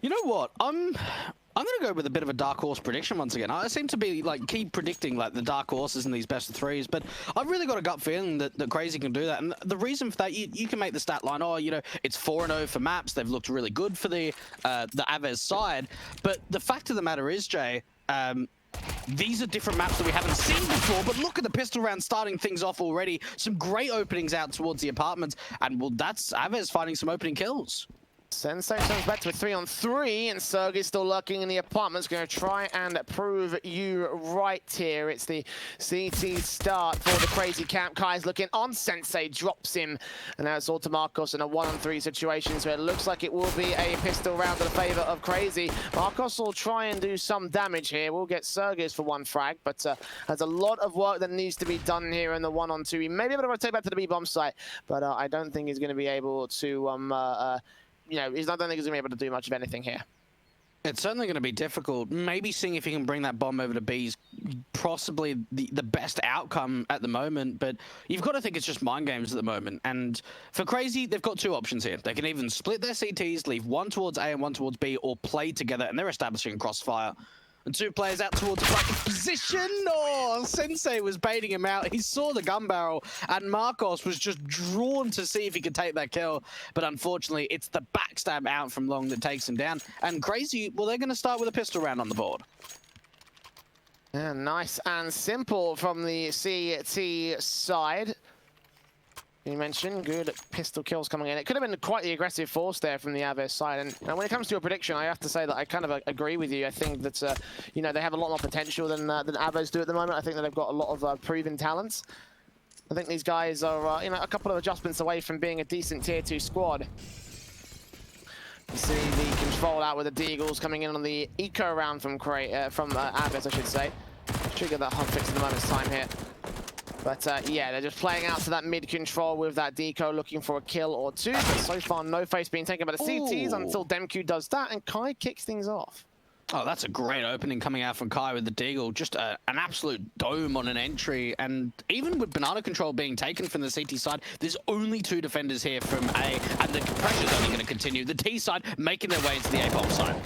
You know what? I'm gonna go with a bit of a dark horse prediction once again. I seem to be like keep predicting like the dark horses in these best of threes, but I've really got a gut feeling that Crazy can do that. And the reason for that, you can make the stat line, oh, you know, it's 4-0 for maps. They've looked really good for the AVEZ side, but the fact of the matter is, Jay. These are different maps that we haven't seen before, but look at the pistol round starting things off already. Some great openings out towards the apartments, and well, that's AVEZ finding some opening kills. Sensei comes back to a 3-on-3, and Sergey's still lurking in the apartments. Going to try and prove you right here. It's the CT start for the Crazy camp. Kai's looking on. Sensei drops him, and now it's all to Marcos in a 1-on-3 situation. So it looks like it will be a pistol round in the favor of Crazy. Marcos will try and do some damage here. We'll get Sergey's for one frag, but there's a lot of work that needs to be done here in the 1-on-2. He may be able to rotate back to the B-bomb site, but I don't think he's going to be able to you know, I don't think he's going to be able to do much of anything here. It's certainly going to be difficult. Maybe seeing if he can bring that bomb over to B is possibly the best outcome at the moment, but you've got to think it's just mind games at the moment. And for Crazy, they've got two options here. They can even split their CTs, leave one towards A and one towards B, or play together, and they're establishing crossfire. And two players out towards the flank position. Oh, Sensei was baiting him out. He saw the gun barrel, and Marcos was just drawn to see if he could take that kill. But unfortunately, it's the backstab out from long that takes him down. And Crazy, well, they're going to start with a pistol round on the board. Yeah, nice and simple from the CT side. You mentioned good pistol kills coming in. It could have been quite the aggressive force there from the AVEZ side. And when it comes to a prediction, I have to say that I kind of agree with you. I think that you know, they have a lot more potential than AVEZ do at the moment. I think that they've got a lot of proven talents. I think these guys are you know, a couple of adjustments away from being a decent tier 2 squad. You see the control out with the Deagles coming in on the eco round from AVEZ, I should say. Trigger that hot fix in a moment's time here. But yeah, they're just playing out to that mid control with that deco, looking for a kill or two. But so far, no face being taken by the CTs until Demku does that, and Kai kicks things off. Oh, that's a great opening coming out from Kai with the Deagle. Just an absolute dome on an entry. And even with banana control being taken from the CT side, there's only two defenders here from A, and the pressure's only going to continue. The T side making their way into the A-bomb side.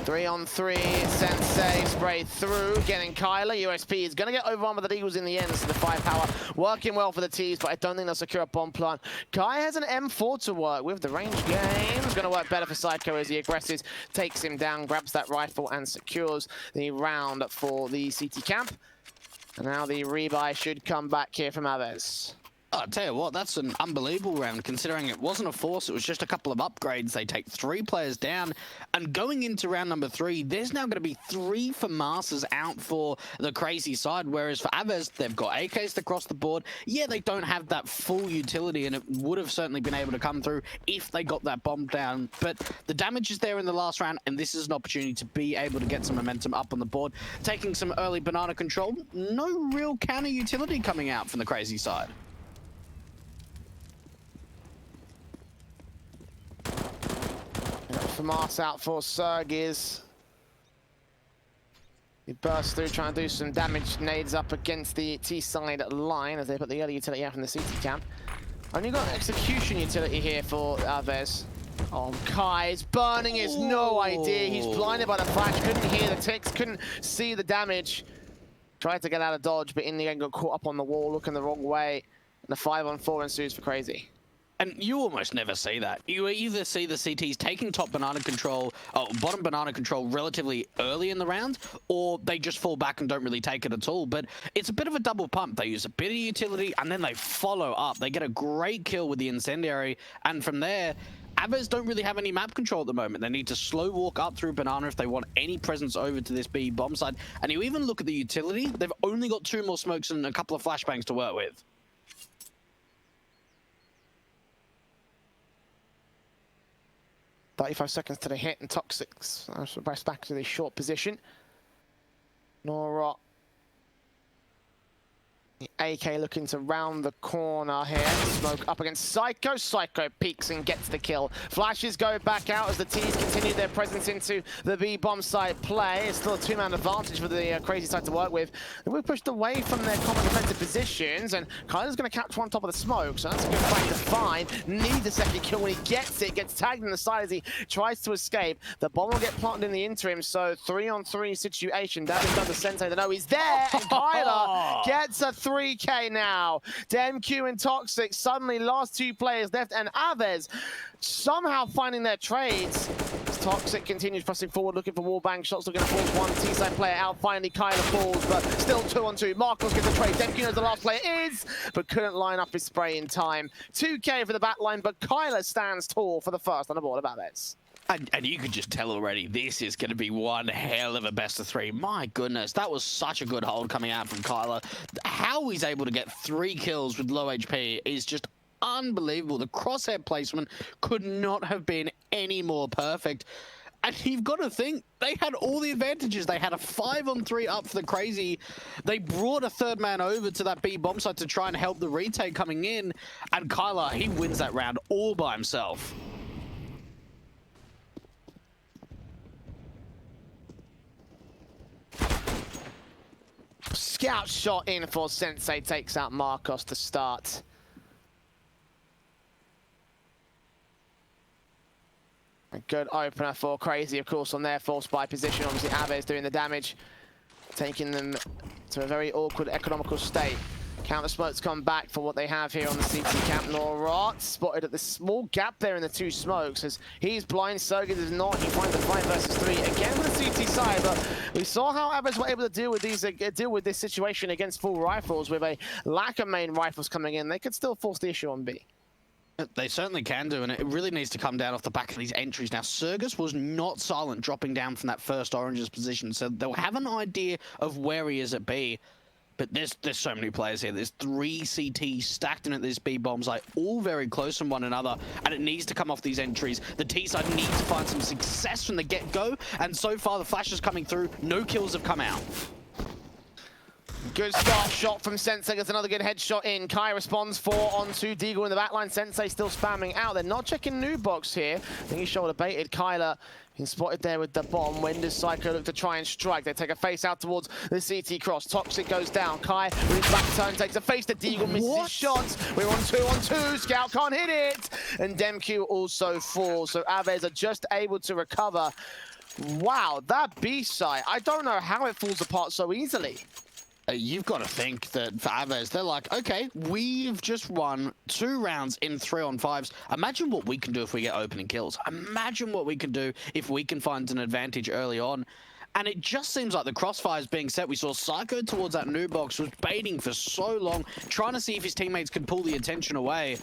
3-on-3, Sensei spray through, getting Kyler. USP is going to get overrun by the Eagles in the end, so the firepower working well for the T's, but I don't think they'll secure a bomb plant. Kai has an M4 to work with. The range game is going to work better for Psycho as he aggresses, takes him down, grabs that rifle, and secures the round for the CT camp. And now the rebuy should come back here from AVEZ. I'll tell you what, that's an unbelievable round, considering it wasn't a force, it was just a couple of upgrades. They take 3 players down, and going into round number 3, there's now going to be 3 FAMASas out for the Crazy side, whereas for AVEZ, they've got AKs across the board. Yeah, they don't have that full utility, and it would have certainly been able to come through if they got that bomb down, but the damage is there in the last round, and this is an opportunity to be able to get some momentum up on the board. Taking some early banana control, no real counter utility coming out from the Crazy side. FAMAS out for CR4ZY. He bursts through, trying to do some damage. Nades up against the T-side line as they put the early utility out from the CT camp. Only got execution utility here for AVEZ. Oh, Kai's burning is no idea. He's blinded by the flash, couldn't hear the ticks, couldn't see the damage. Tried to get out of dodge, but in the end got caught up on the wall, looking the wrong way. And the 5-on-4 ensues for Crazy. And you almost never see that. You either see the CTs taking top banana control, bottom banana control relatively early in the round, or they just fall back and don't really take it at all. But it's a bit of a double pump. They use a bit of utility, and then they follow up. They get a great kill with the incendiary, and from there, AVEZ don't really have any map control at the moment. They need to slow walk up through banana if they want any presence over to this B bomb side. And you even look at the utility, they've only got 2 more smokes and a couple of flashbangs to work with. 35 seconds to the hit, and Toxics rest back to the short position. Nora AK looking to round the corner here. Smoke up against Psycho. Psycho peeks and gets the kill. Flashes go back out as the T's continue their presence into the B bomb side play. It's still a two-man advantage for the crazy side to work with. We're pushed away from their common defensive positions, and Kyler's going to catch one top of the smoke, so that's a good fight to find. Needs a second kill when he gets it. Gets tagged in the side as he tries to escape. The bomb will get planted in the interim, so 3-on-3 situation. That is done to Sensei to know he's there, and Kyler gets a 3K now. DMQ and Toxic, suddenly last two players left, and AVEZ somehow finding their trades. Toxic continues pressing forward, looking for wallbang shots, looking to force one T-side player out. Finally, Kyler falls, but still 2-on-2. Marcos gets the trade. DMQ knows the last player is, but couldn't line up his spray in time. 2K for the back line, but Kyler stands tall for the first on the board of AVEZ. And you could just tell already, this is going to be one hell of a best of three. My goodness, that was such a good hold coming out from Kyler. How he's able to get 3 kills with low HP is just unbelievable. The crosshair placement could not have been any more perfect. And you've got to think, they had all the advantages. They had a 5-on-3 up for the crazy. They brought a third man over to that B bomb site to try and help the retake coming in. And Kyler, he wins that round all by himself. Scout shot in for Sensei, takes out Marcos to start. A good opener for Crazy, of course, on their force buy position. Obviously, AVEZ doing the damage, taking them to a very awkward economical state. Counter smokes come back for what they have here on the CT camp. Norot spotted at the small gap there in the 2 smokes as he's blind. Sergey is not. He finds the 5 versus 3 again with the CT side, but we saw how AVEZ were able to deal with this situation against full rifles with a lack of main rifles coming in. They could still force the issue on B. They certainly can do, and it really needs to come down off the back of these entries. Now, Sergis was not silent dropping down from that first Orange's position, so they'll have an idea of where he is at B. But there's so many players here. There's 3 CTs stacked in at this B bomb site, all very close from one another, and it needs to come off these entries. The T side needs to find some success from the get-go, and so far the flashes coming through, no kills have come out. Good start shot from Sensei, gets another good headshot in. Kai responds 4-on-2. Deagle in the backline. Sensei still spamming out. They're not checking new box here. I think he shoulder baited. Kyler been spotted there with the bomb. When does Psycho look to try and strike? They take a face out towards the CT cross. Toxic goes down. Kai with his back turn takes a face to Deagle, misses his shots. We're on 2-on-2. Scout can't hit it. And DMQ also falls. So AVEZ are just able to recover. Wow, that B site. I don't know how it falls apart so easily. You've got to think that for AVEZ, they're like, okay, we've just won 2 rounds in 3-on-5s. Imagine what we can do if we get opening kills. Imagine what we can do if we can find an advantage early on. And it just seems like the crossfire is being set. We saw Psycho towards that new box, was baiting for so long, trying to see if his teammates could pull the attention away.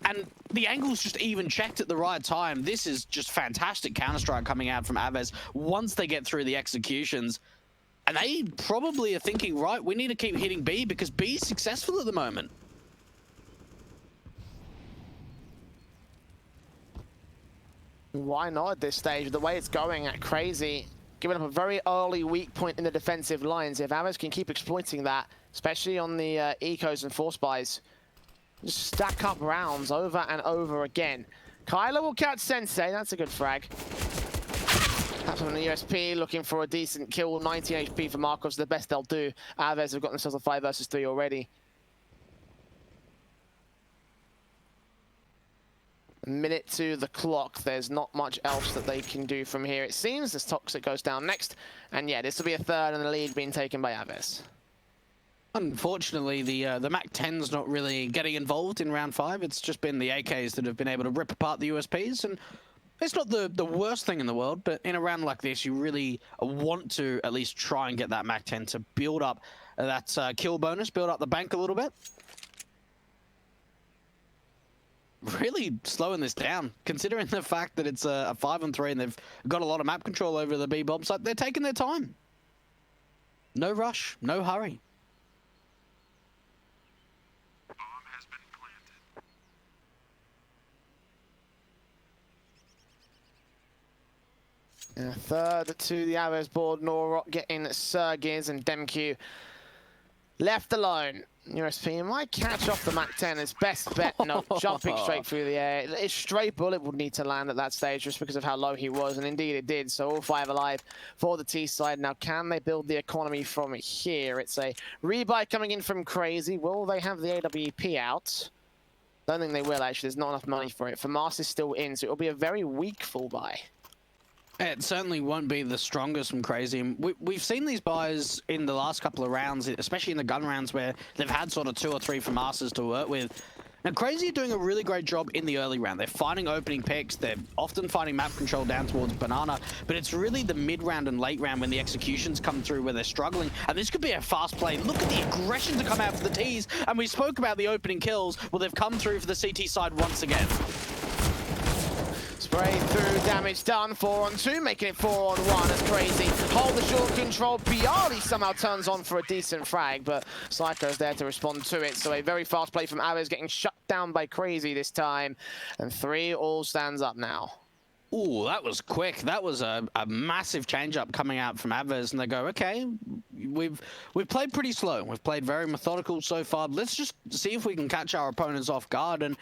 And the angle's just even checked at the right time. This is just fantastic Counter-Strike coming out from AVEZ once they get through the executions. And they probably are thinking, right, we need to keep hitting B because B is successful at the moment. Why not at this stage? The way it's going at Crazy, giving up a very early weak point in the defensive lines. If AVEZ can keep exploiting that, especially on the ecos and force buys, just stack up rounds over and over again. Kyler will catch Sensei. That's a good frag. Taps on the USP, looking for a decent kill. 19 HP for Marcos, the best they'll do. AVEZ have got themselves a 5 versus 3 already. A minute to the clock. There's not much else that they can do from here, it seems, as Toxic goes down next. And yeah, this will be a third and the lead being taken by AVEZ. Unfortunately, the MAC-10's not really getting involved in round 5. It's just been the AKs that have been able to rip apart the USPs, and it's not the worst thing in the world, but in a round like this, you really want to at least try and get that MAC-10 to build up that kill bonus, build up the bank a little bit. Really slowing this down, considering the fact that it's a 5-on-3 and they've got a lot of map control over the B bomb site. They're taking their time. No rush, no hurry. Yeah, 3rd to the AVEZ board, Norot getting Sergiz, and DMQ. 3 on 3 on the B bomb side. They take a face out towards the CT cross. Toxic goes down. Kai with his back turn takes a face to Deagle, misses his shots. We're on 2-on-2. Scout can't hit it. And DMQ also falls. So AVEZ are just able to recover. Wow, that B site. I don't know how it falls apart so easily. Left alone. USP might catch off the MAC-10. His best bet, no, jumping straight through the air. A straight bullet would need to land at that stage just because of how low he was, and indeed it did. So all 5 alive for the T side. Now, can they build the economy from here? It's a rebuy coming in from Crazy. Will they have the AWP out? Don't think they will, actually. There's not enough money for it. FAMAS is still in, so it'll be a very weak full buy. It certainly won't be the strongest from Crazy. We've seen these buys in the last couple of rounds, especially in the gun rounds where they've had sort of 2 or 3 FAMASs to work with. Now, Crazy are doing a really great job in the early round. They're finding opening picks. They're often finding map control down towards Banana, but it's really the mid-round and late round when the executions come through where they're struggling. And this could be a fast play. Look at the aggression to come out for the Ts. And we spoke about the opening kills. Well, they've come through for the CT side once again. Spray through, damage done, 4 on 2, making it 4 on 1. That's Crazy. Hold the short control. Bialy somehow turns on for a decent frag, but Psycho's there to respond to it. So a very fast play from AVEZ, getting shut down by Crazy this time. And 3 all stands up now. Ooh, that was quick. That was a massive change-up coming out from AVEZ, and they go, okay, we've played pretty slow. We've played very methodical so far. Let's just see if we can catch our opponents off guard. And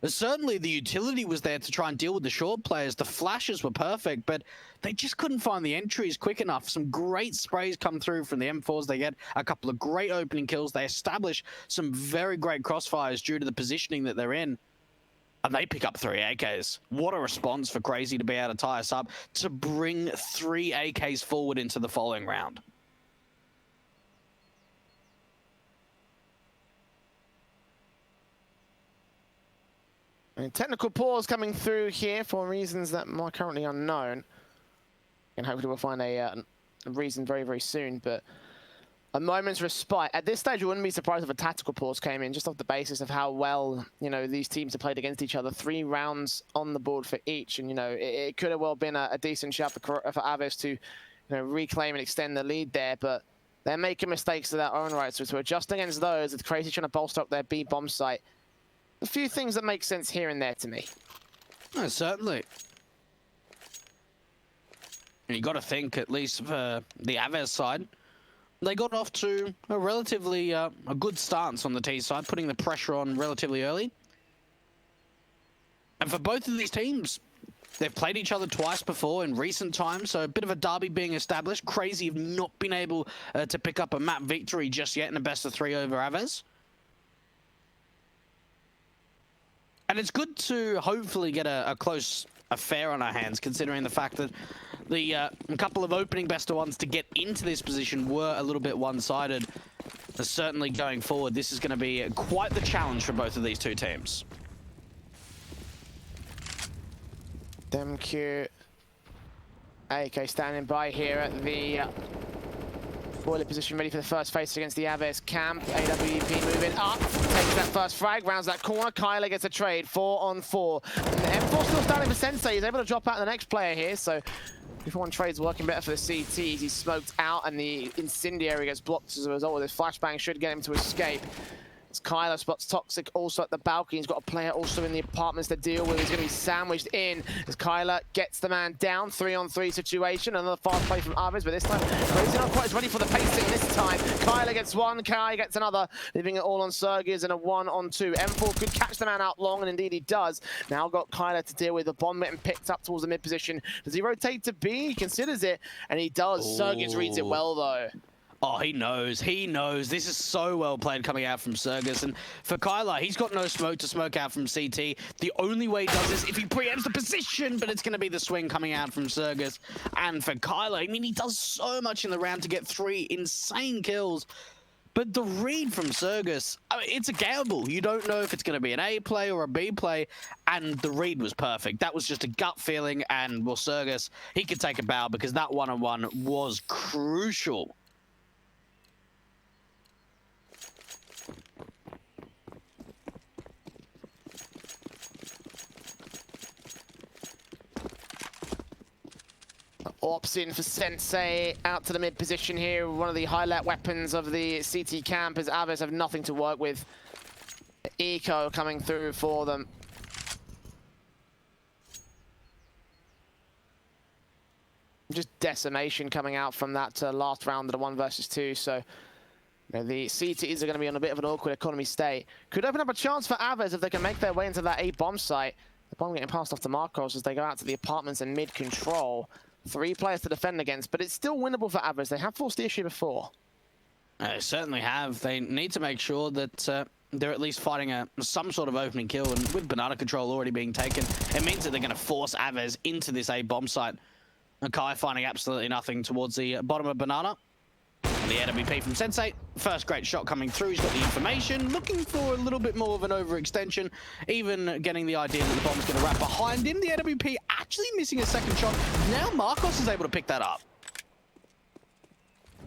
certainly the utility was there to try and deal with the short players. The flashes were perfect, but they just couldn't find the entries quick enough. Some great sprays come through from the M4s. They get a couple of great opening kills. They establish some very great crossfires due to the positioning that they're in. And they pick up 3 AKs. What a response for Crazy to be able to tie us up, to bring 3 AKs forward into the following round. And technical pause coming through here for reasons that are currently unknown. And hopefully we'll find a reason very, very soon. But a moment's respite. At this stage, I wouldn't be surprised if a tactical pause came in, just off the basis of how well, these teams have played against each other. 3 rounds on the board for each. And, it could have well been a decent shot for AVEZ to, reclaim and extend the lead there. But they're making mistakes of their own right. So to adjust against those, with Crazy trying to bolster up their B bomb site. A few things that make sense here and there to me. Oh, certainly. And you got to think, at least for the AVEZ side, they got off to a relatively a good stance on the T side, putting the pressure on relatively early. And for both of these teams, they've played each other twice before in recent times, so a bit of a derby being established. Crazy have not been able to pick up a map victory just yet in a best-of-3 over AVEZ. And it's good to hopefully get a close affair on our hands, considering the fact that the couple of opening best-of-ones to get into this position were a little bit one-sided. Certainly going forward, this is going to be quite the challenge for both of these 2 teams. DemQ AK standing by here at the boiler position, ready for the first face against the AVEZ camp. AWP moving up, takes that first frag, rounds that corner. Kyler gets a trade, 4 on 4. And the M4 still standing for Sensei. He's able to drop out the next player here, so 2-for-1 trade's working better for the CTs. He's smoked out, and the incendiary gets blocked as a result of this flashbang. Should get him to escape. Kyler spots Toxic also at the balcony. He's got a player also in the apartments to deal with. He's going to be sandwiched in as Kyler gets the man down. 3-on-3 situation. Another fast play from AVEZ, but this time Crazy not quite as ready for the pacing this time. Kyler gets one, Kai gets another, leaving it all on Sergius and a 1-on-2. M4 could catch the man out long, and indeed he does. Now got Kyler to deal with. The bomb getting picked up towards the mid position. Does he rotate to B? He considers it, and he does. Sergius reads it well, though. Oh, he knows. He knows. This is so well played coming out from Sergius. And for Kyler, he's got no smoke to smoke out from CT. The only way he does this if he preempts the position, but it's going to be the swing coming out from Sergius. And for Kyler, I mean, he does so much in the round to get 3 insane kills. But the read from Sergius, I mean, it's a gamble. You don't know if it's going to be an A play or a B play, and the read was perfect. That was just a gut feeling, and well, Sergius, he could take a bow because that 1-on-1 was crucial. Ops in for Sensei, out to the mid position here. One of the highlight weapons of the CT camp as AVEZ have nothing to work with. Eco coming through for them. Just decimation coming out from that last round of the 1 versus 2. So Now, the CTs are going to be on a bit of an awkward economy state. Could open up a chance for AVEZ if they can make their way into that A-bomb site. The bomb getting passed off to Marcos as they go out to the apartments in mid-control. 3 players to defend against, but it's still winnable for AVEZ. They have forced the issue before. They certainly have. They need to make sure that they're at least fighting some sort of opening kill, and with banana control already being taken, it means that they're going to force AVEZ into this A-bomb site. And Kai finding absolutely nothing towards the bottom of banana. And the AWP from Sensei, first great shot coming through, he's got the information, looking for a little bit more of an overextension, even getting the idea that the bomb's going to wrap behind him. The AWP actually missing a second shot. Now Marcos is able to pick that up.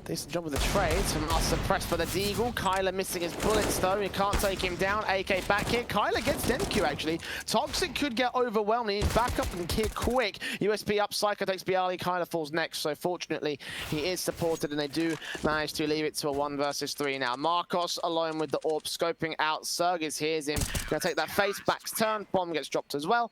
Decent job with the trades from us, suppressed by the Deagle. Kyler missing his bullets though, he can't take him down. AK back here, Kyler gets DemQ actually. Toxic could get overwhelmed, he needs backup and here quick. USP up, Psycho takes Bialy, Kyler falls next, so fortunately he is supported and they do manage to leave it to a 1 versus 3 now. Marcos alone with the AWP, scoping out, CR4ZY hears him, gonna take that face, back's turned, bomb gets dropped as well.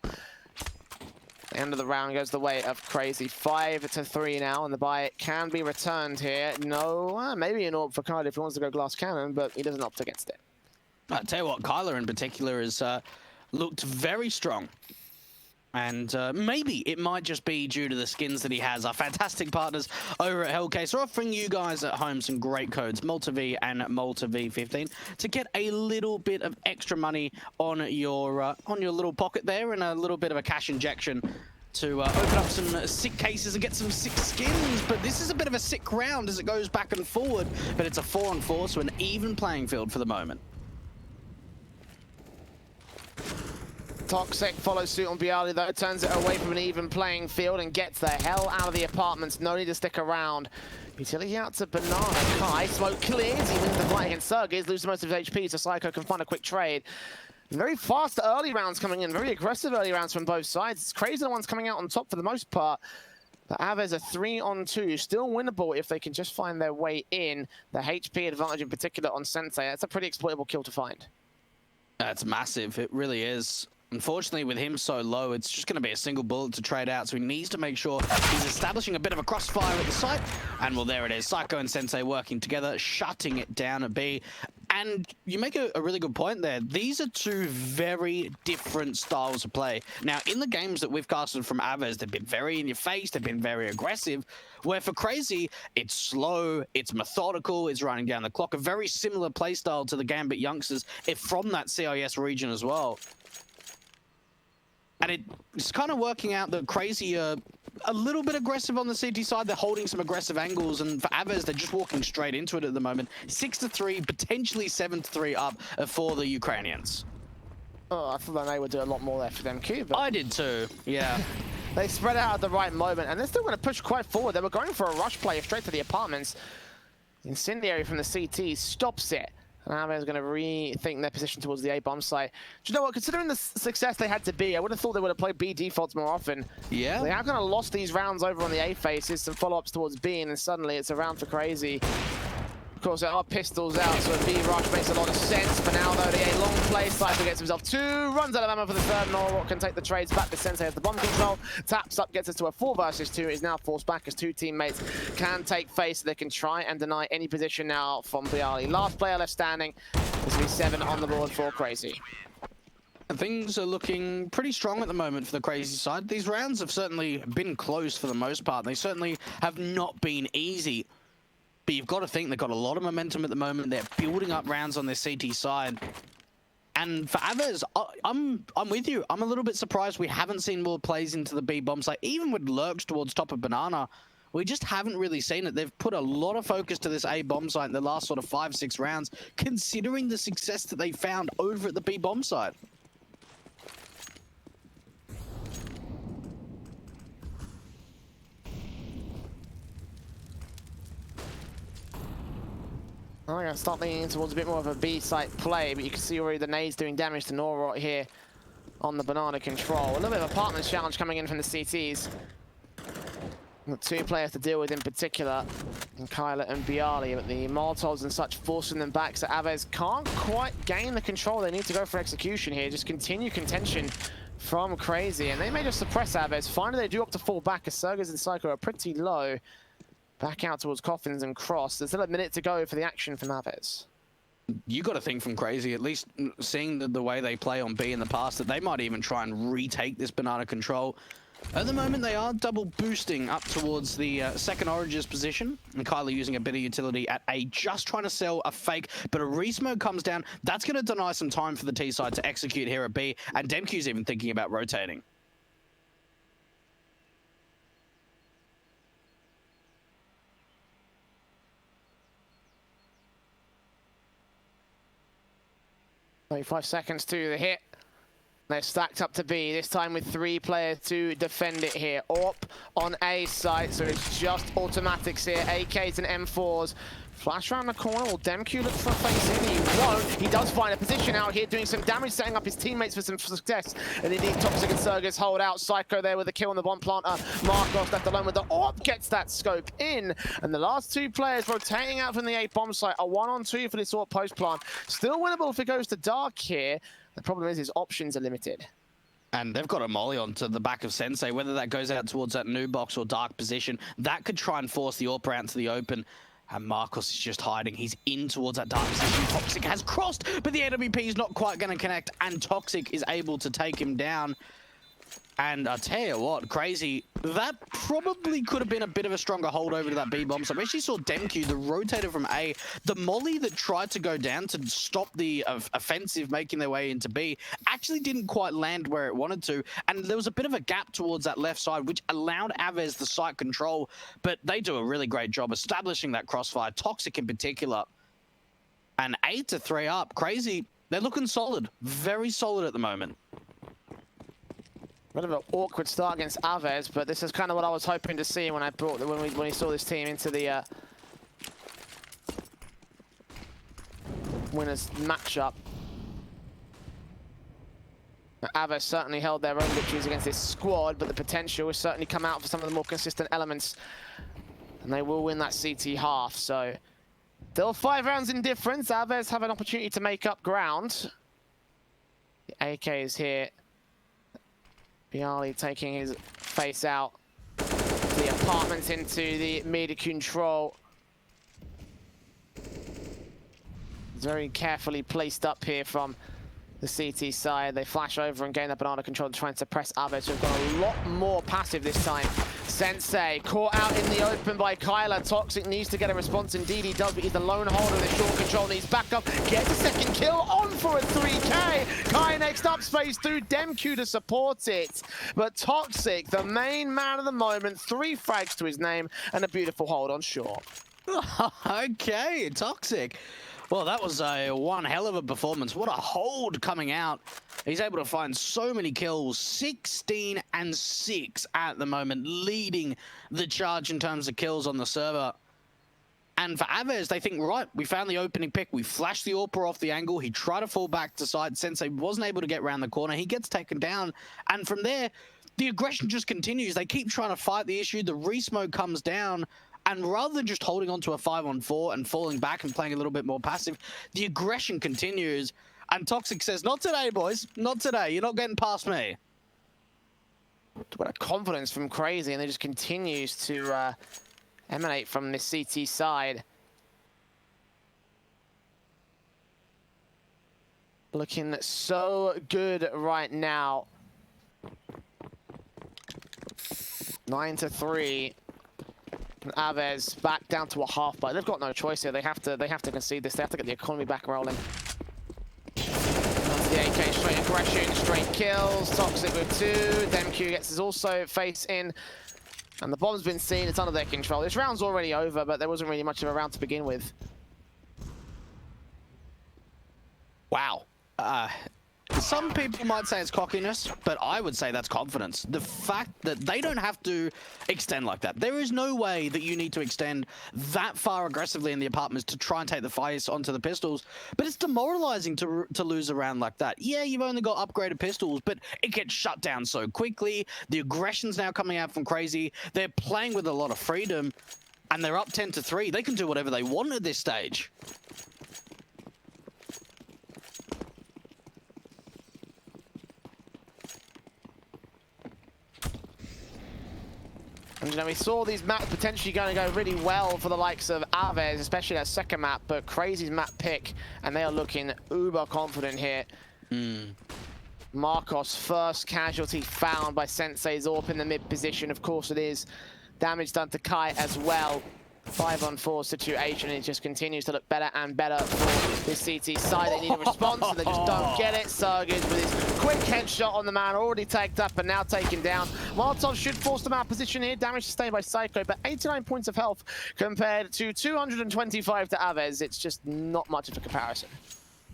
End of the round goes the way of CR4ZY. 5-3 now, and the buy can be returned here. No, maybe an AWP for Kyler if he wants to go glass cannon, but he doesn't opt against it. I'll tell you what, Kyler in particular has looked very strong. And maybe it might just be due to the skins that he has. Our fantastic partners over at Hellcase are offering you guys at home some great codes, Malta-V and Malta-V15, to get a little bit of extra money on your little pocket there and a little bit of a cash injection to open up some sick cases and get some sick skins. But this is a bit of a sick round as it goes back and forward. But it's a 4-on-4, so an even playing field for the moment. Toxic follows suit on Bialy though, turns it away from an even playing field and gets the hell out of the apartments. No need to stick around. Utility out to Banana. Kai, smoke clears, he wins the fight against CR4ZY, loses most of his HP so Psycho can find a quick trade. Very fast early rounds coming in, very aggressive early rounds from both sides. It's CR4ZY the ones coming out on top for the most part. But AVEZ a 3-on-2, still winnable if they can just find their way in. The HP advantage in particular on Sensei, that's a pretty exploitable kill to find. That's massive, it really is. Unfortunately, with him so low, it's just going to be a single bullet to trade out, so he needs to make sure he's establishing a bit of a crossfire at the site. And well, there it is. Psycho and Sensei working together, shutting it down at B. And you make a really good point there. These are 2 very different styles of play. Now, in the games that we've casted from AVEZ, they've been very in your face, they've been very aggressive, where for CR4ZY, it's slow, it's methodical, it's running down the clock. A very similar play style to the Gambit youngsters from that CIS region as well. And it's kind of working out that CR4ZY are a little bit aggressive on the CT side. They're holding some aggressive angles, and for AVEZ, they're just walking straight into it at the moment. 6-3, potentially 7-3 up for the Ukrainians. Oh, I thought they would do a lot more there for them, Q. But I did too, yeah. they spread out at the right moment, and they're still going to push quite forward. They were going for a rush play straight to the apartments. Incendiary from the CT stops it. And AVEZ is going to rethink their position towards the A-bomb site. Do you know what? Considering the success they had to be, I would have thought they would have played B defaults more often. Yeah. They have kind of lost these rounds over on the A faces, some follow-ups towards B, and then suddenly it's a round for CR4ZY. Of course, there are pistols out, so a B rush makes a lot of sense. For now, though, the A long play, Cypher gets himself 2, runs out of ammo for the third, Norrock can take the trades back. The Sensei has the bomb control, taps up, gets us to a 4 versus 2, is now forced back as 2 teammates can take face. They can try and deny any position now from Bialy. Last player left standing. This will be 7 on the board for CR4ZY. Things are looking pretty strong at the moment for the CR4ZY side. These rounds have certainly been close for the most part. They certainly have not been easy. But you've got to think they've got a lot of momentum at the moment. They're building up rounds on their CT side. And for AVEZ, I'm with you. I'm a little bit surprised we haven't seen more plays into the B bomb site. Even with lurks towards top of banana, we just haven't really seen it. They've put a lot of focus to this A bomb site in the last sort of 5-6 rounds, considering the success that they found over at the B bomb site. I'm going to start leaning towards a bit more of a B-site play, but you can see already the nades doing damage to Norrock here on the banana control. A little bit of apartments challenge coming in from the CTs. The 2 players to deal with in particular, and Kyler and Bialy, but the Molotovs and such forcing them back, so AVEZ can't quite gain the control. They need to go for execution here, just continue contention from CR4ZY, and they may just suppress AVEZ. Finally, they do opt to fall back as CR4ZY and Psycho are pretty low. Back out towards Coffins and Cross. There's still a minute to go for the action from AVEZ. You got to think from Crazy, at least seeing the way they play on B in the past, that they might even try and retake this banana control. At the moment, they are double boosting up towards the second Origins position. And Kyler using a bit of utility at A, just trying to sell a fake. But a resmoke comes down. That's going to deny some time for the T side to execute here at B. And Demq's even thinking about rotating. Five seconds to the hit. They're stacked up to B, this time with 3 players to defend it here. AWP on A side, so it's just automatics here. AKs and M4s. Flash around the corner, will Demq look for a face in? He won't. He does find a position out here, doing some damage, setting up his teammates for some success. And indeed, Toxic and Sergis hold out. Psycho there with a kill on the bomb planter. Marcos left alone with the AWP, gets that scope in. And the last 2 players rotating out from the A bomb site. A 1-on-2 for this AWP post plant. Still winnable if it goes to dark here. The problem is his options are limited. And they've got a molly onto the back of Sensei, whether that goes out towards that new box or dark position. That could try and force the AWP out to the open. And Marcos is just hiding. He's in towards that dark position. Toxic has crossed, but the AWP is not quite going to connect. And Toxic is able to take him down. And I tell you what, Crazy, that probably could have been a bit of a stronger hold over to that B bomb. So we actually saw Demq, the rotator from A, the molly that tried to go down to stop the offensive making their way into B, actually didn't quite land where it wanted to. And there was a bit of a gap towards that left side, which allowed AVEZ the site control. But they do a really great job establishing that crossfire, Toxic in particular. And 8-3 up, Crazy, they're looking solid, very solid at the moment. Bit of an awkward start against AVEZ, but this is kind of what I was hoping to see when we saw this team into the winners matchup. AVEZ certainly held their own victories against this squad, but the potential has certainly come out for some of the more consistent elements, and they will win that CT half. So still 5 rounds in difference. AVEZ have an opportunity to make up ground. The AK is here. Bialy taking his face out. The apartment into the media control. Very carefully placed up here from the CT side. They flash over and gain that banana control to try and suppress AVEZ, who've got a lot more passive this time. Sensei caught out in the open by Kyler. Toxic needs to get a response. Indeed he does, but he's the lone holder of the short control. Needs backup, gets a second kill, on for a 3K. Kai next up, space through Demq to support it. But Toxic, the main man of the moment, 3 frags to his name, and a beautiful hold on short. Okay, Toxic. Well, that was one hell of a performance. What a hold coming out. He's able to find so many kills, 16 and 6 at the moment, leading the charge in terms of kills on the server. And for AVEZ, they think, right, we found the opening pick. We flashed the AWPer off the angle. He tried to fall back to side. Sensei wasn't able to get around the corner. He gets taken down. And from there, the aggression just continues. They keep trying to fight the issue. The re-smoke comes down. And rather than just holding on to a 5-on-4 and falling back and playing a little bit more passive, the aggression continues. And Toxic says, not today, boys. Not today. You're not getting past me. What a confidence from Crazy, and it just continues to emanate from this CT side. Looking so good right now. 9-3. AVEZ back down to a half, but they've got no choice here. They have to concede this. They have to get the economy back rolling. Onto the AK, straight aggression, straight kills. Toxic with 2. Demq gets his also face in. And the bomb's been seen, it's under their control. This round's already over, but there wasn't really much of a round to begin with. Wow. Some people might say it's cockiness, but I would say that's confidence. The fact that they don't have to extend like that. There is no way that you need to extend that far aggressively in the apartments to try and take the fights onto the pistols. But it's demoralizing to lose a round like that. Yeah, you've only got upgraded pistols, but it gets shut down so quickly. The aggression's now coming out from Crazy. They're playing with a lot of freedom, and they're up 10-3. They can do whatever they want at this stage. And you know, we saw these maps potentially going to go really well for the likes of AVEZ, especially that second map, but Crazy's map pick, and they are looking uber confident here. Marcos, first casualty found by Sensei Zorp in the mid position. Of course it is. Damage done to Kai as well. 5-on-4 situation, and it just continues to look better and better for this CT side. They need a response, and they just don't get it. CR4ZY with his quick headshot on the man, already tagged up and now taken down. Molotov should force them out of position here. Damage sustained by Psycho, but 89 points of health compared to 225 to AVEZ. It's just not much of a comparison.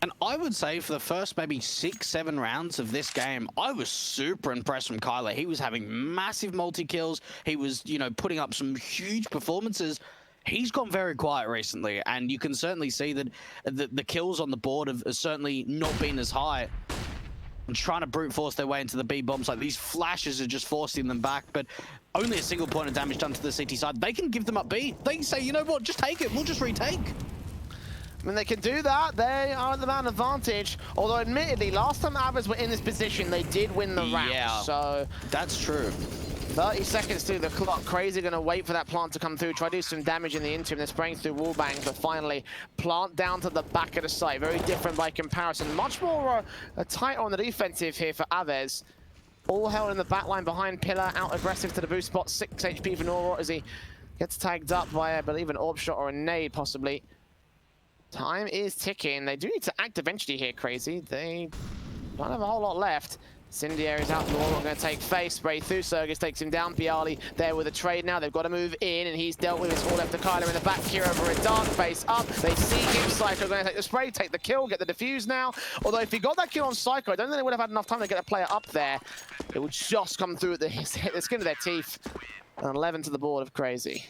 And I would say for the first maybe 6-7 rounds of this game, I was super impressed from Kyler. He was having massive multi-kills. He was, you know, putting up some huge performances. He's gone very quiet recently, and you can certainly see that the kills on the board have certainly not been as high. And trying to brute force their way into the B bombs, like these flashes are just forcing them back, but only a single point of damage done to the CT side. They can give them up B. They can say, you know what, just take it. We'll just retake. I mean, they can do that. They are at the man advantage. Although, admittedly, last time AVEZ were in this position, they did win the round. Yeah, so that's true. 30 seconds through the clock. Crazy going to wait for that plant to come through, try to do some damage in the interim. They're spraying through wall bangs, but finally, plant down to the back of the site. Very different by comparison. Much more tight on the defensive here for AVEZ. All held in the back line behind Pillar, out aggressive to the boost spot. 6 HP for Norot as he gets tagged up by, I believe, an orb shot or a nade, possibly. Time is ticking. They do need to act eventually here, Crazy. They don't have a whole lot left. Incendiary's out the wall, going to take face, spray through. CR4ZY takes him down. Bialy there with a trade now. They've got to move in, and he's dealt with it. All left to Kyler in the back here over a dark face up. They see him. Psycho going to take the spray, take the kill, get the defuse now. Although if he got that kill on Psycho, I don't think they would have had enough time to get a player up there. It would just come through at the skin of their teeth. And 11 to the board of Crazy.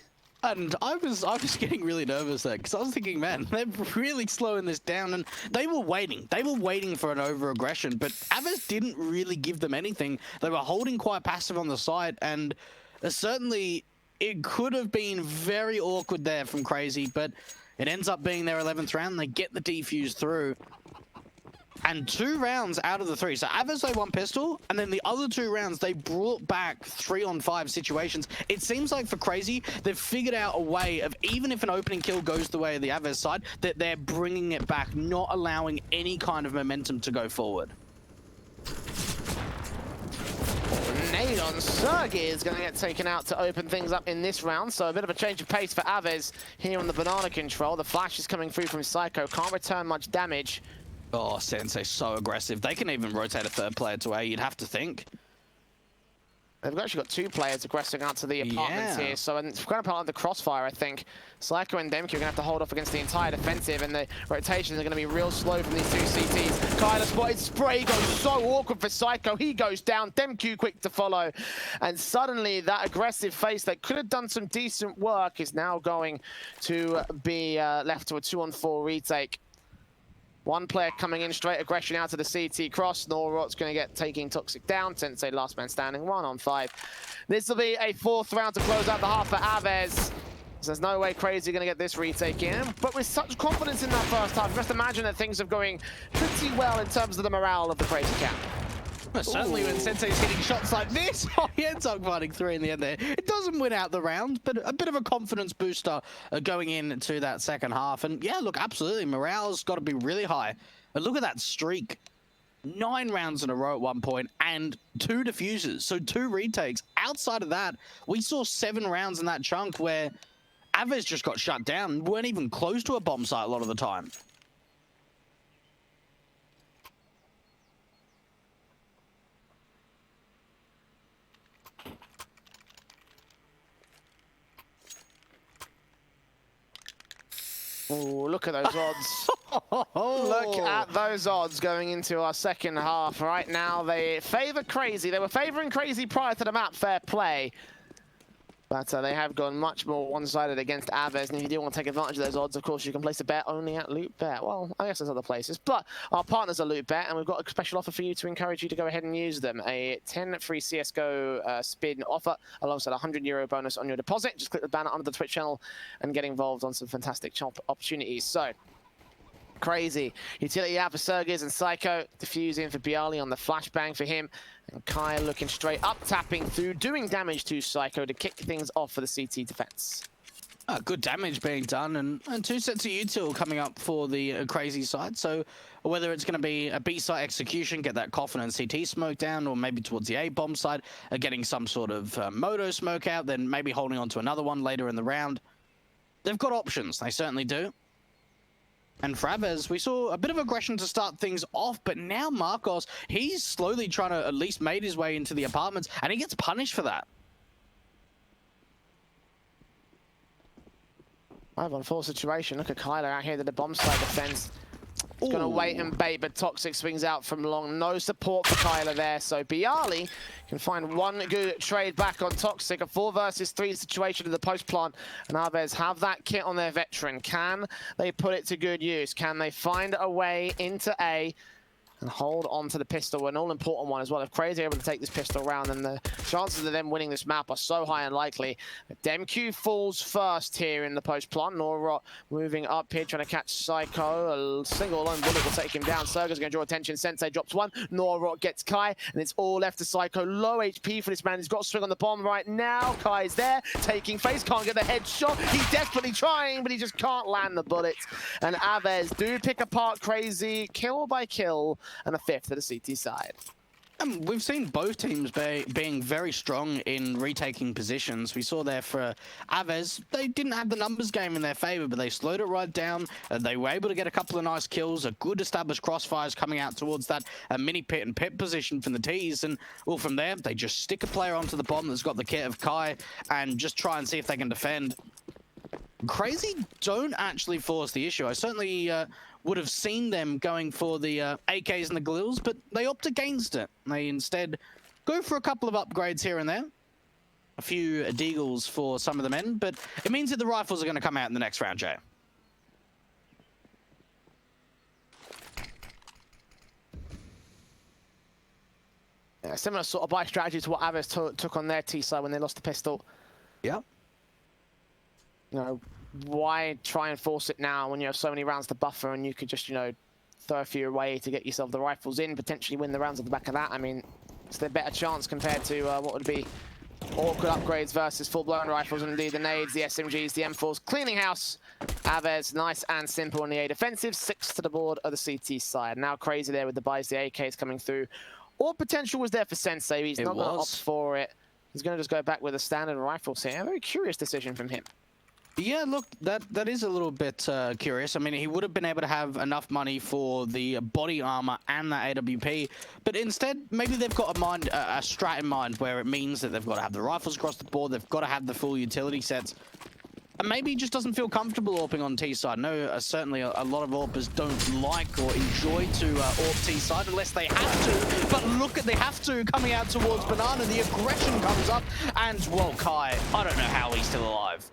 And I was getting really nervous there, because I was thinking, man, they're really slowing this down, and they were waiting. They were waiting for an over-aggression, but AVEZ didn't really give them anything. They were holding quite passive on the side, and certainly it could have been very awkward there from Crazy, but it ends up being their 11th round. They get the defuse through. And 2 rounds out of the 3. So AVEZ, they won pistol, and then the other 2 rounds, they brought back 3-on-5 situations. It seems like for Crazy, they've figured out a way of, even if an opening kill goes the way of the AVEZ side, that they're bringing it back, not allowing any kind of momentum to go forward. Nade on CR4ZY is going to get taken out to open things up in this round. So a bit of a change of pace for AVEZ here on the banana control. The flash is coming through from Psycho. Can't return much damage. Oh, Sensei, so aggressive. They can even rotate a 3rd player to A, you'd have to think. They've actually got 2 players aggressing out to the apartments here, so it's kind of part of the crossfire, I think. Psycho and Demke are going to have to hold off against the entire defensive, and the rotations are going to be real slow from these 2 CTs. Kyler spotted, spray goes so awkward for Psycho. He goes down, Demke quick to follow, and suddenly that aggressive face that could have done some decent work is now going to be left to a 2-on-4 retake. 1 player coming in, straight aggression out to the CT cross. Norot's going to get taking Toxic down. Sensei last man standing, 1-on-5. This will be a 4th round to close out the half for AVEZ. So there's no way Crazy going to get this retake in. But with such confidence in that first half, you must imagine that things are going pretty well in terms of the morale of the Crazy camp. Well, certainly when Sensei's hitting shots like this, he ends up fighting 3 in the end there. It doesn't win out the round, but a bit of a confidence booster going into that second half. And yeah, look, absolutely, morale's got to be really high. And look at that streak. 9 rounds in a row at one point and 2 diffusers, so 2 retakes. Outside of that, we saw 7 rounds in that chunk where AVEZ just got shut down, weren't even close to a bomb site a lot of the time. Oh, look at those odds. Look at those odds going into our second half. Right now, they favor Crazy. They were favoring Crazy prior to the map, fair play. But they have gone much more one-sided against AVEZ, and if you do want to take advantage of those odds, of course, you can place a bet only at Loot Bet. Well, I guess there's other places, but our partners are Loot Bet, and we've got a special offer for you to encourage you to go ahead and use them. A 10 free CSGO spin offer, alongside a €100 bonus on your deposit. Just click the banner under the Twitch channel and get involved on some fantastic opportunities. So, Crazy. Utility out for CR4ZY and Psycho. Diffusing for Bialy on the flashbang for him. And Kai looking straight up, tapping through, doing damage to Psycho to kick things off for the CT defense. Good damage being done, and 2 sets of util coming up for the crazy side. So whether it's going to be a B site execution, get that coffin and CT smoke down, or maybe towards the A bomb side, getting some sort of moto smoke out, then maybe holding on to another one later in the round. They've got options, they certainly do. And for AVEZ, we saw a bit of aggression to start things off, but now Marcos, he's slowly trying to at least make his way into the apartments, and he gets punished for that. 5-on-4 situation. Look at Kyler out here to the bomb side defense. He's going to wait and bait, but Toxic swings out from long. No support for Kyler there, so Bialy can find one good trade back on Toxic. A 4 versus 3 situation in the post plant, and AVEZ have that kit on their veteran. Can they put it to good use? Can they find a way into A and hold on to the pistol? An all-important one as well. If Crazy are able to take this pistol round, then the chances of them winning this map are so high and likely. Demq falls first here in the post plant. Norrot moving up here, trying to catch Psycho. A single lone bullet will take him down. Serga's going to draw attention. Sensei drops one. Norrot gets Kai, and it's all left to Psycho. Low HP for this man. He's got a swing on the bomb right now. Kai's there, taking face. Can't get the headshot. He's desperately trying, but he just can't land the bullets. And AVEZ do pick apart Crazy, kill by kill, and a 5th to the CT side. We've seen both teams being very strong in retaking positions. We saw there for AVEZ, they didn't have the numbers game in their favor, but they slowed it right down. They were able to get a couple of nice kills, a good established crossfires coming out towards that mini pit and pit position from the T's. And well, from there, they just stick a player onto the bomb that's got the kit of Kai and just try and see if they can defend. Crazy don't actually force the issue. I certainly would have seen them going for the AKs and the Glils, but they opt against it. They instead go for a couple of upgrades here and there. A few deagles for some of the men, but it means that the rifles are going to come out in the next round, Jay. Yeah, similar sort of buy strategy to what AVEZ took on their T side when they lost the pistol. Yeah. You know, why try and force it now when you have so many rounds to buffer and you could just, you know, throw a few away to get yourself the rifles in, potentially win the rounds at the back of that. I mean, it's their better chance compared to what would be awkward upgrades versus full-blown rifles, and indeed the nades, the SMGs, the M4s. Cleaning house. AVEZ, nice and simple on the A defensive. 6 to the board of the CT side. Now Crazy there with the buys, the AKs coming through. All potential was there for Sensei. He's not going to opt for it. He's going to just go back with the standard rifles here. A very curious decision from him. Yeah, look, that is a little bit curious. I mean, he would have been able to have enough money for the body armor and the AWP, but instead, maybe they've got a strat in mind where it means that they've got to have the rifles across the board, they've got to have the full utility sets. And maybe he just doesn't feel comfortable AWPing on T side. No, certainly a lot of AWPers don't like or enjoy to AWP T side unless they have to. But look at they have to coming out towards Banana. The aggression comes up, and well, Kai, I don't know how he's still alive.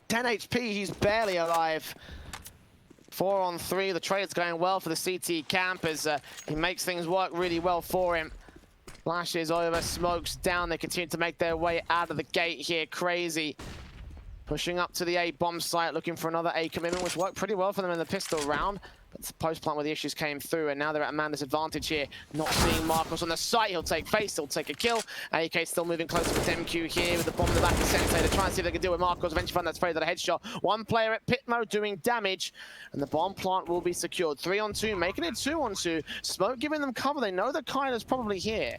10 HP, he's barely alive. 4 on 3, the trade's going well for the CT camp as he makes things work really well for him. Flashes over, smokes down, they continue to make their way out of the gate here. Crazy. Pushing up to the A bomb site, looking for another A commitment, which worked pretty well for them in the pistol round. But it's the post plant where the issues came through, and now they're at a man disadvantage here. Not seeing Marcos on the site, he'll take face, he'll take a kill. AK still moving closer with Demq here with the bomb in the back of Sensei to try and see if they can deal with Marcos. Eventually find that spray that a headshot. One player at pit mode doing damage, and the bomb plant will be secured. 3 on 2, making it 2 on 2. Smoke giving them cover, they know that Kyler's probably here.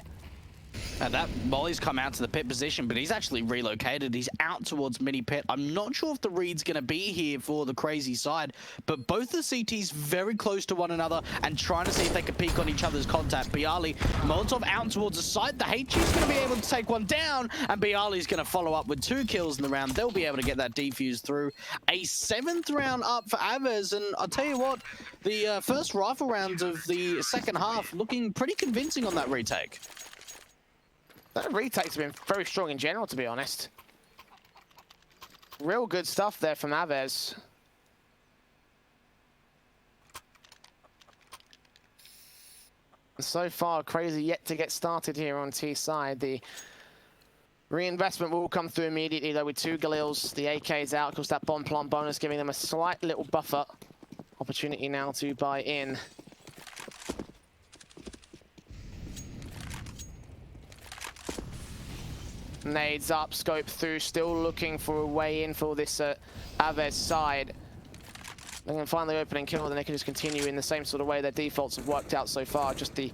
And that Molly's come out to the pit position, but he's actually relocated. He's out towards mini pit. I'm not sure if the read's going to be here for the Crazy side, but both the CTs very close to one another and trying to see if they can peek on each other's contact. Bialy, Molotov out towards the side. The HG's going to be able to take one down, and Bialy's going to follow up with 2 kills in the round. They'll be able to get that defuse through. A 7th round up for AVEZ, and I'll tell you what, the first rifle rounds of the second half looking pretty convincing on that retake. That retake's been very strong in general, to be honest. Real good stuff there from AVEZ. So far, Crazy yet to get started here on T side. The reinvestment will come through immediately, though, with 2 Galils. The AK's out, because that bomb plant bonus giving them a slight little buffer Opportunity now to buy in. Nades up, scope through, still looking for a way in for this AVEZ side. They're going to find the opening kill, then they can just continue in the same sort of way their defaults have worked out so far. Just the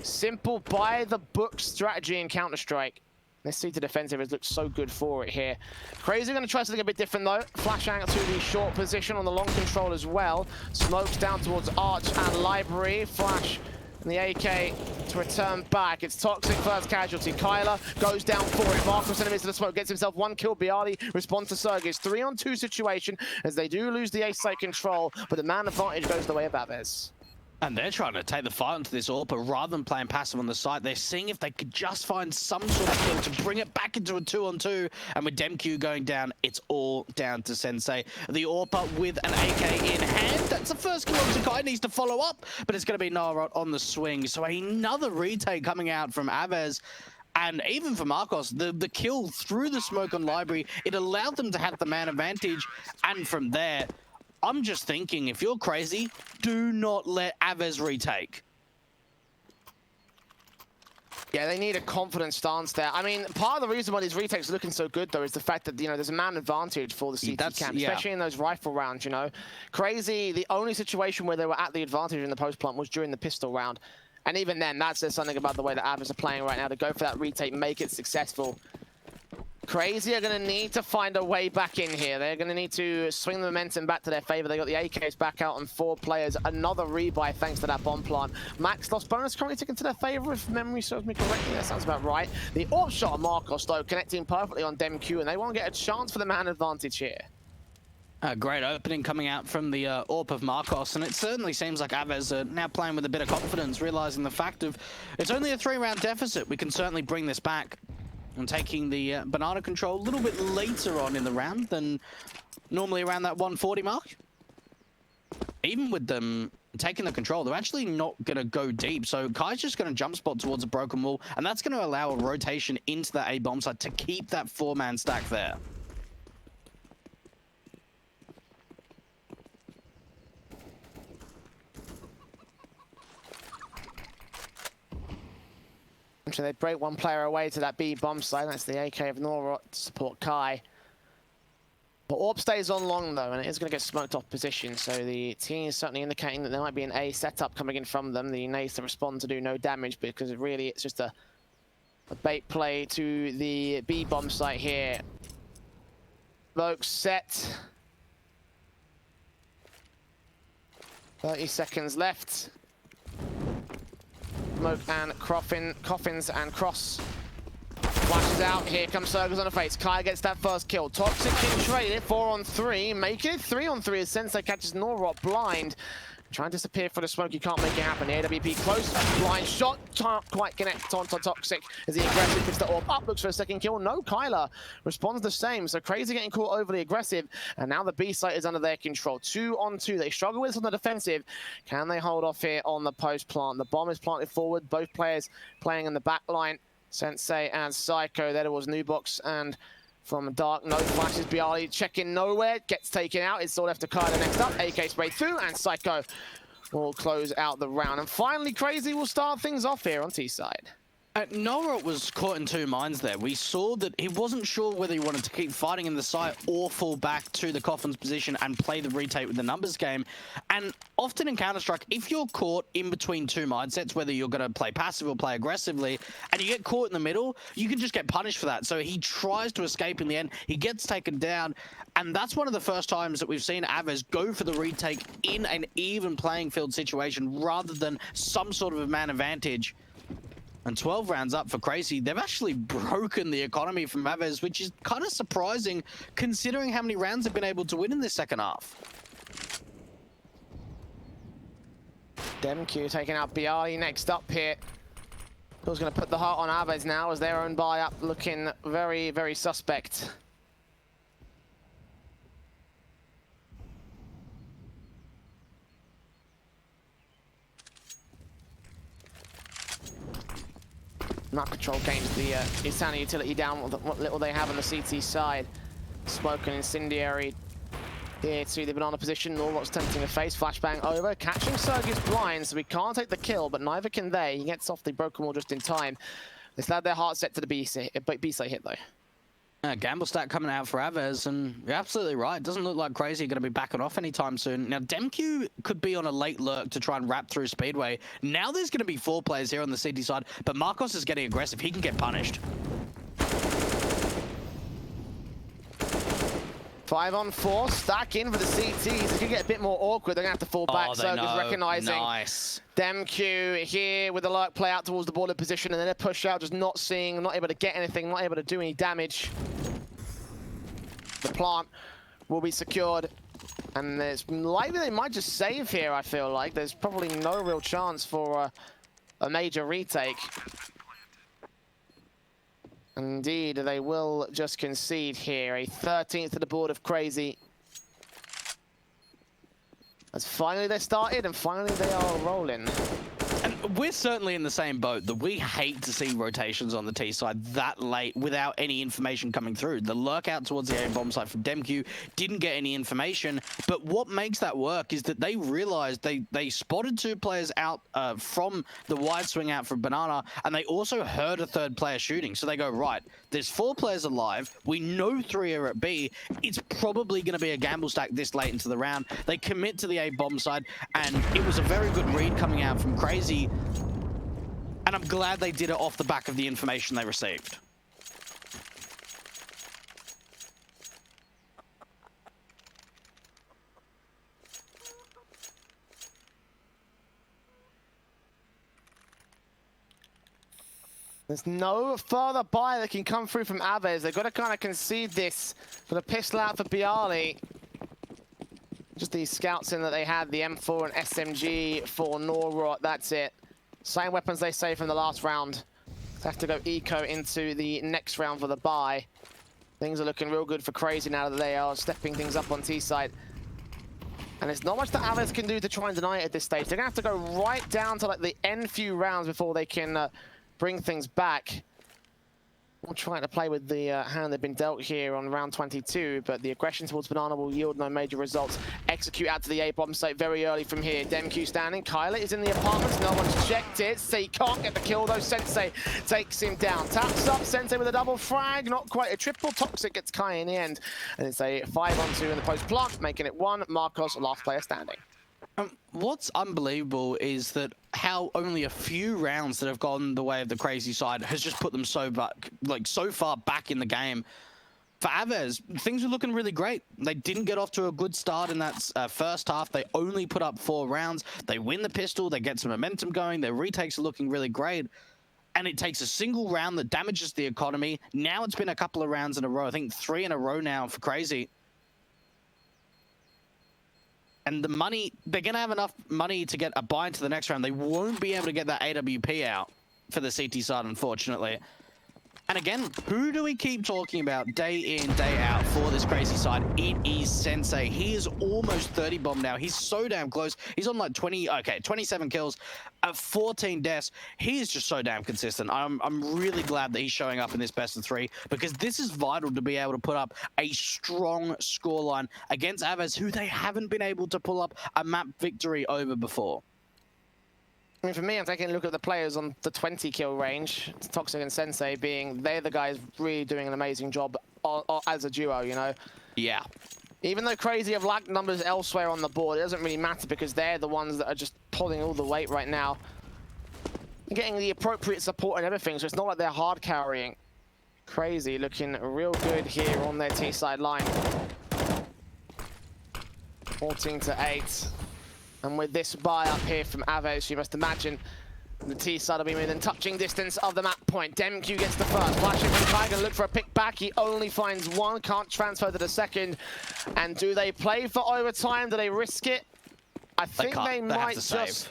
simple by-the-book strategy in Counter-Strike. This seated defensive has looked so good for it here. CR4ZY going to try something a bit different though. Flash out to the short position on the long control as well. Smokes down towards Arch and Library. Flash and the AK to return back. It's Toxic first casualty. Kyler goes down for it. Marcos enemies to the smoke, gets himself one kill. Bialy responds to Sergis. 3-on-2 situation as they do lose the A site control, but the man advantage goes the way of AVEZ. And they're trying to take the fight onto this AWP, but rather than playing passive on the site, they're seeing if they could just find some sort of kill to bring it back into a 2-on-2. And with DemQ going down, it's all down to Sensei. The AWP with an AK in hand. That's the first kill on Zakai, needs to follow up, but it's going to be Narot on the swing. So another retake coming out from AVEZ. And even for Marcos, the kill through the smoke on Library, it allowed them to have the man advantage. And from there, I'm just thinking, if you're CR4ZY, do not let AVEZ retake. Yeah, they need a confident stance there. I mean, part of the reason why these retakes are looking so good, though, is the fact that, you know, there's a man advantage for the CT camp, especially in those rifle rounds, you know. CR4ZY, the only situation where they were at the advantage in the post plant was during the pistol round. And even then, that says something about the way that AVEZ are playing right now to go for that retake, make it successful. CR4ZY are going to need to find a way back in here. They're going to need to swing the momentum back to their favor. They got the AKs back out on 4 players. Another rebuy thanks to that bomb plant. Max loss bonus currently taken to their favor, if memory serves me correctly. That sounds about right. The AWP shot of Marcos, though, connecting perfectly on DemQ, and they won't get a chance for the man advantage here. A great opening coming out from the AWP of Marcos, and it certainly seems like AVEZ are now playing with a bit of confidence, realizing the fact of it's only a 3-round deficit. We can certainly bring this back. And taking the banana control a little bit later on in the round than normally around that 140 mark. Even with them taking the control, they're actually not going to go deep. So Kai's just going to jump spot towards a broken wall, and that's going to allow a rotation into the A bomb site to keep that 4-man stack there. So they break one player away to that B bomb site. That's the AK of Norot to support Kai. But AWP stays on long though, and it is going to get smoked off position. So the team is certainly indicating that there might be an A setup coming in from them. The nades to respond to do no damage because really it's just a bait play to the B bomb site here. Folks set. 30 seconds left. Smoke and Coffins and Cross flashes out. Here comes Sergis on the face. Kai gets that first kill. Toxic can trade it. 4-on-3. Making it 3-on-3 as Sensei catches Norot blind. Trying to disappear for the smoke. You can't make it happen. The AWP close. Blind shot. Can't quite connect onto Toxic as the aggressive gets the AWP up. Looks for a second kill. No, Kyler responds the same. So CR4ZY getting caught overly aggressive. And now the B site is under their control. 2-on-2. They struggle with this on the defensive. Can they hold off here on the post plant? The bomb is planted forward. Both players playing in the back line. Sensei and Psycho. There was Nubox and from Dark, no flashes. Bialy checking nowhere, gets taken out. It's all left to Kyler next up. AK spray through, and Psycho will close out the round. And finally, CR4ZY will start things off here on T side. Norot was caught in 2 minds there. We saw that he wasn't sure whether he wanted to keep fighting in the site or fall back to the Coffin's position and play the retake with the numbers game. And often in Counter-Strike, if you're caught in between 2 mindsets, whether you're going to play passive or play aggressively, and you get caught in the middle, you can just get punished for that. So he tries to escape in the end. He gets taken down. And that's one of the first times that we've seen AVEZ go for the retake in an even playing field situation rather than some sort of a man advantage. And 12 rounds up for CR4ZY. They've actually broken the economy from AVEZ, which is kind of surprising considering how many rounds they've been able to win in this second half. DemQ taking out Bialy next up here. Who's going to put the heart on AVEZ now as their own buy up looking very, very suspect. Map control gains the Insana utility down with what little they have on the CT side. Smoke and Incendiary Here to the banana position, Norlock's tempting a face, flashbang over, catching CR4ZY's blind, so we can't take the kill, but neither can they. He gets off the broken wall just in time. They still have their heart set to the B-side hit though. Gamble stack coming out for AVEZ, and you're absolutely right. It doesn't look like CR4ZY are going to be backing off anytime soon. Now, DemQ could be on a late lurk to try and wrap through Speedway. Now there's going to be 4 players here on the CT side, but Marcos is getting aggressive. He can get punished. 5 on 4, stack in for the CTs. It could get a bit more awkward. They're going to have to fall back. CR4ZY's recognizing. Nice. DemQ here with the lurk play out towards the border position, and then a push out, just not seeing, not able to get anything, not able to do any damage. The plant will be secured, and there's likely they might just save here, I feel like. There's probably no real chance for a major retake. Indeed, they will just concede here. A 13th to the board of CR4ZY. As finally they started, and finally they are rolling. And we're certainly in the same boat that we hate to see rotations on the T side that late without any information coming through. The lurk out towards the A bomb site from DemQ didn't get any information, but what makes that work is that they realized they spotted 2 players out from the wide swing out from Banana, and they also heard a 3rd player shooting. So they go, right, there's 4 players alive. We know 3 are at B. It's probably going to be a gamble stack this late into the round. They commit to the A bomb side, and it was a very good read coming out from CR4ZY. And I'm glad they did it off the back of the information they received. There's no further buy that can come through from AVEZ. They've got to kind of concede this for the pistol out for Bialy. Just these scouts in that they had, the M4 and SMG for Norrot, that's it. Same weapons they say from the last round. They have to go eco into the next round for the buy. Things are looking real good for CR4ZY now that they are stepping things up on T side. And there's not much that AVEZ can do to try and deny it at this stage. They're gonna have to go right down to like the end few rounds before they can bring things back. We'll try to play with the hand they've been dealt here on round 22, but the aggression towards Banana will yield no major results. Execute out to the A-bomb site very early from here. DemQ standing. Kyler is in the apartments. No one's checked it. So he can't get the kill, though. Sensei takes him down. Taps up. Sensei with a double frag. Not quite a triple. Toxic gets Kai in the end. And it's a 5-on-2 in the post plant, making it 1. Marcos, last player standing. What's unbelievable is that how only a few rounds that have gone the way of the CR4ZY side has just put them so far back in the game. For AVEZ, things are looking really great. They didn't get off to a good start in that first half. They only put up 4 rounds. They win the pistol. They get some momentum going. Their retakes are looking really great. And it takes a single round that damages the economy. Now it's been a couple of rounds in a row. I think 3 in a row now for CR4ZY. And the money, they're going to have enough money to get a buy into the next round. They won't be able to get that AWP out for the CT side, unfortunately. And again, who do we keep talking about day in, day out for this CR4ZY side? It is Sensei. He is almost 30 bomb now. He's so damn close. He's on like 27 kills, 14 deaths. He is just so damn consistent. I'm really glad that he's showing up in this best of 3, because this is vital to be able to put up a strong scoreline against AVEZ, who they haven't been able to pull up a map victory over before. I mean, for me, I'm taking a look at the players on the 20 kill range. Toxic and Sensei being, they're the guys really doing an amazing job as a duo, you know? Yeah. Even though CR4ZY have lacked numbers elsewhere on the board, it doesn't really matter because they're the ones that are just pulling all the weight right now. Getting the appropriate support and everything, so it's not like they're hard carrying. CR4ZY looking real good here on their T side line. 14-8. And with this buy up here from AVEZ, you must imagine the T side will be within touching distance of the map point. DemQ gets the first. Flashing from Kai, gonna look for a pick back. He only finds 1, can't transfer to the second. And do they play for overtime? Do they risk it? I think they might just...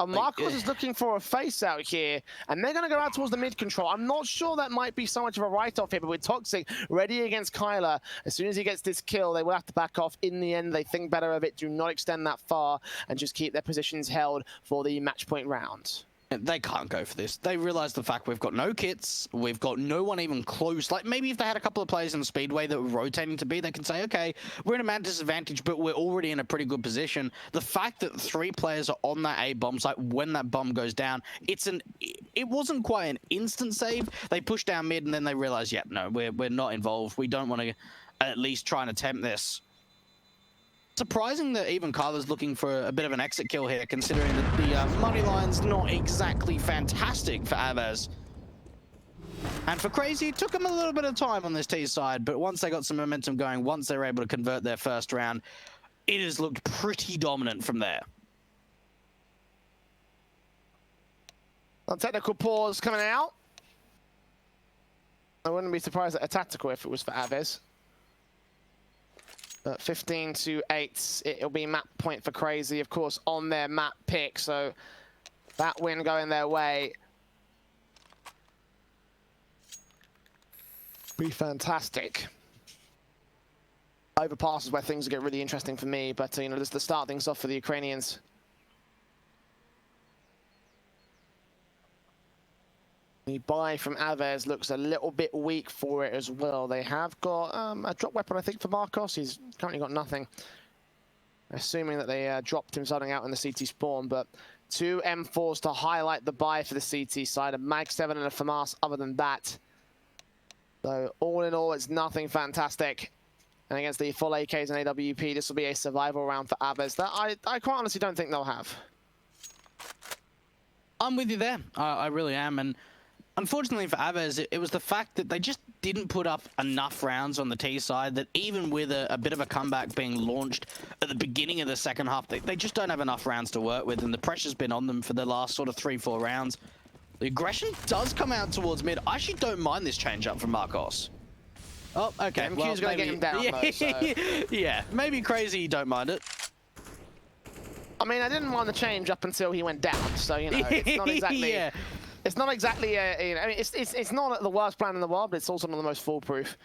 Marcos is looking for a face out here, and they're going to go out towards the mid control. I'm not sure that might be so much of a write-off here, but with Toxic ready against Kyler, as soon as he gets this kill, they will have to back off. In the end, they think better of it, do not extend that far, and just keep their positions held for the match point round. They can't go for this. They realize the fact we've got no kits, we've got no one even close. Like, maybe if they had a couple of players in the Speedway that were rotating to B, they can say, okay, we're in a mad disadvantage, but we're already in a pretty good position. The fact that 3 players are on that A bomb site when that bomb goes down, it wasn't quite an instant save. They push down mid, and then they realize, yeah, no, we're not involved. We don't want to at least try and attempt this. Surprising that even Kyler's looking for a bit of an exit kill here, considering that the money line's not exactly fantastic for AVEZ. And for CR4ZY, it took them a little bit of time on this T side, but once they got some momentum going, once they were able to convert their first round, it has looked pretty dominant from there. A technical pause coming out. I wouldn't be surprised at a tactical if it was for AVEZ. But 15-8, it'll be map point for CR4ZY, of course, on their map pick. So that win going their way. Be fantastic. Overpass is where things get really interesting for me, but you know, just to start things off for the Ukrainians. The buy from AVEZ looks a little bit weak for it as well. They have got a drop weapon, I think, for Marcos. He's currently got nothing. Assuming that they dropped him starting out in the CT spawn, but 2 M4s to highlight the buy for the CT side, a Mag 7 and a FAMAS other than that. So all in all, it's nothing fantastic. And against the full AKs and AWP, this will be a survival round for AVEZ that I quite honestly don't think they'll have. I'm with you there. I really am. And unfortunately for AVEZ, it was the fact that they just didn't put up enough rounds on the T side, that even with a bit of a comeback being launched at the beginning of the second half, they just don't have enough rounds to work with, and the pressure's been on them for the last sort of 3-4 rounds. The aggression does come out towards mid. I actually don't mind this change up from Marcos. Oh, okay. MQ's going to get him down, yeah, though, so. Yeah, maybe CR4ZY, you don't mind it. I mean, I didn't mind the change up until he went down, so, you know, it's not exactly... Yeah. It's not exactly, you know, I mean, it's not the worst plan in the world, but it's also not the most foolproof.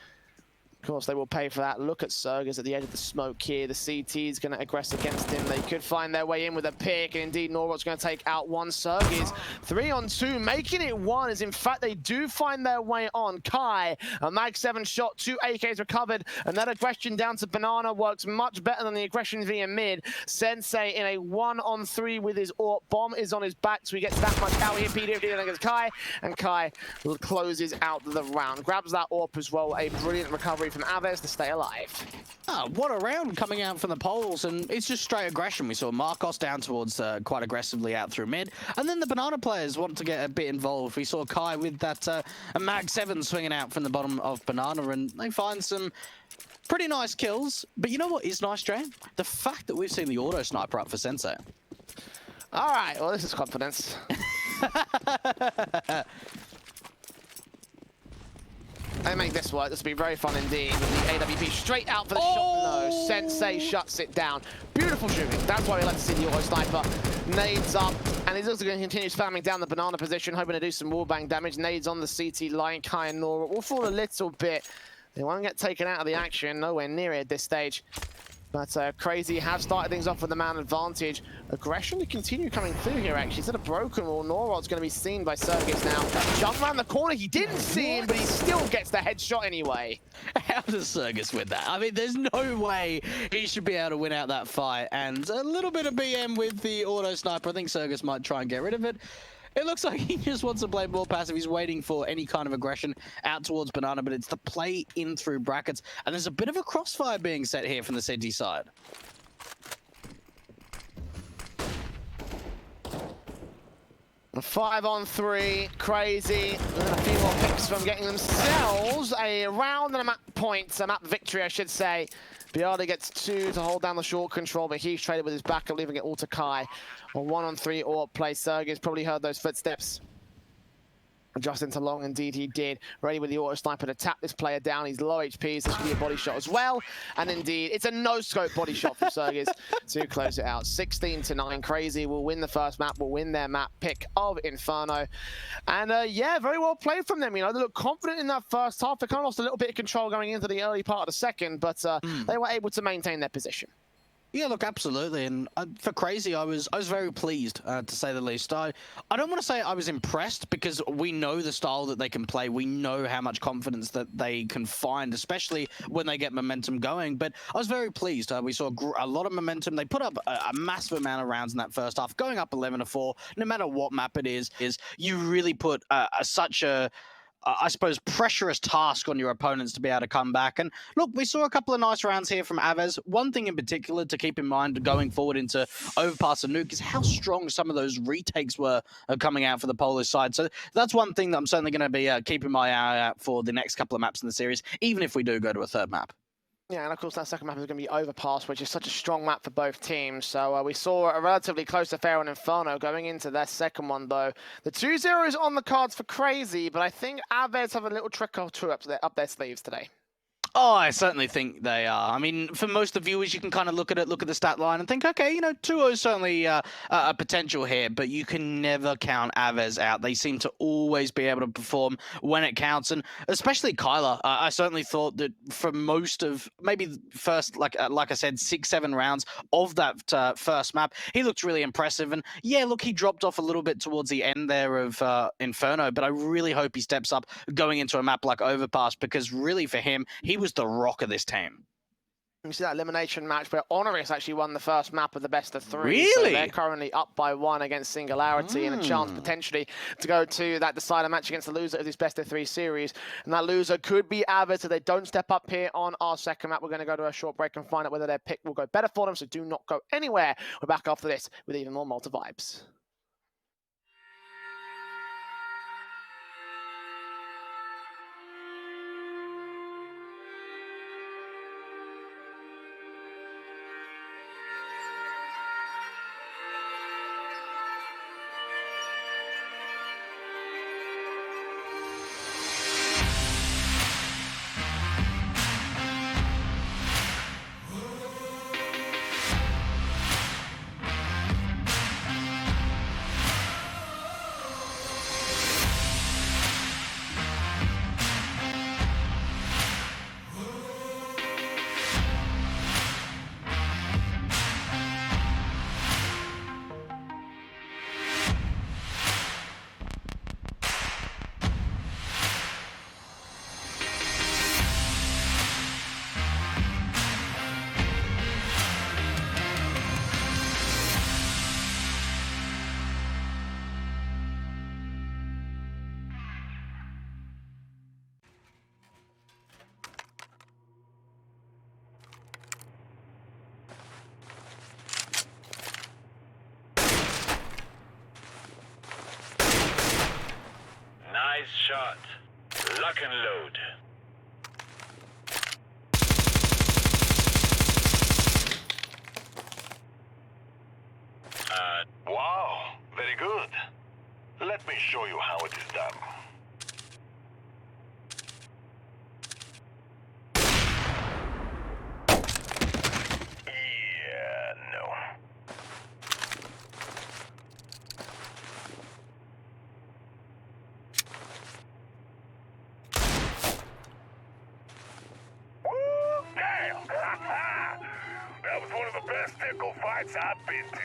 Of course, they will pay for that. Look at CR4ZY at the edge of the smoke here. The CT is going to aggress against him. They could find their way in with a pick, and indeed, Norwalk's going to take out one. CR4ZY is 3-on-2, making it 1, as in fact, they do find their way on. Kai, a Mag 7 shot, 2 AKs recovered, and that aggression down to Banana works much better than the aggression via mid. Sensei in a 1-on-3 with his AWP. Bomb is on his back, so he gets that much out here. PD against Kai, and Kai closes out the round. Grabs that AWP as well. A brilliant recovery from AVEZ to stay alive. Oh, what a round coming out from the poles, and it's just straight aggression. We saw Marcos down towards quite aggressively out through mid, and then the Banana players want to get a bit involved. We saw Kai with that a Mag 7 swinging out from the bottom of Banana, and they find some pretty nice kills. But you know what is nice, Jay? The fact that we've seen the auto sniper up for Sensei. All right, well, this is confidence. They make this work. This will be very fun indeed. With the AWP straight out for the shot. No, Sensei shuts it down. Beautiful shooting. That's why we like to see the auto sniper. Nades up, and he's also going to continue spamming down the Banana position, hoping to do some wallbang damage. Nades on the CT line. Kai and Nora will fall a little bit. They won't get taken out of the action. Nowhere near it at this stage. But CR4ZY have started things off with the man advantage. Aggression to continue coming through here, actually. Instead of broken wall, Norrod's going to be seen by CR4ZY now. Jump around the corner. He didn't see him, but he still gets the headshot anyway. How does CR4ZY win that? I mean, there's no way he should be able to win out that fight. And a little bit of BM with the auto sniper. I think CR4ZY might try and get rid of it. It looks like he just wants to play more passive. He's waiting for any kind of aggression out towards Banana, but it's the play in through brackets. And there's a bit of a crossfire being set here from the CT side. A 5-on-3, CR4ZY, and a few more picks from getting themselves a round and a map point, a map victory, I should say. Biardi gets 2 to hold down the short control, but he's traded with his backup, leaving it all to Kai. A 1-on-3 AWP play. CR4ZY's probably heard those footsteps. Just into long, indeed he did. Ready with the auto sniper to tap this player down. He's low HP, so this could be a body shot as well. And indeed, it's a no-scope body shot from CR4ZY to close it out. 16-9. CR4ZY will win the first map, will win their map pick of Inferno. And yeah, very well played from them. You know, they look confident in that first half. They kind of lost a little bit of control going into the early part of the second, but they were able to maintain their position. Yeah, look, absolutely, and for Crazy, I was very pleased, to say the least. I don't want to say I was impressed because we know the style that they can play. We know how much confidence that they can find, especially when they get momentum going. But I was very pleased. We saw a lot of momentum. They put up a massive amount of rounds in that first half, going up 11-4. No matter what map it is you really put such a I suppose, pressurous task on your opponents to be able to come back. And look, we saw a couple of nice rounds here from AVEZ. One thing in particular to keep in mind going forward into Overpass and Nuke is how strong some of those retakes were coming out for the Polish side. So that's one thing that I'm certainly going to be keeping my eye out for the next couple of maps in the series, even if we do go to a third map. Yeah, and of course that second map is going to be Overpass, which is such a strong map for both teams. So we saw a relatively close affair on Inferno going into their second one, though. The 2-0 is on the cards for Crazy, but I think AVEZ have a little trick or two up their sleeves today. Oh, I certainly think they are. I mean, for most of the viewers, you can kind of look at the stat line and think, okay, you know, 2-0 is certainly a potential here, but you can never count AVEZ out. They seem to always be able to perform when it counts, and especially Kyler. I certainly thought that for most of maybe the first, like I said, 6-7 rounds of that first map, he looked really impressive. And yeah, look, he dropped off a little bit towards the end there of Inferno, but I really hope he steps up going into a map like Overpass, because really for him, he was the rock of this team. You see that elimination match where Honoris actually won the first map of the best of 3. Really? So they're currently up by 1 against Singularity and a chance potentially to go to that decider match against the loser of this best of 3 series. And that loser could be AVEZ if they don't step up here on our second map. We're going to go to a short break and find out whether their pick will go better for them. So do not go anywhere. We're back after this with even more Malta vibes. Nice shot. Lock and load. Wow, very good. Let me show you how it is done. Yeah, no. Damn! That was one of the best nickel fights I've been to.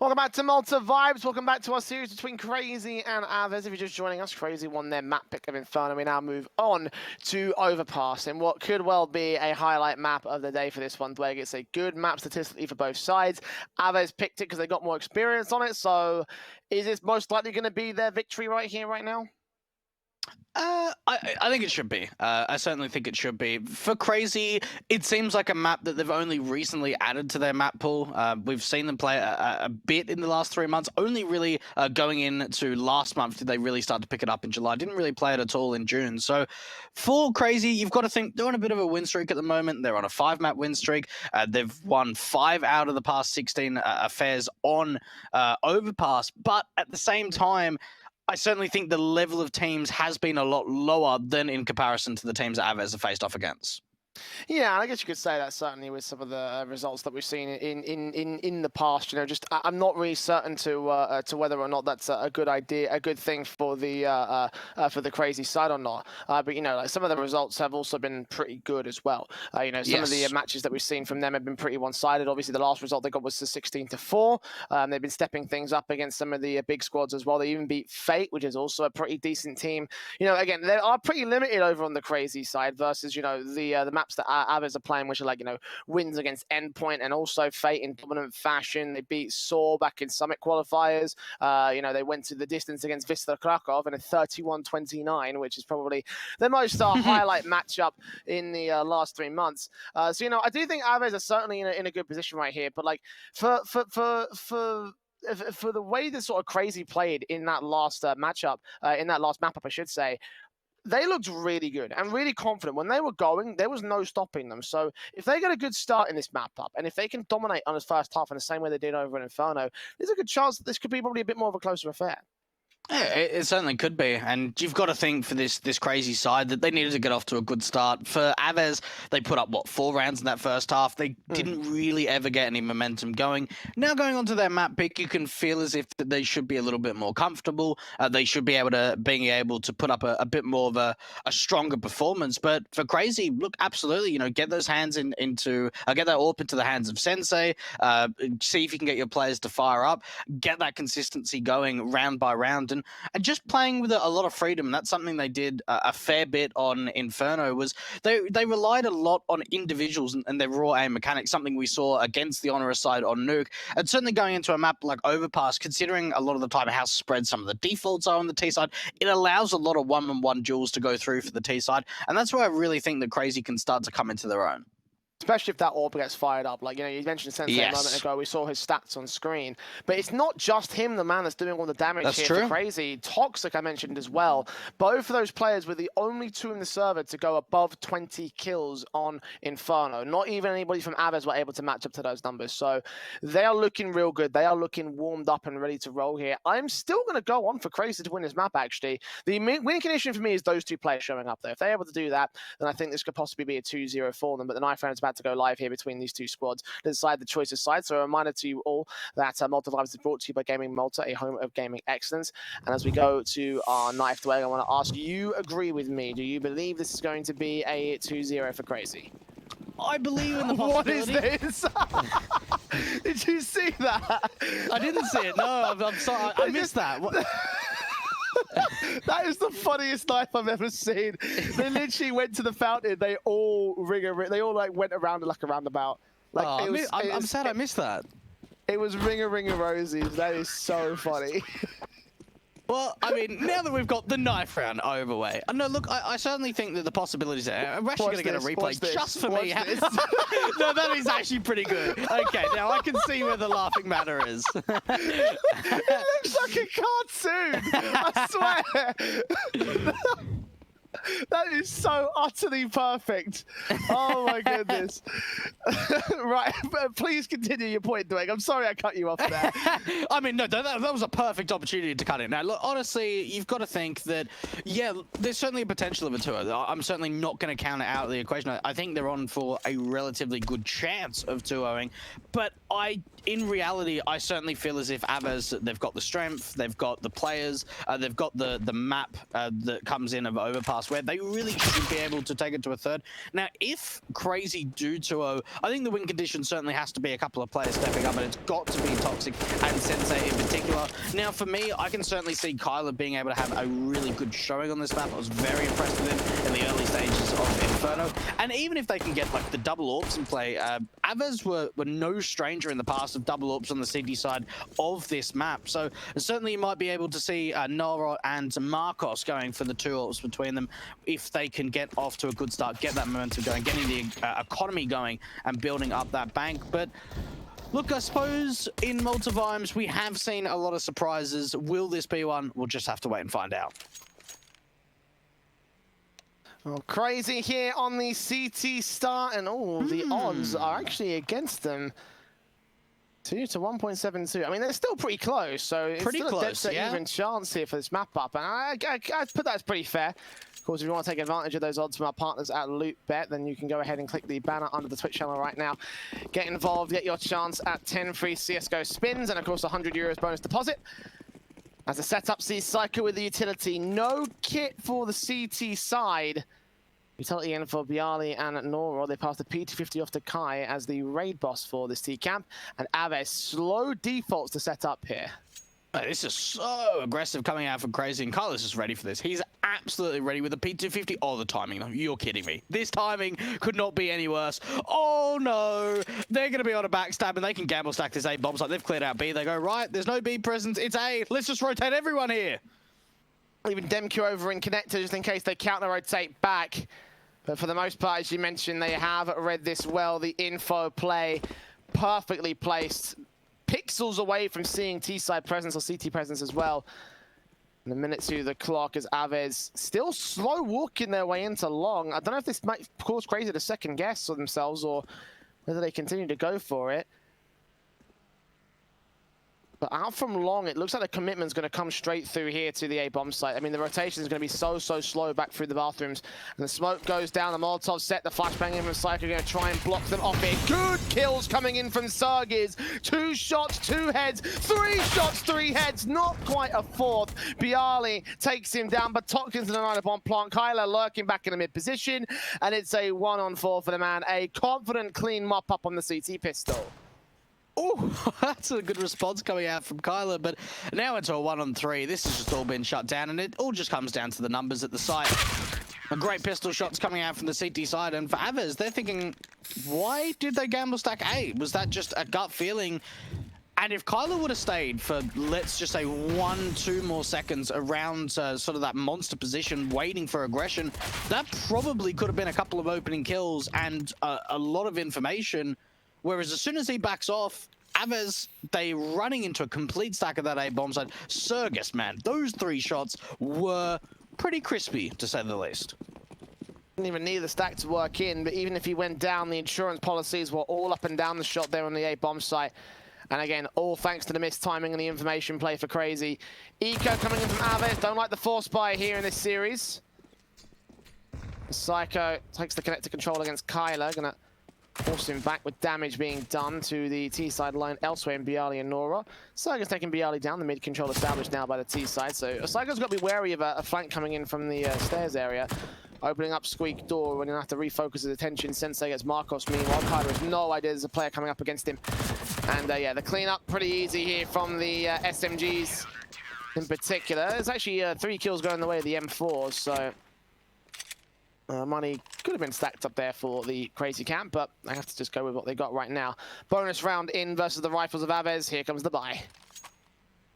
Welcome back to Malta Vibes. Welcome back to our series between CR4ZY and AVEZ. If you're just joining us, CR4ZY won their map pick of Inferno. We now move on to Overpass in what could well be a highlight map of the day for this one. Dwayne, it's a good map statistically for both sides. AVEZ picked it because they got more experience on it. So is this most likely going to be their victory right here, right now? I think it should be. I certainly think it should be. For CR4ZY, it seems like a map that they've only recently added to their map pool. We've seen them play a bit in the last 3 months. Only really going into last month did they really start to pick it up in July. Didn't really play it at all in June. So for CR4ZY, you've got to think they're on a bit of a win streak at the moment. They're on a 5-map win streak. They've won 5 out of the past 16 affairs on Overpass. But at the same time, I certainly think the level of teams has been a lot lower than in comparison to the teams that AVEZ have faced off against. Yeah, I guess you could say that certainly with some of the results that we've seen in the past. You know, just I'm not really certain to whether or not that's a good idea, a good thing for the CR4ZY side or not. But you know, like some of the results have also been pretty good as well. You know, some of the matches that we've seen from them have been pretty one-sided. Obviously, the last result they got was the 16-4. They've been stepping things up against some of the big squads as well. They even beat Fate, which is also a pretty decent team. You know, again, they are pretty limited over on the CR4ZY side versus the maps that AVEZ are playing, which are like, you know, wins against Endpoint and also Fate in dominant fashion. They beat Saw back in Summit qualifiers. You know, they went to the distance against Wisla Krakow in a 31-29, which is probably the most highlight matchup in the last 3 months. So, you know, I do think AVEZ are certainly in a good position right here. But like for the way that sort of CR4ZY played in that last matchup, in that last map up, I should say, they looked really good and really confident. When they were going, there was no stopping them. So if they get a good start in this map up, and if they can dominate on the first half in the same way they did over in Inferno, there's a good chance that this could be probably a bit more of a closer affair. Yeah, it certainly could be, and you've got to think for this CR4ZY side that they needed to get off to a good start. For AVEZ, they put up, 4 rounds in that first half. They didn't really ever get any momentum going. Now going on to their map pick, you can feel as if that they should be a little bit more comfortable. They should be able to put up a bit more of a stronger performance. But for CR4ZY, look, absolutely, you know, get those hands into get that AWP into the hands of Sensei. See if you can get your players to fire up, get that consistency going round by round. And just playing with a lot of freedom. That's something they did a fair bit on Inferno. Was they relied a lot on individuals and their raw aim mechanics, something we saw against the Honorer side on Nuke. And certainly going into a map like Overpass, considering a lot of the time how spread some of the defaults are on the T side, it allows a lot of one-on-one duels to go through for the T side. And that's where I really think that CR4ZY can start to come into their own. Especially if that AWP gets fired up. Like, you know, you mentioned Sensei a moment ago. We saw his stats on screen. But it's not just him, the man that's doing all the damage here for CR4ZY. Toxic, I mentioned as well. Both of those players were the only 2 in the server to go above 20 kills on Inferno. Not even anybody from AVEZ were able to match up to those numbers. So they are looking real good. They are looking warmed up and ready to roll here. I'm still going to go on for CR4ZY to win this map, actually. The winning condition for me is those 2 players showing up there. If they're able to do that, then I think this could possibly be a 2-0 for them. But the knife round is about to go live here between these 2 squads to decide the choice of side. So a reminder to you all that Malta Vibes is brought to you by Gaming Malta, a home of gaming excellence. And as we go to our knife duel, I want to ask, you agree with me? Do you believe this is going to be a 2-0 for CR4ZY? I believe in the possibility. What is this? Did you see that? I didn't see it. No, I'm sorry. I missed that. What? That is the funniest knife I've ever seen. They literally went to the fountain. They all they all like went around like a roundabout. Like I'm sad I missed that. It was ring a rosies. That is so funny. Well, I mean, now that we've got the knife round overway, no, look, I certainly think that the possibilities are. I'm actually going to get a replay just for me. No, that is actually pretty good. Okay, now I can see where the laughing matter is. It looks like a cartoon. I swear. That is so utterly perfect. Oh my goodness. Right, please continue your point, Dwayne. I'm sorry I cut you off there. I mean, no, that was a perfect opportunity to cut it. Now, look, honestly, you've got to think that, yeah, there's certainly a potential of a 2-0. I'm certainly not going to count it out of the equation. I think they're on for a relatively good chance of 2-0ing, but I in reality, I certainly feel as if AVEZ, they've got the strength, they've got the players, they've got the map that comes in of Overpass, where they really should be able to take it to a third. Now, if Crazy do 2-0, I think the win condition certainly has to be a couple of players stepping up, and it's got to be Toxic and Sensei in particular. Now, for me, I can certainly see Kyler being able to have a really good showing on this map. I was very impressed with him in the early stages of Inferno. And even if they can get like the double orbs in play, AVEZ were no stranger in the past of double orbs on the CT side of this map. So certainly you might be able to see Nora and Marcos going for the 2 orbs between them if they can get off to a good start, get that momentum going, getting the economy going and building up that bank. But look, I suppose in Malta Vimes, we have seen a lot of surprises. Will this be one? We'll just have to wait and find out. Well, Crazy here on the CT start, and the odds are actually against them. 2 to 1.72. I mean, they're still pretty close, so it's pretty still close, a dead set even chance here for this map up, and I put that as pretty fair. Of course, if you want to take advantage of those odds from our partners at LootBet, then you can go ahead and click the banner under the Twitch channel right now. Get involved, get your chance at 10 free CSGO spins, and of course, €100 bonus deposit. As the setup sees Psycho with the utility, no kit for the CT side. Utility in for Bialy and Nora. They pass the P250 off to Kai as the raid boss for this T-camp. And AVEZ slow defaults to set up here. This is so aggressive coming out from Crazy, and Carlos is ready for this. He's absolutely ready with the P250. Oh, the timing, though. You're kidding me. This timing could not be any worse. Oh, no. They're going to be on a backstab, and they can gamble stack this A bomb site. They've cleared out B. They go, right, there's no B presence. It's A. Let's just rotate everyone here. Even Demq over in connector just in case they counter-rotate back. But for the most part, as you mentioned, they have read this well. The info play perfectly placed. Pixels away from seeing T-side presence or CT presence as well. And a minute to the clock as AVEZ still slow walking their way into long. I don't know if this might cause Crazy to second guess for themselves or whether they continue to go for it. But out from long, it looks like the commitment's going to come straight through here to the A-bomb site. I mean, the rotation is going to be so slow back through the bathrooms. And the smoke goes down, the Molotov set, the flashbang in from Psycho going to try and block them off it. Good kills coming in from CR4ZY. 2 shots, 2 heads, 3 shots, 3 heads, not quite a fourth. Bialy takes him down, but Toxin's in the bomb plant. Kyler lurking back in the mid position, and it's a 1-on-4 for the man. A confident, clean mop up on the CT pistol. Oh, that's a good response coming out from Kyler, but now it's a 1-on-3. This has just all been shut down, and it all just comes down to the numbers at the site. A great pistol shots coming out from the CT side, and for AVEZ, they're thinking, why did they gamble stack A? Was that just a gut feeling? And if Kyler would have stayed for, let's just say, 1-2 more seconds around sort of that monster position, waiting for aggression, that probably could have been a couple of opening kills and a lot of information. Whereas as soon as he backs off, AVEZ, they running into a complete stack of that A-bomb side. CR4ZY, man, those 3 shots were pretty crispy, to say the least. Didn't even need the stack to work in, but even if he went down, the insurance policies were all up and down the shot there on the A-bomb site. And again, all thanks to the missed timing and the information play for Crazy. Eco coming in from AVEZ, don't like the force buy here in this series. Psycho takes the connector control against Kyler, gonna force him back with damage being done to the T-side line elsewhere in Bialy and Nora. CR4ZY's taking Bialy down, the mid-control established now by the T-side, so CR4ZY's got to be wary of a flank coming in from the stairs area. Opening up Squeak door, when he'll have to refocus his attention. Sensei gets Marcos, meanwhile Kyler has no idea there's a player coming up against him. And yeah, the cleanup pretty easy here from the SMGs in particular. There's actually 3 kills going the way of the M4s, so money could have been stacked up there for the Crazy camp, but I have to just go with what they got right now. Bonus round in versus the Rifles of AVEZ. Here comes the buy.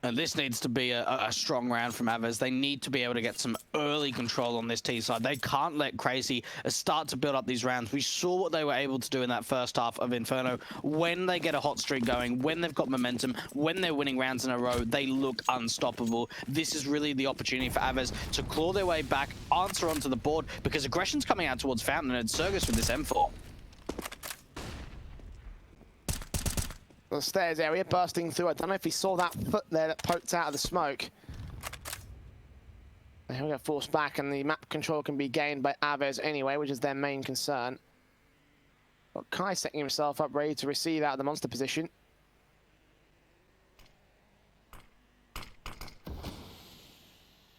And this needs to be a strong round from AVEZ. They need to be able to get some early control on this T side. They can't let Crazy start to build up these rounds. We saw what they were able to do in that first half of Inferno. When they get a hot streak going, when they've got momentum, when they're winning rounds in a row, they look unstoppable. This is really the opportunity for AVEZ to claw their way back, answer onto the board, because aggression's coming out towards Fountain, and it's CR4ZY with this M4. The stairs area bursting through. I don't know if he saw that foot there that poked out of the smoke. He'll get forced back, and the map control can be gained by AVEZ anyway, which is their main concern. But Kai setting himself up ready to receive out of the monster position.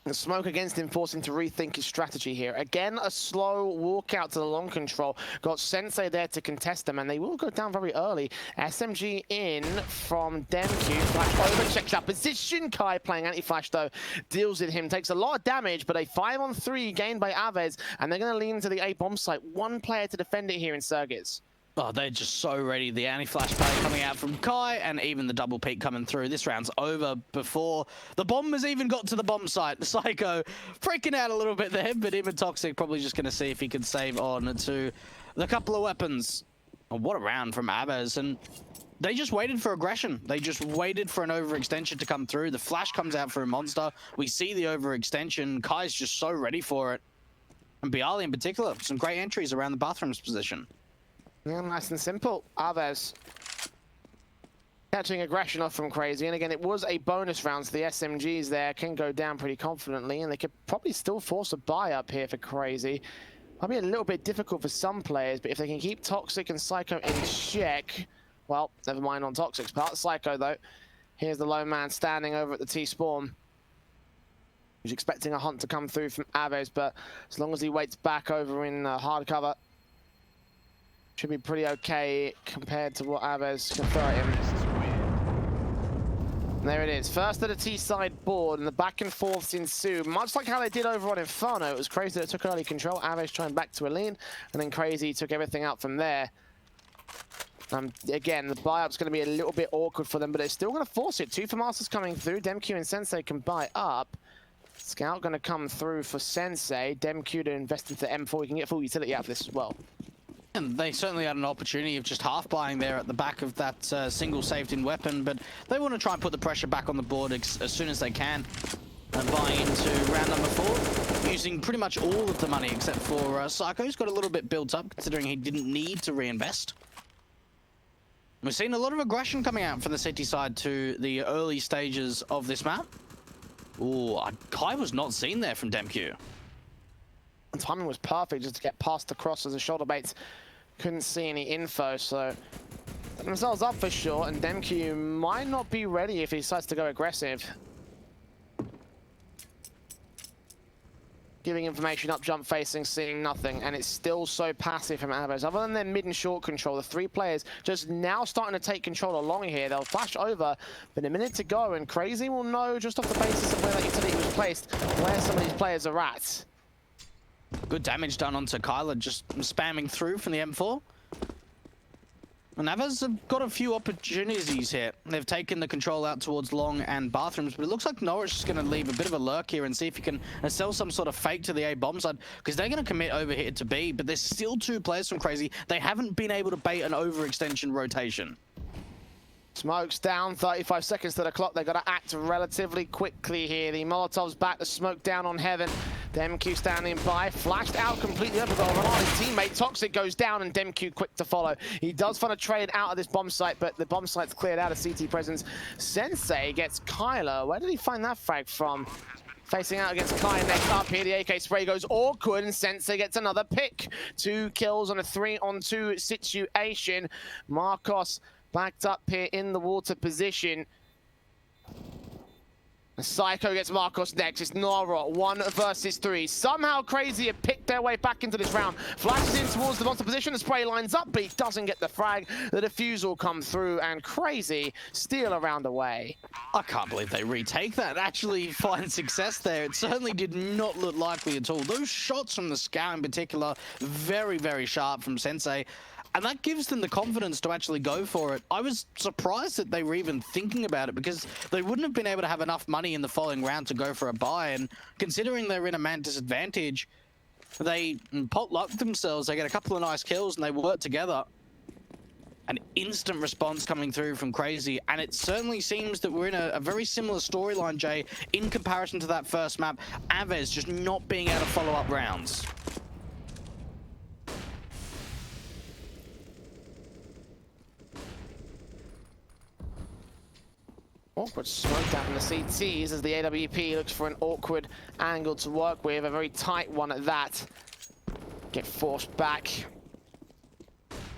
The smoke against him, forcing to rethink his strategy here. Again, a slow walkout to the long control. Got Sensei there to contest them, and they will go down very early. SMG in from Demq. Flash over, checks out position. Kai playing anti-flash, though, deals with him. Takes a lot of damage, but a 5-on-3 gained by AVEZ, and they're going to lean into the A bomb site. One player to defend it here in CR4ZY. Oh, they're just so ready. The anti-flash play coming out from Kai, and even the double peek coming through. This round's over before the bomb has even got to the bomb site. Psycho freaking out a little bit there, but even Toxic probably just going to see if he can save on to the couple of weapons. Oh, what a round from AVEZ, and they just waited for aggression. They just waited for an overextension to come through. The flash comes out for a monster. We see the overextension. Kai's just so ready for it. And Bialy in particular, some great entries around the bathrooms position. Yeah, nice and simple. AVEZ catching aggression off from CR4ZY, and again, it was a bonus round, so the SMGs there can go down pretty confidently, and they could probably still force a buy up here for CR4ZY. Might be a little bit difficult for some players, but if they can keep Toxic and Psycho in check, well, never mind on Toxic's part. Psycho, though, here's the lone man standing over at the T-spawn. He's expecting a hunt to come through from AVEZ, but as long as he waits back over in hard cover, should be pretty okay compared to what AVEZ can throw at him. And there it is. First at the T-side board, and the back and forths ensue. Much like how they did over on Inferno, it was CR4ZY that took early control. AVEZ trying back to a lean, and then CR4ZY took everything out from there. Again, the buy-up's going to be a little bit awkward for them, but they're still going to force it. 2 for Masters coming through. Demq and Sensei can buy up. Scout going to come through for Sensei. Demq to invest into the M4. We can get full utility out of this as well. And they certainly had an opportunity of just half buying there at the back of that single saved-in weapon, but they want to try and put the pressure back on the board as soon as they can and buy into round number 4, using pretty much all of the money except for Psycho, who's got a little bit built up considering he didn't need to reinvest. We've seen a lot of aggression coming out from the city side to the early stages of this map. Ooh, Kai was not seen there from Demq. The timing was perfect just to get past the cross as the shoulder baits couldn't see any info, so themselves up for sure, and Demq might not be ready if he decides to go aggressive. Giving information up, jump facing, seeing nothing, and it's still so passive from AVEZ. Other than their mid and short control, the 3 players just now starting to take control along here. They'll flash over, but a minute to go, and CR4ZY will know just off the basis of where that utility was placed, where some of these players are at. Good damage done onto Kyler, just spamming through from the M4. And AVEZ have got a few opportunities here. They've taken the control out towards long and bathrooms, but it looks like Norwich is going to leave a bit of a lurk here and see if he can sell some sort of fake to the A bomb side, because they're going to commit over here to B, but there's still 2 players from CR4ZY. They haven't been able to bait an overextension rotation. Smoke's down, 35 seconds to the clock. They've got to act relatively quickly here. The Molotov's back, the smoke down on Heaven. Demq standing by, flashed out completely over on his teammate. Toxic goes down, and Demq quick to follow. He does find a trade out of this bomb site, but the bomb site's cleared out of CT presence. Sensei gets Kyler. Where did he find that frag from? Facing out against Kai next up here. The AK spray goes awkward, and Sensei gets another pick. 2 kills on a 3-on-2 situation. Marcos backed up here in the water position. Psycho gets Marcos next. It's Nora, 1 versus 3. Somehow CR4ZY have picked their way back into this round. Flashes in towards the monster position. The spray lines up, but he doesn't get the frag. The defuse will come through, and CR4ZY steal a round away. I can't believe they retake that. Actually find success there. It certainly did not look likely at all. Those shots from the Scout in particular, very, very sharp from Sensei. And that gives them the confidence to actually go for it. I was surprised that they were even thinking about it, because they wouldn't have been able to have enough money in the following round to go for a buy. And considering they're in a man disadvantage, they pot-lucked themselves. They get a couple of nice kills and they work together. An instant response coming through from CR4ZY, and it certainly seems that we're in a very similar storyline, Jay, in comparison to that first map. AVEZ just not being able to follow up rounds. Awkward smoke down in the CTs as the AWP looks for an awkward angle to work with, a very tight one at that. Get forced back.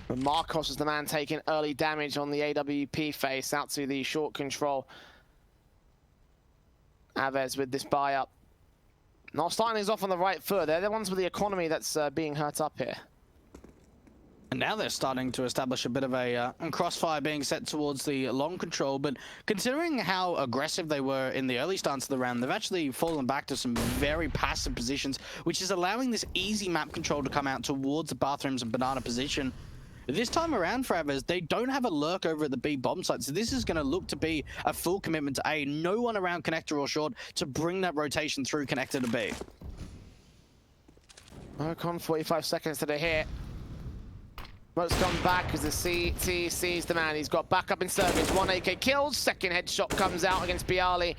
But Marcos is the man taking early damage on the AWP face out to the short control. AVEZ with this buy up. not starting things off on the right foot. They're the ones with the economy that's being hurt up here. And now they're starting to establish a bit of a crossfire being set towards the long control, but considering how aggressive they were in the early stance of the round, they've actually fallen back to some very passive positions, which is allowing this easy map control to come out towards the bathrooms and banana position. This time around for AVEZ, they don't have a lurk over at the B bomb site, so this is going to look to be a full commitment to A. No one around connector or short to bring that rotation through connector to B. Ocon, 45 seconds to the hit. Smoke's gone back as the CT sees the man. He's got back up in service. 1 AK kills. Second headshot comes out against Bialy.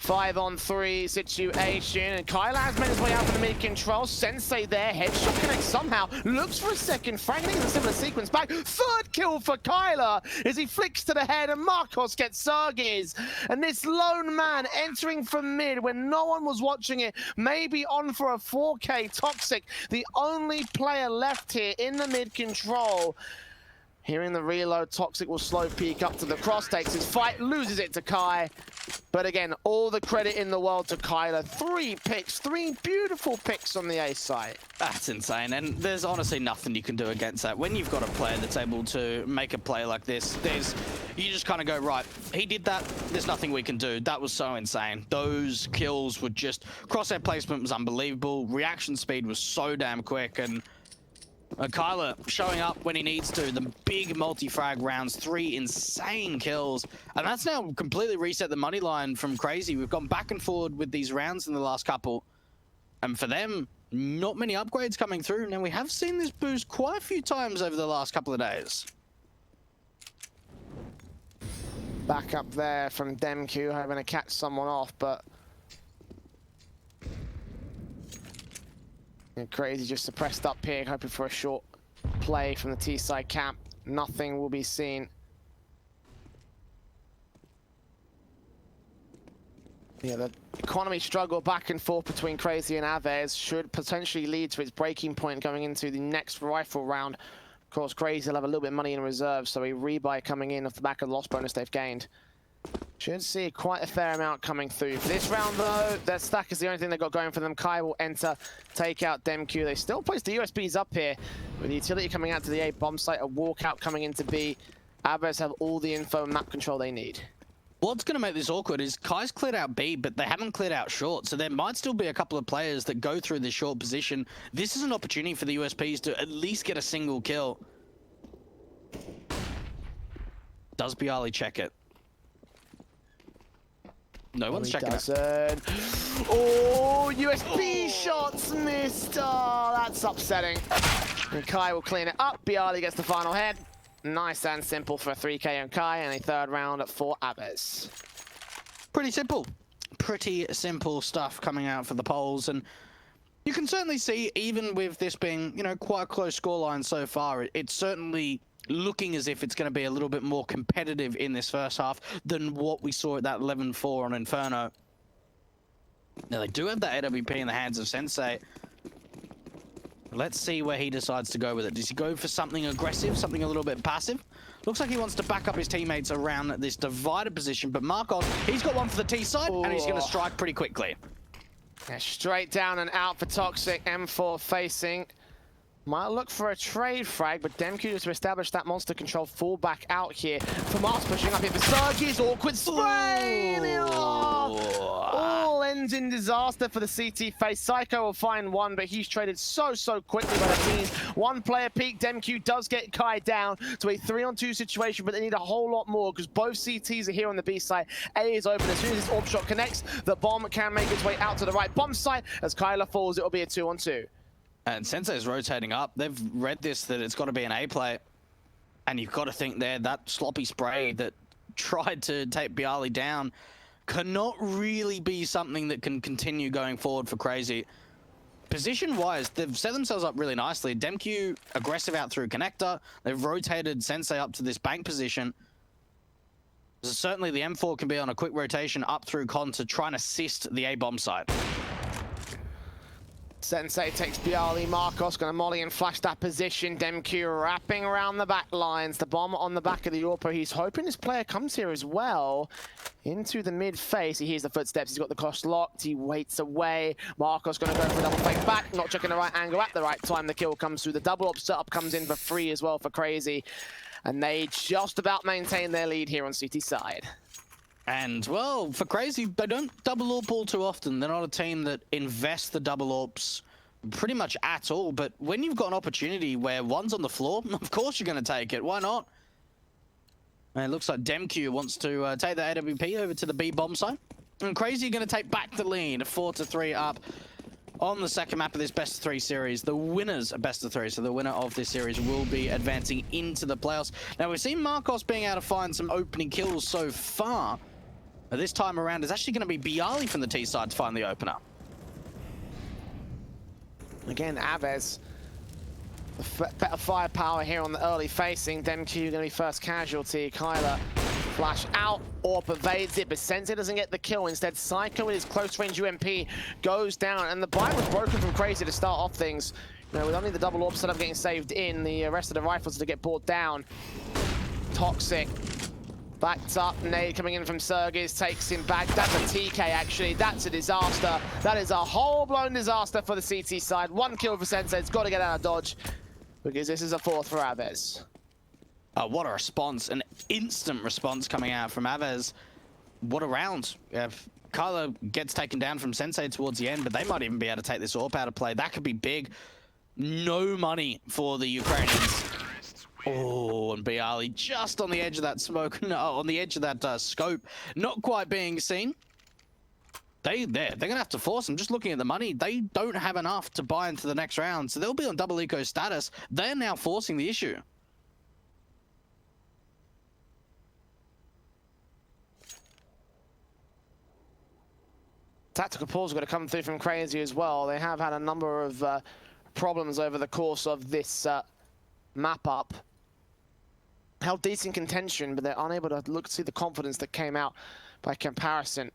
5-on-3 situation, and Kyler has made his way out for the mid control. Sensei there, headshot connects somehow, looks for a second. Frank in a similar sequence back. Third kill for Kyler as he flicks to the head, and Marcos gets Sargis. And this lone man entering from mid when no one was watching it, maybe on for a 4K. Toxic, the only player left here in the mid control. Hearing the reload, Toxic will slow peek up to the cross, takes his fight, loses it to Kai. But again, all the credit in the world to Kyler. 3 picks, 3 beautiful picks on the A side. That's insane, and there's honestly nothing you can do against that. When you've got a player that's able to make a play like this, you just kind of go, right, he did that, there's nothing we can do. That was so insane. Those kills were just, crosshair placement was unbelievable, reaction speed was so damn quick, and Kyler showing up when he needs to. The big multi-frag rounds, 3 insane kills. And that's now completely reset the money line from CR4ZY. We've gone back and forward with these rounds in the last couple. And for them, not many upgrades coming through. Now, we have seen this boost quite a few times over the last couple of days. Back up there from Demq, hoping to catch someone off, but CR4ZY just suppressed up here, hoping for a short play from the T-side camp. Nothing will be seen. Yeah, the economy struggle back and forth between CR4ZY and AVEZ should potentially lead to its breaking point going into the next rifle round. Of course, CR4ZY will have a little bit of money in reserve, so a rebuy coming in off the back of the loss bonus they've gained. Should see quite a fair amount coming through. For this round, though, their stack is the only thing they've got going for them. Kai will enter, take out Demq. They still place the USBs up here with the utility coming out to the A bomb site, a walkout coming into B. AVEZ have all the info and map control they need. What's going to make this awkward is Kai's cleared out B, but they haven't cleared out short, so there might still be a couple of players that go through this short position. This is an opportunity for the USPs to at least get a single kill. Does Bialy check it? No one's checking it. Oh, USB shots missed. Oh, that's upsetting. And Kai will clean it up. Bialy gets the final head. Nice and simple for a 3K on Kai, and a third round for AVEZ. Pretty simple. Pretty simple stuff coming out for the polls, and you can certainly see, even with this being, you know, quite a close scoreline so far, it's certainly looking as if it's going to be a little bit more competitive in this first half than what we saw at that 11-4 on Inferno. Now, they do have that AWP in the hands of Sensei. Let's see where he decides to go with it. Does he go for something aggressive, something a little bit passive? Looks like he wants to back up his teammates around this divided position, but Marcos, he's got one for the T side, and he's going to strike pretty quickly. Yeah, straight down and out for Toxic. M4 facing. Might look for a trade frag, but Demq to establish that monster control fall back out here. For Mars pushing up here for Sergi's awkward spray! All ends in disaster for the CT face. Psycho will find one, but he's traded so quickly by the teams. One player peak, Demq does get Kai down to a 3-on-2 situation, but they need a whole lot more because both CTs are here on the B side. A is open. As soon as this orb shot connects, the bomb can make its way out to the right bomb site. As Kyler falls, it'll be a 2-on-2. And Sensei's rotating up. They've read this, that it's got to be an A play. And you've got to think there, that sloppy spray that tried to take Bialy down cannot really be something that can continue going forward for CR4ZY. Position-wise, they've set themselves up really nicely. Demq aggressive out through connector. They've rotated Sensei up to this bank position. So certainly the M4 can be on a quick rotation up through con to try and assist the A bomb site. Sensei takes Bialy. Marcos going to molly and flash that position. Demq wrapping around the back lines. The bomb on the back of the Orpo. He's hoping his player comes here as well. Into the mid face. He hears the footsteps. He's got the cross locked. He waits away. Marcos going to go for a double fake back. Not checking the right angle at the right time. The kill comes through. The double up setup comes in for free as well for CR4ZY. And they just about maintain their lead here on CT side. And, well, for CR4ZY, they don't double AWP all too often. They're not a team that invests the double AWPs pretty much at all. But when you've got an opportunity where one's on the floor, of course you're going to take it. Why not? And it looks like Demq wants to take the AWP over to the B bomb side. And CR4ZY going to take back the lead, 4-3 up on the second map of this best of 3 series. The winners of best of 3, so the winner of this series will be advancing into the playoffs. Now, we've seen Marcos being able to find some opening kills so far. This time around, it's actually going to be Bialy from the T side to find the opener. Again, AVEZ, better firepower here on the early facing. Demq going to be first casualty. Kyler flash out, AWP evades it, but Sensei doesn't get the kill. Instead, Psycho with his close range UMP goes down, and the buy was broken from CR4ZY to start off things. You know, with only the double AWP setup getting saved in, the rest of the rifles to get brought down. Toxic. Backed up, nade coming in from CR4ZY, takes him back. That's a TK, actually. That's a disaster. That is a whole-blown disaster for the CT side. 1 kill for Sensei. It's got to get out of dodge, because this is a 4th for AVEZ. What a response. An instant response coming out from AVEZ. What a round. Kylo gets taken down from Sensei towards the end, but they might even be able to take this AWP out of play. That could be big. No money for the Ukrainians. Oh, and Bialy just on the edge of that smoke, no, on the edge of that scope, not quite being seen. They're going to have to force them. Just looking at the money, they don't have enough to buy into the next round, so they'll be on double eco status. They're now forcing the issue. Tactical pause going to come through from CR4ZY as well. They have had a number of problems over the course of this map up. Held decent contention, but they're unable to see the confidence that came out by comparison.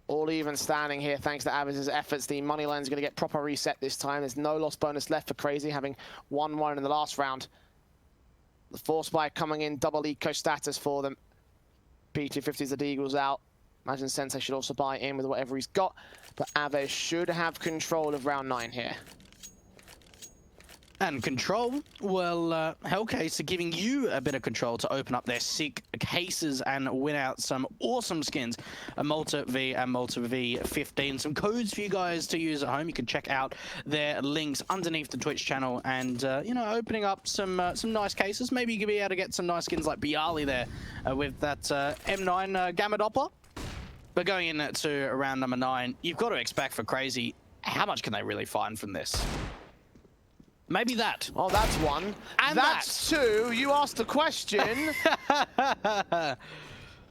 All even standing here thanks to AVEZ's efforts. The money line's going to get proper reset this time. There's no loss bonus left for CR4ZY, having 1-1 in the last round. The force buy coming in, double eco status for them. P250's the Deagle's out. Imagine Sensei should also buy in with whatever he's got, but AVEZ should have control of round 9 here. And control, well, Hellcase are giving you a bit of control to open up their sick cases and win out some awesome skins. A Malta V and Malta V15. Some codes for you guys to use at home. You can check out their links underneath the Twitch channel, and you know, opening up some nice cases. Maybe you could be able to get some nice skins like Bialy there with that M9 Gamma Doppler. But going into round number 9, you've got to expect for CR4ZY, how much can they really find from this? Maybe that. Oh, that's one. And that's two. You asked the question. And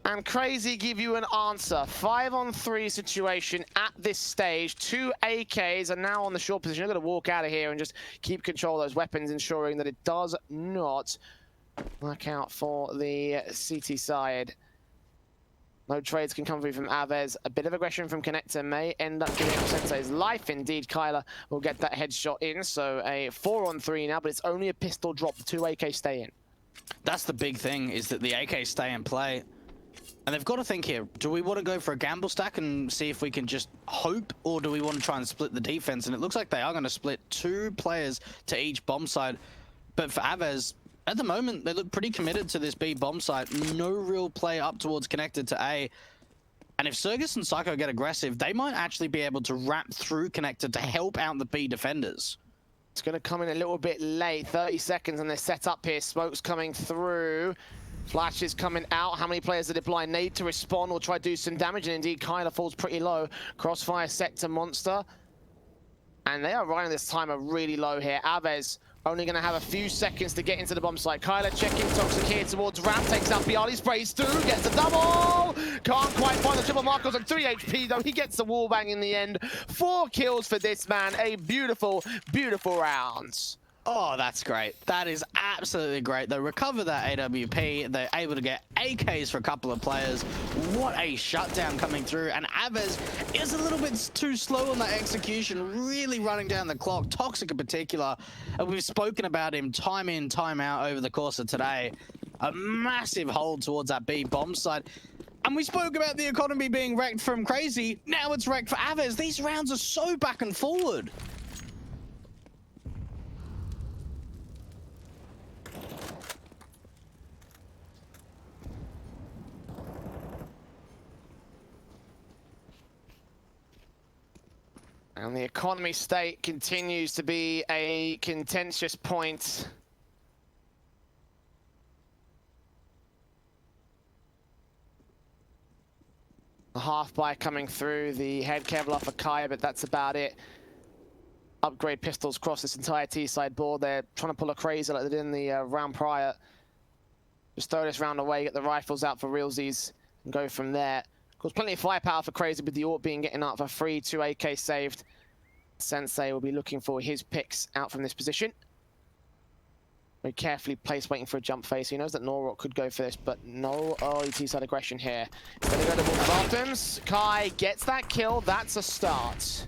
CR4ZY give you an answer. 5-on-3 situation at this stage. 2 AKs are now on the short position. You're going to walk out of here and just keep control of those weapons, ensuring that it does not work out for the CT side. No trades can come through from AVEZ. A bit of aggression from Connector may end up giving up Sensei's life. Indeed, Kyler will get that headshot in. So a 4-on-3 now, but it's only a pistol drop. The 2 AK stay in. That's the big thing, is that the AK stay in play. And they've got to think here, do we want to go for a gamble stack and see if we can just hope, or do we want to try and split the defense? And it looks like they are going to split 2 players to each bomb side. But for AVEZ, at the moment, they look pretty committed to this B bomb site. No real play up towards connected to A. And if CR4ZY and Psycho get aggressive, they might actually be able to wrap through connected to help out the B defenders. It's going to come in a little bit late. 30 seconds and they're set up here. Smoke's coming through. Flash is coming out. How many players are deploying? Need to respond or try to do some damage. And indeed, Kyler falls pretty low. Crossfire set to Monster. And they are running this timer really low here. AVEZ only going to have a few seconds to get into the bomb site. Kyler checking Toxic here towards Ram. Takes out Bialy, sprays through, gets a double! Can't quite find the triple. Marcos on 3 HP though. He gets the wall bang in the end. 4 kills for this man. A beautiful, beautiful round. Oh, that's great. That is absolutely great. They recover that AWP. They're able to get AKs for a couple of players. What a shutdown coming through. And AVEZ is a little bit too slow on that execution, really running down the clock. Toxic in particular. And we've spoken about him time in, time out over the course of today. A massive hold towards that B bomb site. And we spoke about the economy being wrecked from CR4ZY. Now it's wrecked for AVEZ. These rounds are so back and forward. And the economy state continues to be a contentious point. The half buy coming through, the head Kevlar for Kaya, but that's about it. Upgrade pistols across this entire T-side board. They're trying to pull a crazy like they did in the round prior. Just throw this round away, get the rifles out for realsies, and go from there. Of course, plenty of firepower for CR4ZY with the AWP being getting out for free, 2 AK saved. Sensei will be looking for his picks out from this position. Very carefully placed, waiting for a jump phase. He knows that Norok could go for this, but no early T-side aggression here. He's going to go to the bottoms. Kai gets that kill. That's a start.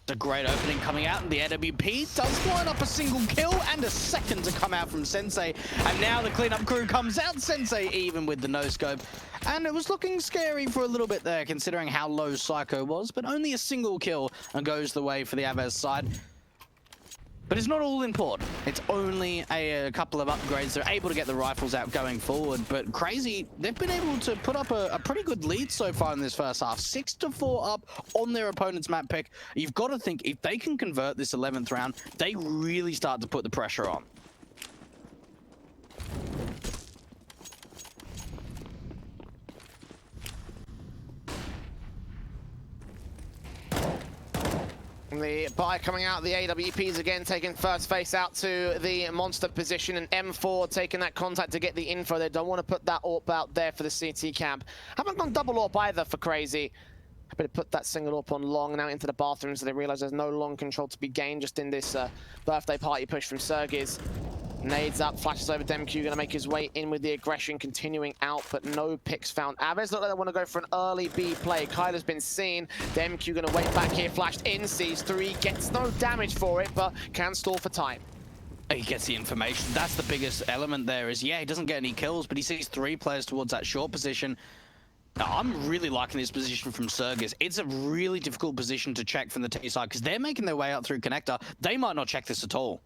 A great opening coming out, and the AWP does line up a single kill and a second to come out from Sensei. And now the cleanup crew comes out. Sensei even with the no-scope. And it was looking scary for a little bit there, considering how low Psycho was, but only a single kill and goes the way for the AVEZ side. But it's not all important. It's only a couple of upgrades. They're able to get the rifles out going forward. But CR4ZY, they've been able to put up a pretty good lead so far in this first half. 6-4 up on their opponent's map pick. You've got to think, if they can convert this 11th round, they really start to put the pressure on. The buy coming out, the AWPs again taking first face out to the monster position, and M4 taking that contact to get the info. They don't want to put that AWP out there for the CT camp. Haven't gone double AWP either for CR4ZY. Happy to put that single AWP on long and out into the bathroom, so they realize there's no long control to be gained just in this birthday party push from CR4ZY. Nades up, flashes over DemQ, gonna make his way in with the aggression, continuing out, but no picks found. AVEZ look like they want to go for an early B play. Kyler's been seen. DemQ gonna wait back here, flashed in, sees 3, gets no damage for it, but can stall for time. He gets the information. That's the biggest element there is, yeah, he doesn't get any kills, but he sees 3 players towards that short position. Now, I'm really liking this position from CR4ZY. It's a really difficult position to check from the T side, because they're making their way out through connector. They might not check this at all.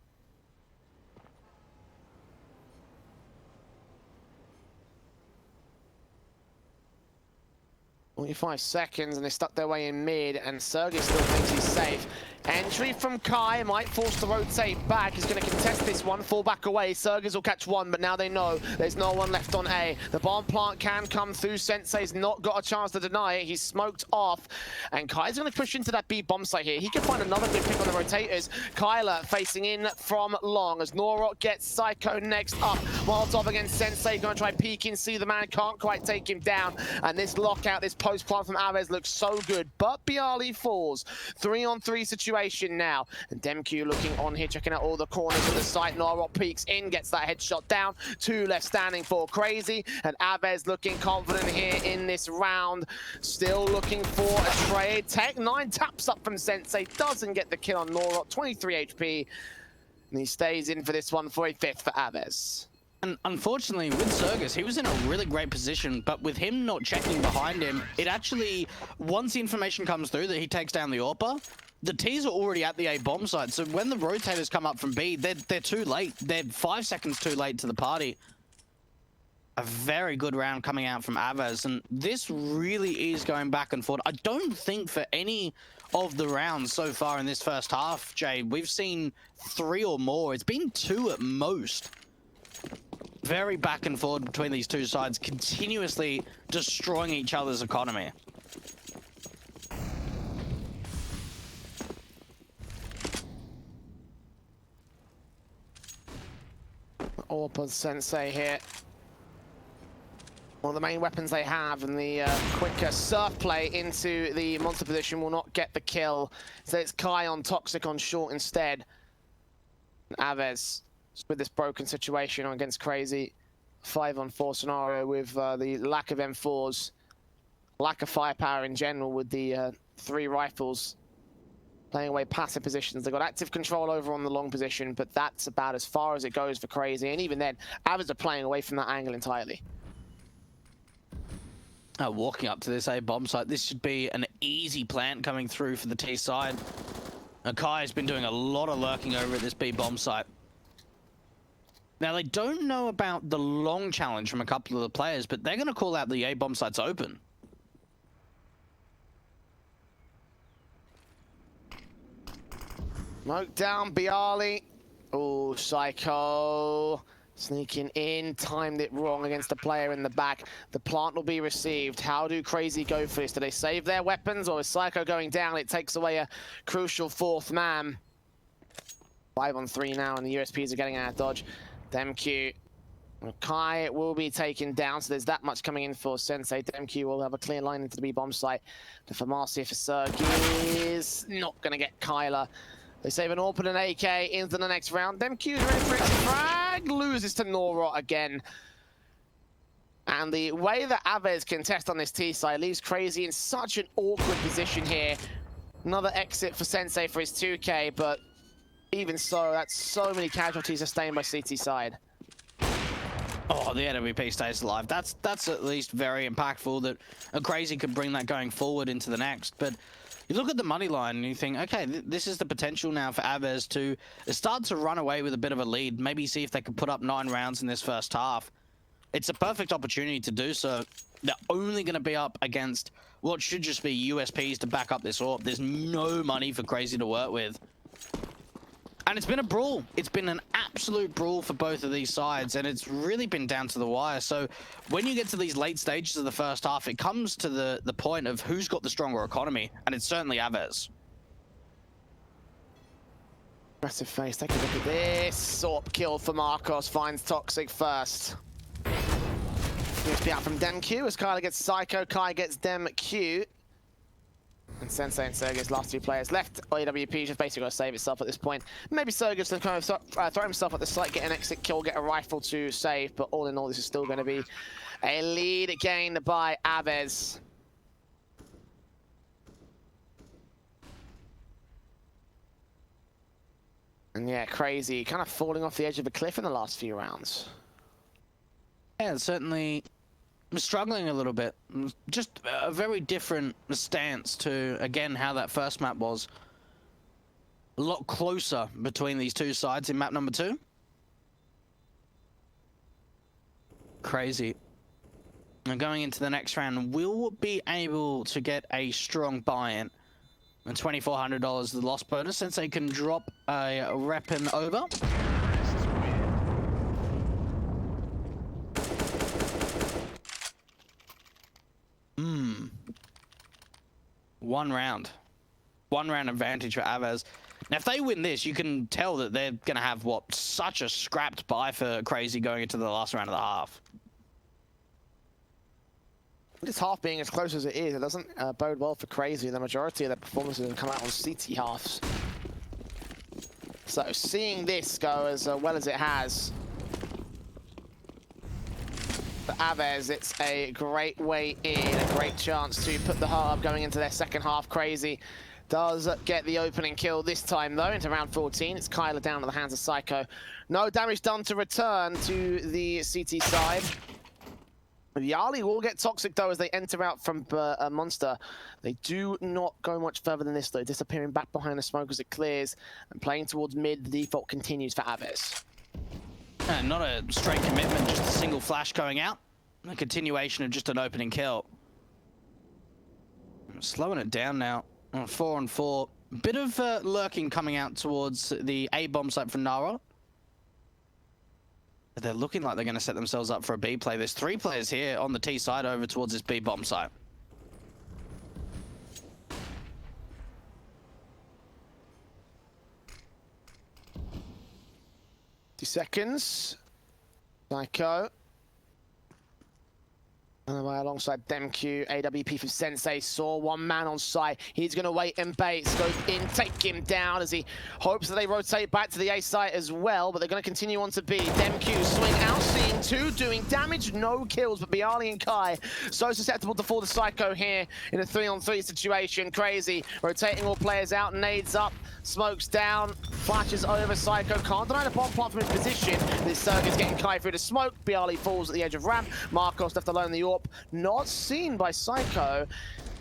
45 seconds, and they stuck their way in mid, and CR4ZY still thinks he's safe. Entry from Kai might force to rotate back. He's going to contest this one, fall back away. CR4ZY will catch one, but now they know there's no one left on A. The bomb plant can come through. Sensei's not got a chance to deny it. He's smoked off, and Kai's going to push into that B bomb site here. He can find another good pick on the rotators. Kyler facing in from long as Norok gets Psycho next up. Molotov against Sensei, going to try peeking, see the man, can't quite take him down. And this lockout, this post plant from AVEZ looks so good, but Bialy falls. 3-on-3 situation now. And DemQ looking on here, checking out all the corners of the site. Norok peeks in, gets that headshot down. 2 left standing for CR4ZY, and AVEZ looking confident here in this round. Still looking for a trade. Tech9 taps up from Sensei, doesn't get the kill on Norok, 23 HP. And he stays in for this one for a 5th for AVEZ. And unfortunately, with CR4ZY, he was in a really great position, but with him not checking behind him, it actually, once the information comes through that he takes down the AWPer, the T's are already at the A bomb site. So when the rotators come up from B, they're too late. They're 5 seconds too late to the party. A very good round coming out from AVEZ, and this really is going back and forth. I don't think for any of the rounds so far in this first half, Jay, we've seen 3 or more. It's been 2 at most. Very back and forth between these two sides, continuously destroying each other's economy. AWPer Sensei here. One of the main weapons they have, and the quicker surf play into the monster position will not get the kill. So it's Kai on Toxic on short instead. AVEZ with this broken situation against CR4ZY. 5-on-4 scenario with the lack of M4s, lack of firepower in general with the 3 rifles playing away passive positions. They've got active control over on the long position, but that's about as far as it goes for CR4ZY. And even then, AVEZ are playing away from that angle entirely. Walking up to this A bomb site, this should be an easy plant coming through for the T side. Kai has been doing a lot of lurking over at this B bomb site. Now, they don't know about the long challenge from a couple of the players, but they're going to call out the A bomb sites open. Smoke down, Bialy. Oh, Psycho. Sneaking in, timed it wrong against the player in the back. The plant will be received. How do CR4ZY go for this? Do they save their weapons, or is Psycho going down? It takes away a crucial 4th man. 5-on-3 now, and the USPs are getting out of dodge. DemQ. Kai will be taken down, so there's that much coming in for Sensei. DemQ will have a clear line into the B bomb site. The Farmacia for Sergi is not going to get Kyler. They save an AWP and an AK into the next round. DemQ's ready for its frag, loses to Norot again. And the way that AVEZ can test on this T side leaves CR4ZY in such an awkward position here. Another exit for Sensei for his 2K, but even so, that's so many casualties sustained by CT side. Oh, the NWP stays alive. That's at least very impactful that a CR4ZY could bring that going forward into the next. But you look at the money line and you think, okay, this is the potential now for AVEZ to start to run away with a bit of a lead. Maybe see if they could put up 9 rounds in this first half. It's a perfect opportunity to do so. They're only going to be up against what should just be USPs to back up this AWP. There's no money for CR4ZY to work with. And it's been a brawl. It's been an absolute brawl for both of these sides, and it's really been down to the wire. So when you get to these late stages of the first half, it comes to the point of who's got the stronger economy, and it's certainly AVEZ. Aggressive face, take a look at this. AWP kill for Marcos, finds Toxic first. USP out from DemQ as Kyler gets Psycho, Kai gets DemQ. And Sensei and Sergey's last 2 players left. AWP just basically got to save itself at this point. Maybe Sergey's going to kind of throw himself at the site, get an exit kill, get a rifle to save. But all in all, this is still going to be a lead gained by AVEZ. And yeah, CR4ZY kind of falling off the edge of a cliff in the last few rounds. Yeah, certainly struggling a little bit. Just a very different stance to, again, how that first map was. A lot closer between these two sides in map number 2. CR4ZY. And going into the next round, will be able to get a strong buy-in. And $2,400 the loss bonus, since they can drop a weapon over. One round advantage for AVEZ. Now, if they win this, you can tell that they're going to have, what, such a scrapped buy for CR4ZY going into the last round of the half. This half being as close as it is, it doesn't bode well for CR4ZY. The majority of their performances have come out on CT halves. So seeing this go as well as it has, for AVEZ, it's a great way in, a great chance to put the heart up going into their second half. CR4ZY does get the opening kill this time, though, into round 14. It's Kyler down to the hands of Psycho. No damage done to return to the CT side. Yali will get Toxic, though, as they enter out from Monster. They do not go much further than this, though, disappearing back behind the smoke as it clears, and playing towards mid. The default continues for AVEZ. And not a straight commitment, just a single flash going out. A continuation of just an opening kill. Slowing it down now. 4-on-4. Bit of lurking coming out towards the A bomb site from Nara. They're looking like they're going to set themselves up for a B play. There's 3 players here on the T side over towards this B bomb site. Seconds. Psycho. Alongside DemQ, AWP for Sensei, saw one man on site. He's going to wait and bait, scope in, take him down as he hopes that they rotate back to the A site as well, but they're going to continue on to B. DemQ swing out, seeing two, doing damage, no kills, but Bialy and Kai so susceptible to fall to Psycho here in a 3-on-3 situation. Crazy, rotating all players out, nades up, smokes down, flashes over Psycho, can't deny the bomb plant from his position. This Sergey's getting Kai through the smoke, Bialy falls at the edge of ramp, Marcos left alone in the AWP. Not seen by Psycho.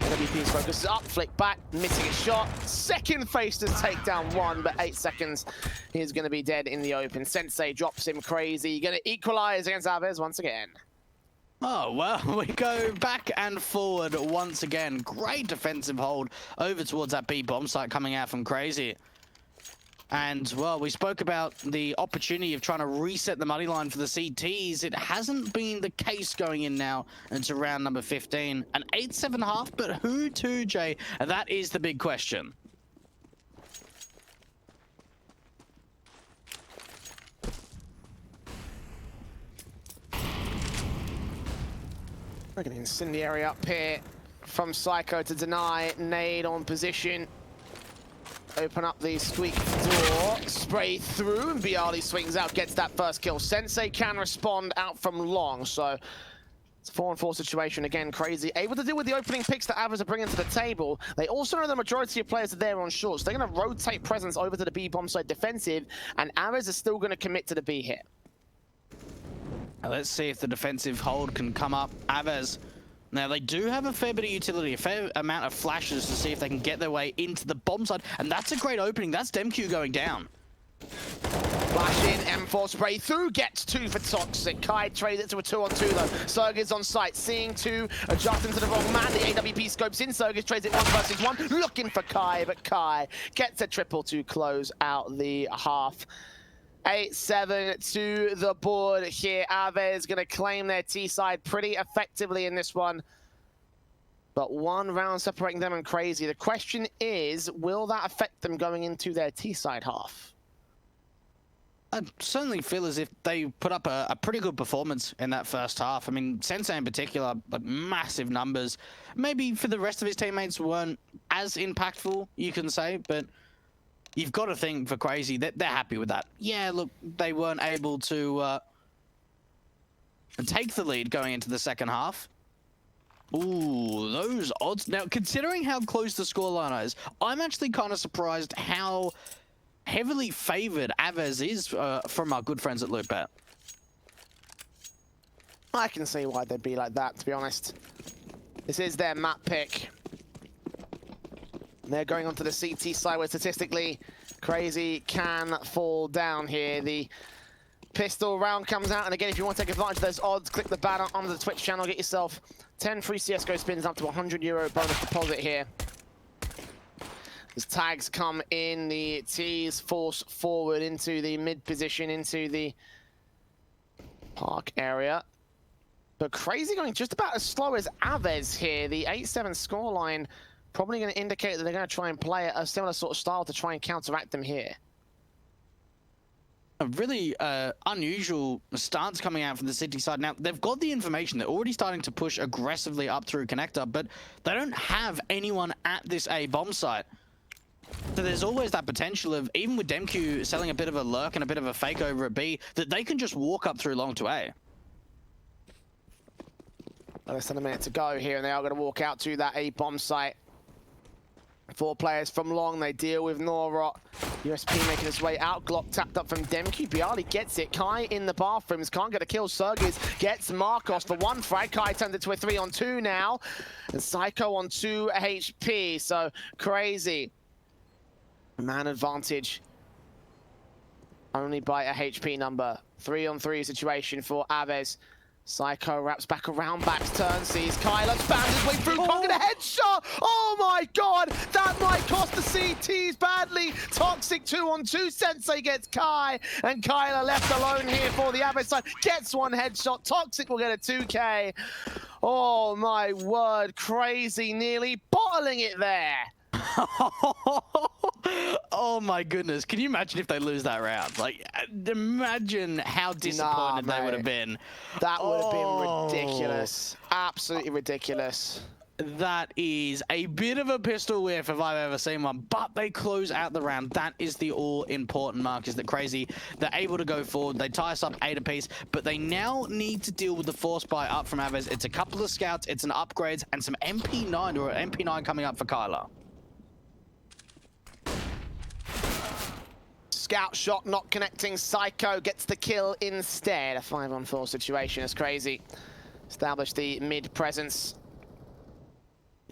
AWP's focus is up, flick back, missing a shot. Second face to take down one, but 8 seconds. He's going to be dead in the open. Sensei drops him Crazy. Going to equalize against AVEZ once again. Oh, well, we go back and forward once again. Great defensive hold over towards that B bomb site coming out from Crazy. And, well, we spoke about the opportunity of trying to reset the money line for the CTs. It hasn't been the case going in now into round number 15. An 8-7.5, but who to, Jay? That is the big question. We're going to incendiary up here from Psycho to deny. Nade on position. Open up the squeak door, spray through, and Bialy swings out, gets that first kill. Sensei can respond out from long, so it's a 4-on-4 situation again. Crazy, able to deal with the opening picks that AVEZ are bringing to the table. They also know the majority of players are there on short, so they're going to rotate presence over to the B bomb side defensive, and AVEZ is still going to commit to the B hit. Now let's see if the defensive hold can come up. AVEZ. Now, they do have a fair bit of utility, a fair amount of flashes to see if they can get their way into the bomb side, and that's a great opening. That's DemQ going down. Flash in, M4 spray through, gets 2 for Toxic. Kai trades it to a 2-on-2 though. Sergey's on site, seeing 2, adjusting to the wrong man. The AWP scopes in, Sergey trades it 1 versus 1, looking for Kai, but Kai gets a triple to close out the half. 8-7 to the board here. AVEZ going to claim their T-side pretty effectively in this one. But 1 round separating them and Crazy. The question is, will that affect them going into their T-side half? I certainly feel as if they put up a pretty good performance in that first half. I mean, Sensei in particular, like massive numbers. Maybe for the rest of his teammates weren't as impactful, you can say, but you've got to think for Crazy that they're happy with that. Yeah, look, they weren't able to take the lead going into the second half. Ooh, those odds. Now, considering how close the scoreline is, I'm actually kind of surprised how heavily favored AVEZ is from our good friends at Loopbet. I can see why they'd be like that, to be honest. This is their map pick. They're going onto the CT side where statistically Crazy can fall down here. The pistol round comes out, and again, if you want to take advantage of those odds, click the banner on the Twitch channel, get yourself 10 free CSGO spins up to €100 bonus deposit here. As tags come in, the T's force forward into the mid position, into the park area. But Crazy going just about as slow as AVEZ here. The 8-7 scoreline probably going to indicate that they're going to try and play a similar sort of style to try and counteract them here. A really unusual stance coming out from the City side. Now, they've got the information. They're already starting to push aggressively up through connector, but they don't have anyone at this A bomb site. So there's always that potential of, even with DemQ selling a bit of a lurk and a bit of a fake over at B, that they can just walk up through long to A. Less than a minute to go here, and they are going to walk out to that A bomb site. 4 players from long, they deal with Norot. USP making his way out, Glock tapped up from DemQ. Bialy gets it, Kai in the bathrooms, can't get a kill. Sergis gets Marcos for 1 frag. Kai turns it to a 3-on-2 now. And Psycho on 2 HP, so Crazy. Man advantage. Only by a HP number. 3-on-3 situation for AVEZ. Psycho wraps back around, backs turn, sees Kyler, spams his way through, can't get a headshot! Oh my god! That might cost the CTs badly! Toxic 2-on-2, Sensei gets Kai, and Kyler left alone here for the AVEZ side, gets 1 headshot, Toxic will get a 2K. Oh my word, Crazy nearly bottling it there! Oh my goodness. Can you imagine if they lose that round? Like, imagine how disappointed they would have been. That would have been ridiculous. Absolutely ridiculous. That is a bit of a pistol whiff if I've ever seen one, but they close out the round. That is the all-important mark, is that Crazy, they're able to go forward. They tie us up 8 apiece, but they now need to deal with the force buy up from AVEZ. It's a couple of scouts, it's an upgrades, and some MP9, or an MP9 coming up for Kyler. Scout shot not connecting. Psycho gets the kill instead. A 5-on-4 situation is Crazy. Establish the mid presence.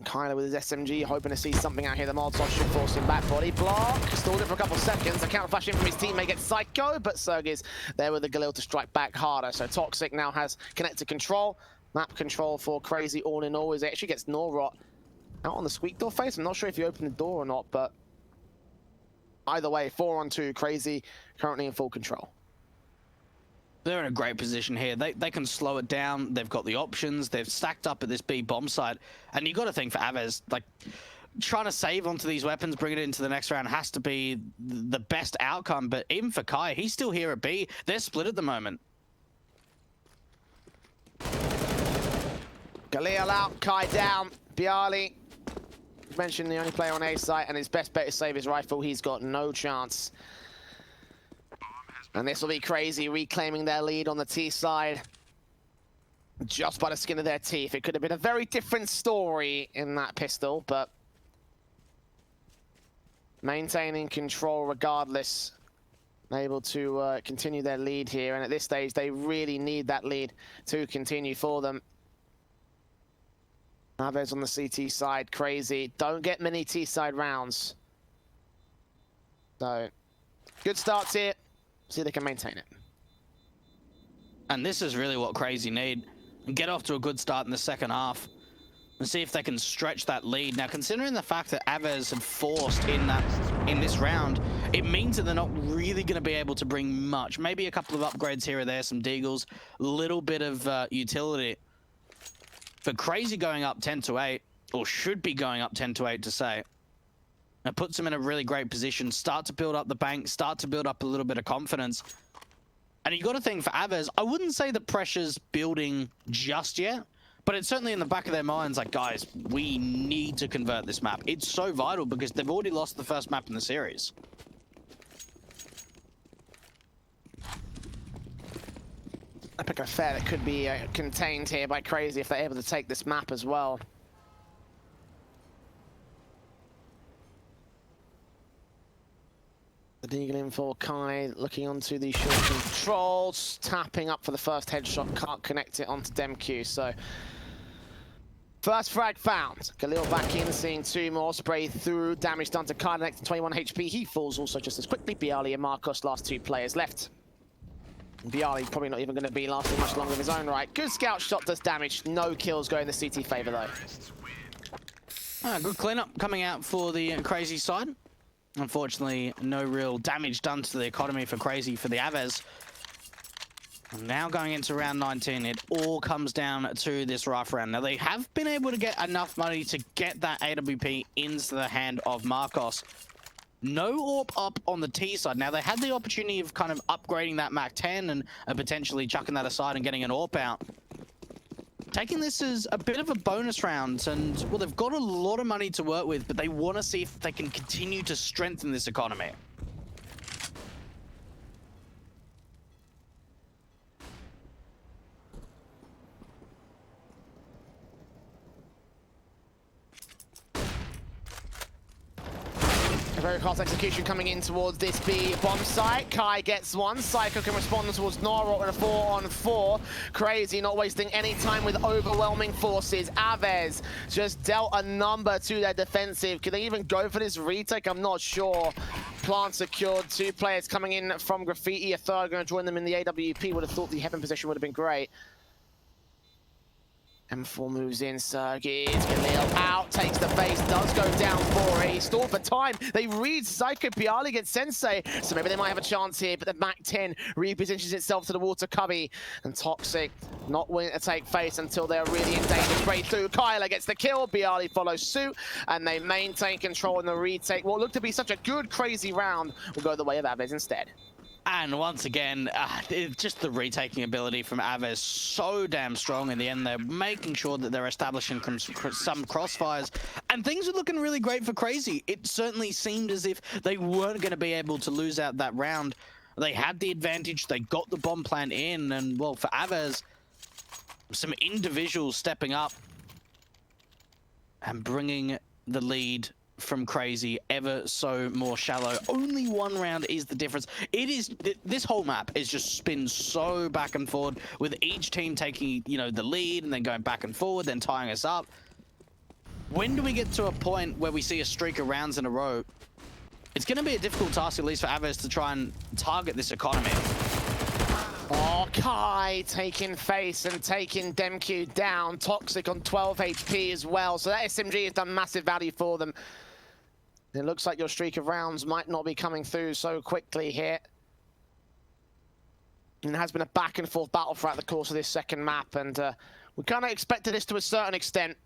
Kyler with his SMG, hoping to see something out here. The Molotov should force him back. Body block. Stalled it for a couple of seconds. A counter flash in from his teammate gets Psycho, but Sergey's there with the Galil to strike back harder. So Toxic now has connected control. Map control for Crazy all in all. He actually gets Norrot out on the squeak door face. I'm not sure if you open the door or not, but either way, 4-on-2. Crazy currently in full control. They're in a great position here. They can slow it down. They've got the options. They've stacked up at this B bomb site. And you got to think for AVEZ, like, trying to save onto these weapons, bring it into the next round has to be the best outcome. But even for Kai, he's still here at B. They're split at the moment. Galil out, Kai down. Bialy mentioned the only player on A site, and his best bet is save his rifle. He's got no chance. And this will be Crazy reclaiming their lead on the T side. Just by the skin of their teeth. It could have been a very different story in that pistol, but maintaining control regardless. Able to continue their lead here, and at this stage they really need that lead to continue for them. AVEZ on the CT side, Crazy. Don't get many T side rounds. So, good starts here. See if they can maintain it. And this is really what Crazy need. Get off to a good start in the second half. And see if they can stretch that lead. Now, considering the fact that AVEZ have forced in this round, it means that they're not really going to be able to bring much. Maybe a couple of upgrades here or there, some deagles, a little bit of utility. But Crazy going up 10-8, or should be going up 10-8 to say. It puts them in a really great position, start to build up the bank, start to build up a little bit of confidence. And you got to think for AVEZ, I wouldn't say the pressure's building just yet, but it's certainly in the back of their minds like, guys, we need to convert this map. It's so vital because they've already lost the first map in the series. I pick a fair that could be contained here by Crazy if they're able to take this map as well. The deagle in for Kai, looking onto the short controls, tapping up for the first headshot, can't connect it onto Demq, so first frag found. Galil back in, seeing 2 more, spray through, damage done to Kai, next to 21 HP, he falls also just as quickly. Bialy and Marcos, last 2 players left. Bialy probably not even going to be lasting much longer of his own right. Good scout shot, does damage, no kills go in the CT favor though. Good cleanup coming out for the Crazy side. Unfortunately, no real damage done to the economy for Crazy for the AVEZ. And now going into round 19, it all comes down to this rifle round. Now, they have been able to get enough money to get that AWP into the hand of Marcos. No AWP up on the T side. Now, they had the opportunity of kind of upgrading that MAC-10 and potentially chucking that aside and getting an AWP out. Taking this as a bit of a bonus round, and, well, they've got a lot of money to work with, but they want to see if they can continue to strengthen this economy. A very fast execution coming in towards this B bomb site. Kai gets one. Psycho can respond towards Norrot in a 4-on-4. Crazy not wasting any time with overwhelming forces. AVEZ just dealt a number to their defensive. Can they even go for this retake? I'm not sure. Plant secured. 2 players coming in from Graffiti. A third going to join them in the AWP. Would have thought the heaven position would have been great. M4 moves in, Sergey, Galil out, takes the FaZe does go down for it. He stalled for time. They read Psycho Bialy against Sensei, so maybe they might have a chance here, but the MAC-10 repositions itself to the water cubby, and Toxic not willing to take face until they're really in danger. Straight through, Kyler gets the kill, Bialy follows suit, and they maintain control in the retake. What looked to be such a good, crazy round will go the way of AVEZ instead. And once again, just the retaking ability from AVEZ so damn strong in the end. They're making sure that they're establishing some crossfires, and things are looking really great for Crazy. It certainly seemed as if they weren't going to be able to lose out that round. They had the advantage, they got the bomb plant in, and well, for AVEZ, some individuals stepping up and bringing the lead from Crazy ever so more shallow. Only one round is the difference. It is, this whole map is just spins so back and forward, with each team taking, you know, the lead and then going back and forward, then tying us up. When do we get to a point where we see a streak of rounds in a row? It's going to be a difficult task, at least for AVEZ, to try and target this economy. Oh, Kai taking face and taking Demq down. Toxic on 12 HP as well, so that SMG has done massive value for them. It looks like your streak of rounds might not be coming through so quickly here. And it has been a back and forth battle throughout the course of this second map, and we kind of expected this to a certain extent.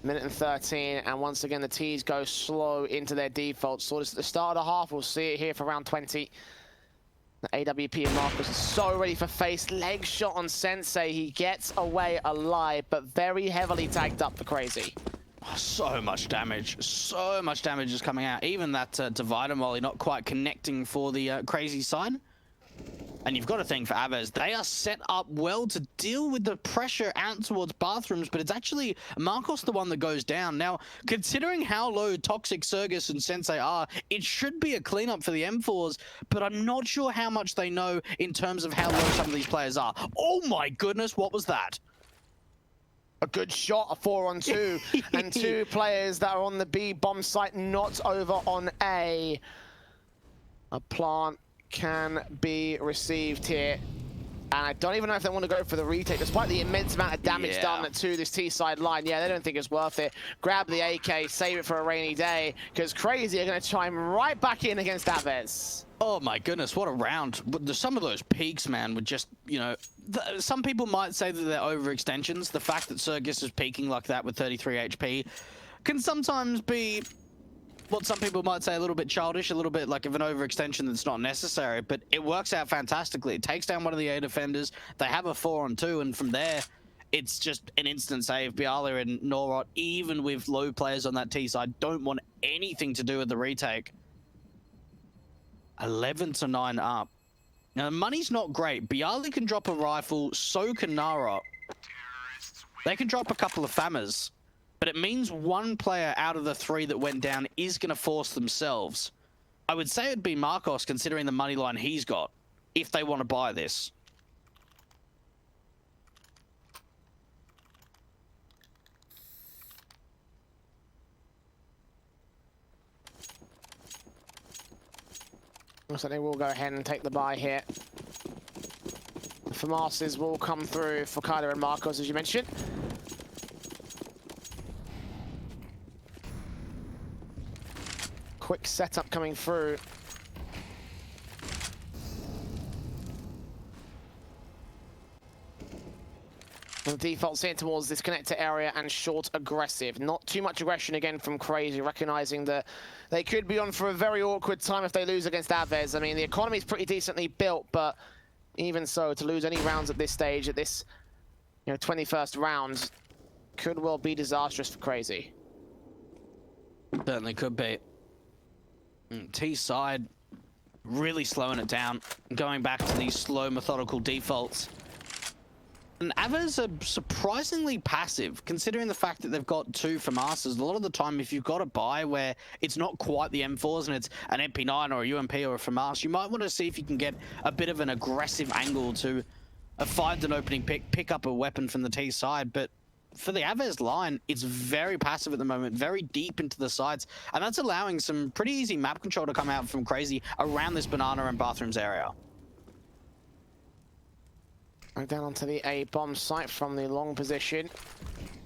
Minute and 13, and once again the T's go slow into their default. Saw this at the start of the half, we'll see it here for round 20. The AWP and Marcus is so ready for face. Leg shot on Sensei, he gets away alive, but very heavily tagged up for Crazy. Oh, so much damage is coming out. Even that divider molly not quite connecting for the Crazy side. And you've got to think for AVEZ, they are set up well to deal with the pressure out towards bathrooms, but it's actually Marcos the one that goes down. Now, considering how low Toxic, Sergis, and Sensei are, it should be a cleanup for the M4s, but I'm not sure how much they know in terms of how low some of these players are. Oh my goodness, what was that? A good shot, a 4-on-2, and two players that are on the B bomb site, not over on A. A plant can be received here, and I don't even know if they want to go for the retake despite the immense amount of damage done to this T side line. Yeah, they don't think it's worth it. Grab the AK, save it for a rainy day, because Crazy are going to chime right back in against AVEZ. Oh my goodness, what a round. Some of those peaks, man, would just, you know, some people might say that they're overextensions. The fact that Sergis is peaking like that with 33 HP can sometimes be what some people might say a little bit childish, a little bit like of an overextension that's not necessary, but it works out fantastically. It takes down one of the A defenders, they have a 4-on-2, and from there, it's just an instant save. Bialy and Norot, even with low players on that T side, don't want anything to do with the retake. 11-9 up. Now, the money's not great. Bialy can drop a rifle, so can Norot. They can drop a couple of FAMAs. But it means one player out of the three that went down is going to force themselves. I would say it'd be Marcos, considering the money line he's got, if they want to buy this. Looks like they will go ahead and take the buy here. The FAMASes will come through for Kyler and Marcos, as you mentioned. Quick setup coming through. The default set towards this connector area and short aggressive. Not too much aggression again from Crazy, recognizing that they could be on for a very awkward time if they lose against AVEZ. I mean, the economy is pretty decently built, but even so, to lose any rounds at this stage, at this 21st round, could well be disastrous for Crazy. Certainly could be. T side really slowing it down, going back to these slow methodical defaults. And AVEZ are surprisingly passive, considering the fact that they've got two FAMASes. A lot of the time, if you've got a buy where it's not quite the M4s and it's an MP9 or a UMP or a FAMAS, you might want to see if you can get a bit of an aggressive angle to find an opening pick up a weapon from the T side. But for the AVEZ line, it's very passive at the moment, very deep into the sides, and that's allowing some pretty easy map control to come out from Crazy around this banana and bathrooms area. Right down onto the A bomb site from the long position.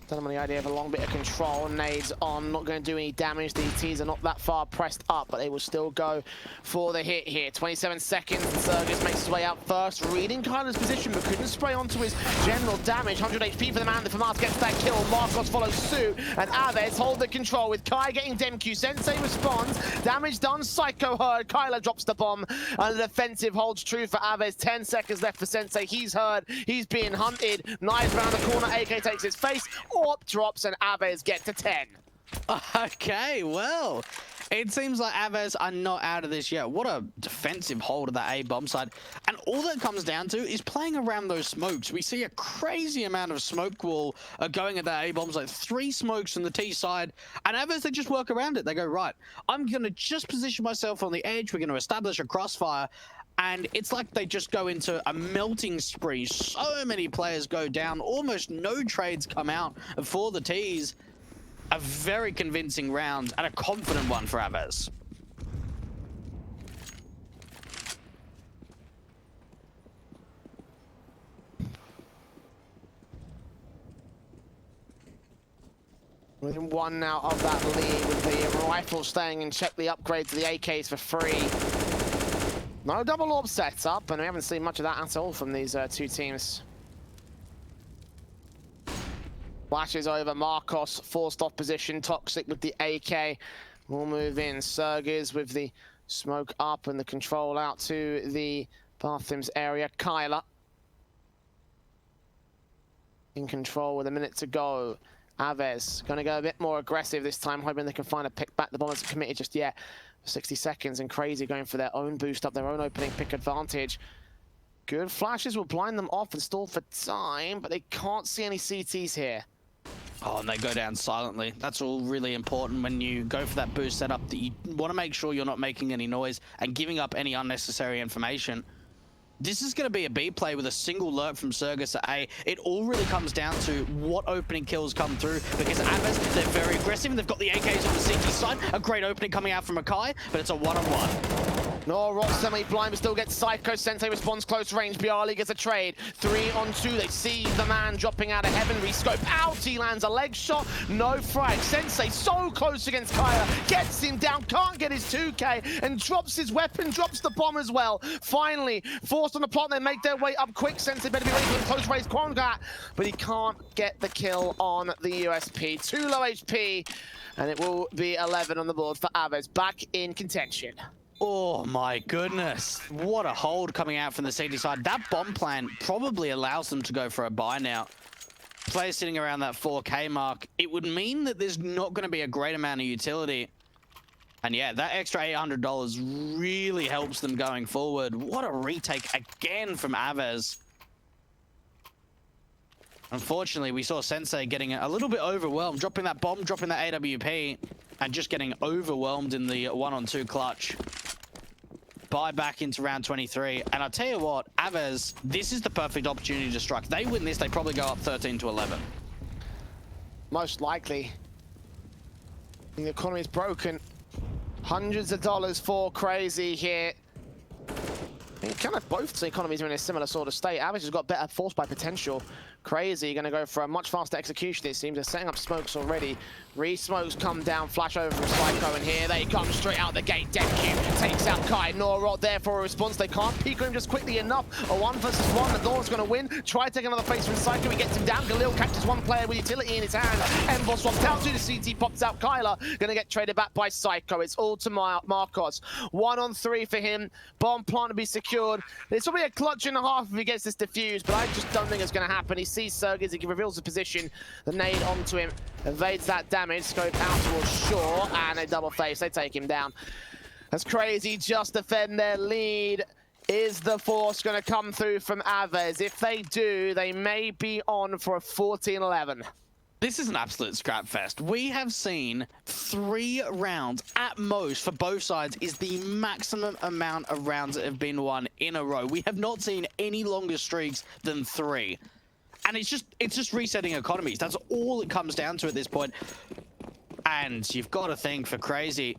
Don't have any idea of a long bit of control. Nades on, not going to do any damage. The T's are not that far pressed up, but they will still go for the hit here. 27 seconds, and CR4ZY makes his way out first, reading Kyler's position, but couldn't spray onto his general damage. 100 HP for the man. The FAMAS gets that kill. Marcos follows suit, and AVEZ hold the control with Kai getting Demq. Sensei responds. Damage done. Psycho heard. Kyler drops the bomb, and the defensive holds true for AVEZ. 10 seconds left for Sensei. He's heard. He's being hunted. Knives around the corner. AK takes his face. Orp drops, and AVEZ get to 10. Okay, well, it seems like AVEZ are not out of this yet. What a defensive hold of that A bomb side. And all that comes down to is playing around those smokes. We see a crazy amount of smoke wall going at that A bombs, like 3 smokes from the T side. And AVEZ, they just work around it. They go, right, I'm going to just position myself on the edge. We're going to establish a crossfire. And it's like they just go into a melting spree. So many players go down. Almost no trades come out for the T's. A very convincing round and a confident one for AVEZ. Within 1 now of that lead, with the rifle staying in check, the upgrade to the AKs for free. No double orb setup, and we haven't seen much of that at all from these two teams. Flashes over. Marcos forced off position. Toxic with the AK. We'll move in. CR4ZY with the smoke up and the control out to the bathrooms area. Kyler in control with a minute to go. AVEZ going to go a bit more aggressive this time, hoping they can find a pick back. The bombers are committed just yet. 60 seconds, and CR4ZY going for their own boost up, their own opening pick advantage. Good flashes will blind them off and stall for time, but they can't see any CTs here. Oh, and they go down silently. That's all really important when you go for that boost setup, that you want to make sure you're not making any noise and giving up any unnecessary information. This is going to be a B play with a single lurk from CR4ZY to A. It all really comes down to what opening kills come through, because AVEZ, they're very aggressive and they've got the AKs on the CT side. A great opening coming out from Akai, but it's a one-on-one. No, Ross semi-blind, but still gets Psycho. Sensei responds close range. Bialy gets a trade. 3 on 2. They see the man dropping out of heaven. Rescope out. He lands a leg shot. No frag. Sensei so close against Kyler. Gets him down. Can't get his 2K. And drops his weapon. Drops the bomb as well. Finally, forced on the plot. They make their way up quick. Sensei better be ready for close range combat. But he can't get the kill on the USP. 2 low HP. And it will be 11 on the board for AVEZ. Back in contention. Oh my goodness. What a hold coming out from the CT side. That bomb plan probably allows them to go for a buy now. Players sitting around that 4K mark. It would mean that there's not going to be a great amount of utility. And yeah, that extra $800 really helps them going forward. What a retake again from AVEZ. Unfortunately, we saw Sensei getting a little bit overwhelmed, dropping that bomb, dropping that AWP, and just getting overwhelmed in the 1-on-2 clutch. Buy back into round 23. And I'll tell you what, AVEZ, this is the perfect opportunity to strike. They win this, they probably go up 13-11. Most likely. The economy is broken. Hundreds of dollars for CR4ZY here. I think kind of both the economies are in a similar sort of state. AVEZ has got better force by potential. CR4ZY going to go for a much faster execution, it seems. They're setting up smokes already. Re-smokes come down, flash over from Psycho, and here they come straight out the gate. Demq takes out Kai. Norrot there for a response. They can't peek him just quickly enough. A 1 versus 1, and Norrot's going to win. Try taking another face from Psycho. He gets him down. Galil catches one player with utility in his hand. Emboss swaps down to the CT, pops out Kyler. Going to get traded back by Psycho. It's all to Marcos. 1 on 3 for him. Bomb plant to be secured. It's probably a clutch and a half if he gets this defused, but I just don't think it's going to happen. He sees CR4ZY, he reveals the position. The nade onto him, evades that damage, scope out towards shore, and a double face. They take him down. As CR4ZY just defend their lead. Is the force going to come through from AVEZ? If they do, they may be on for a 14-11. This is an absolute scrap fest. We have seen 3 rounds at most for both sides is the maximum amount of rounds that have been won in a row. We have not seen any longer streaks than 3. And it's just resetting economies. That's all it comes down to at this point. And you've got to think for CR4ZY,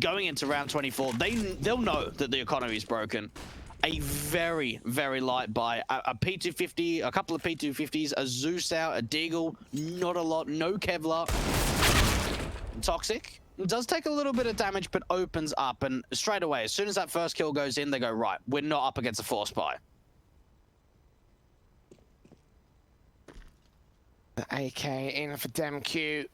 going into round 24, they'll know that the economy is broken. a very, very light buy. A P250, a couple of P250s, a Zeus out, a Deagle, not a lot, no Kevlar. Toxic. It does take a little bit of damage, but opens up, and straight away, as soon as that first kill goes in, they go, right, we're not up against a force buy. The AK in for DemQ.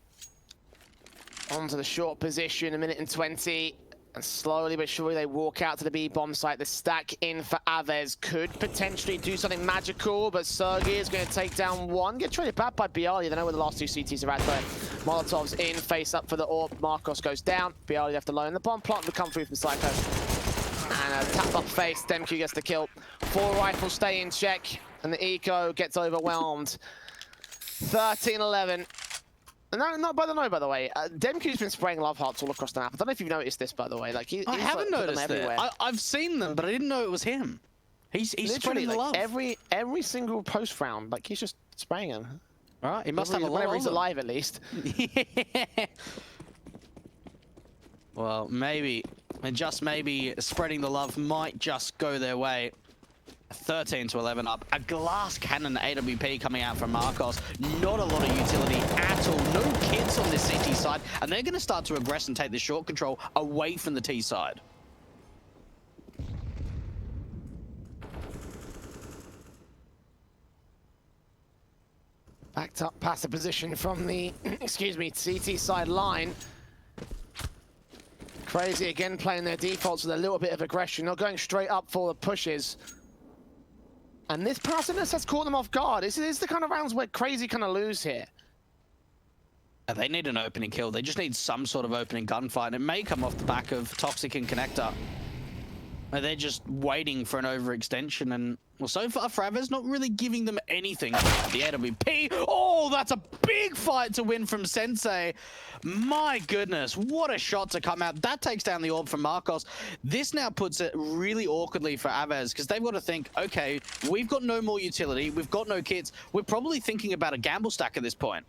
Onto the short position, 1:20. And slowly but surely they walk out to the B bomb site. The stack in for AVEZ could potentially do something magical, but CR4ZY is going to take down one. Get traded back by Bialy. They know where the last two CTs are at though. Molotov's in, face up for the AWP. Marcos goes down. Bialy left alone. The bomb plant will come through from Psycho. And a tap up face. DemQ gets the kill. 4 rifles stay in check. And the eco gets overwhelmed. 13-11. No, by the way, DemQ's been spraying love hearts all across the map. I don't know if you've noticed this, by the way. Like I haven't noticed it. everywhere. I've seen them, but I didn't know it was him. He's spreading the love. Every single post round, like he's just spraying them. All right, he must have a lot whenever of he's them. alive, at least. Well, maybe, and just maybe, spreading the love might just go their way. 13-11 up. A glass cannon AWP coming out from Marcos. Not a lot of utility at all. No kids on this CT side, and they're going to start to aggress and take the short control away from the T side. Backed up passive position from the, excuse me, CT side line. CR4ZY again playing their defaults with a little bit of aggression. Not going straight up for the pushes. And this passiveness has caught them off guard. This is the kind of rounds where CR4ZY kind of lose here. They need an opening kill. They just need some sort of opening gunfight. And it may come off the back of Toxic and Connector. They're just waiting for an overextension. And, well, so far, AVEZ not really giving them anything. The AWP. Oh, that's a big fight to win from Sensei. My goodness, what a shot to come out. That takes down the orb from Marcos. This now puts it really awkwardly for AVEZ because they've got to think, okay, we've got no more utility. We've got no kits. We're probably thinking about a gamble stack at this point.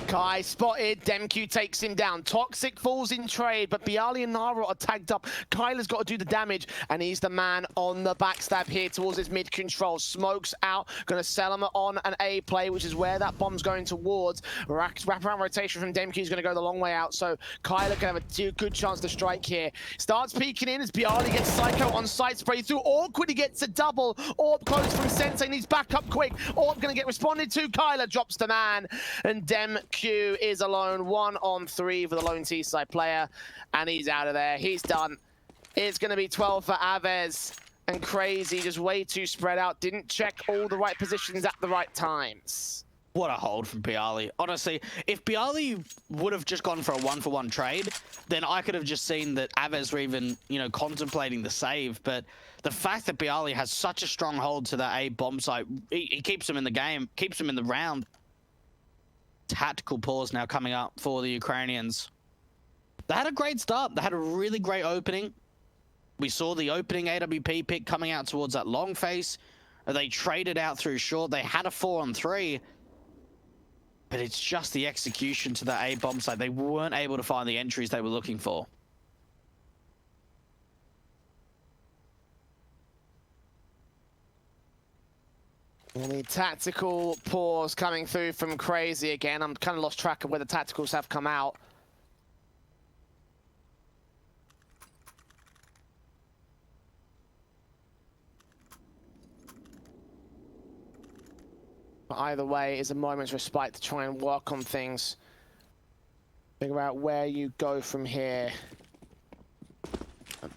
Kai spotted, DemQ takes him down. Toxic falls in trade, but Bialy and Nara are tagged up. Kyler's got to do the damage, and he's the man on the backstab here towards his mid-control. Smokes out, gonna sell him on an A play, which is where that bomb's going towards. Wraparound rotation from DemQ is gonna go the long way out, so Kyler can have a good chance to strike here. Starts peeking in as Bialy gets Psycho on site, spray through. Awkward, he gets a double. Orb close from Sensei, needs back up quick. Orb gonna get responded to. Kyler drops the man, and DemQ is alone, 1-on-3 for the lone T-side player, and he's out of there. He's done. It's going to be 12 for AVEZ, and CR4ZY just way too spread out. Didn't check all the right positions at the right times. What a hold from Bialy. Honestly, if Bialy would have just gone for a 1-for-1 trade, then I could have just seen that AVEZ were even, contemplating the save. But the fact that Bialy has such a strong hold to that A bomb site, he keeps him in the game, keeps him in the round. Tactical pause now coming up for the Ukrainians. They had a great start. They had a really great opening. We saw the opening AWP pick coming out towards that long face. They traded out through short. They had a 4-on-3. But it's just the execution to that A bomb site. They weren't able to find the entries they were looking for. And the tactical pause coming through from CR4ZY again. I'm kind of lost track of where the tacticals have come out. But either way, it's a moment's respite to try and work on things. Figure out where you go from here.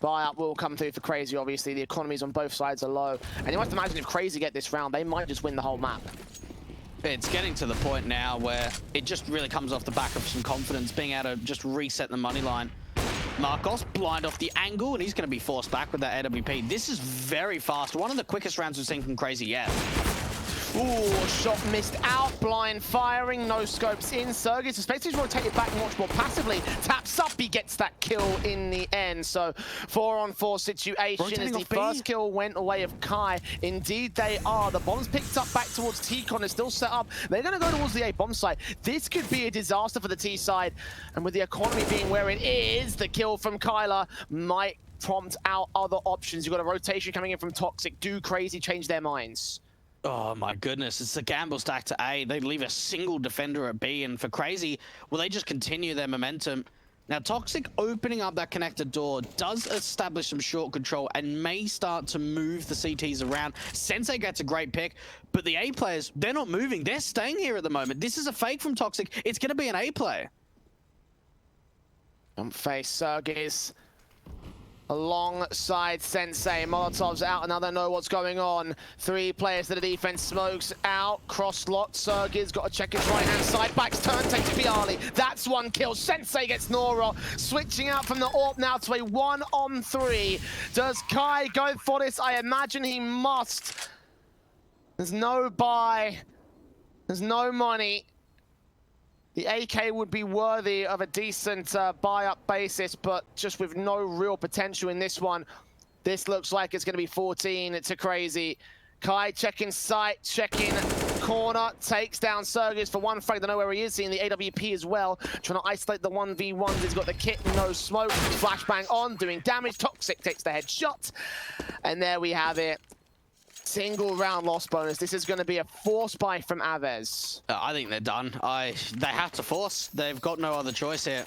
Buyout will come through for CR4ZY, obviously. The economies on both sides are low. And you must imagine if CR4ZY get this round, they might just win the whole map. It's getting to the point now where it just really comes off the back of some confidence, being able to just reset the money line. Marcos blind off the angle, and he's going to be forced back with that AWP. This is very fast. One of the quickest rounds we've seen from CR4ZY yet. Ooh, shot missed out, blind firing, no scopes in. CR4ZY suspects he's rotated back much more passively. Taps up, he gets that kill in the end. So 4-on-4 situation as the first kill went away of Kai. Indeed they are. The bomb's picked up back towards T-Con, is still set up. They're going to go towards the A bomb site. This could be a disaster for the T side. And with the economy being where it is, the kill from Kyler might prompt out other options. You've got a rotation coming in from Toxic. Do Crazy change their minds? Oh my goodness, it's the gamble stack to A. They leave a single defender at B, and for Crazy, will they just continue their momentum? Now, Toxic opening up that connector door does establish some short control and may start to move the CTs around. Sensei gets a great pick, but the A players, they're not moving. They're staying here at the moment. This is a fake from Toxic. It's going to be an A play. Face CR4ZY alongside Sensei. Molotov's out, and now they know what's going on. 3 players to the defense. Smokes out, cross lock. CR4ZY's got to check his right hand side. Backs turn, takes Bialy. That's 1 kill. Sensei gets Nora. Switching out from the AWP now to a 1-on-3. Does Kai go for this? I imagine he must. There's no buy. There's no money. The AK would be worthy of a decent buy-up basis, but just with no real potential in this one. This looks like it's going to be 14 to Crazy. Kai checking sight, checking corner, takes down CR4ZY for 1 frag. Don't know where he is, seeing the AWP as well. Trying to isolate the 1v1s. He's got the kit, no smoke. Flashbang on, doing damage. Toxic takes the headshot. And there we have it. Single round loss bonus. This is going to be a force buy from AVEZ. I think they're done. They have to force. They've got no other choice here.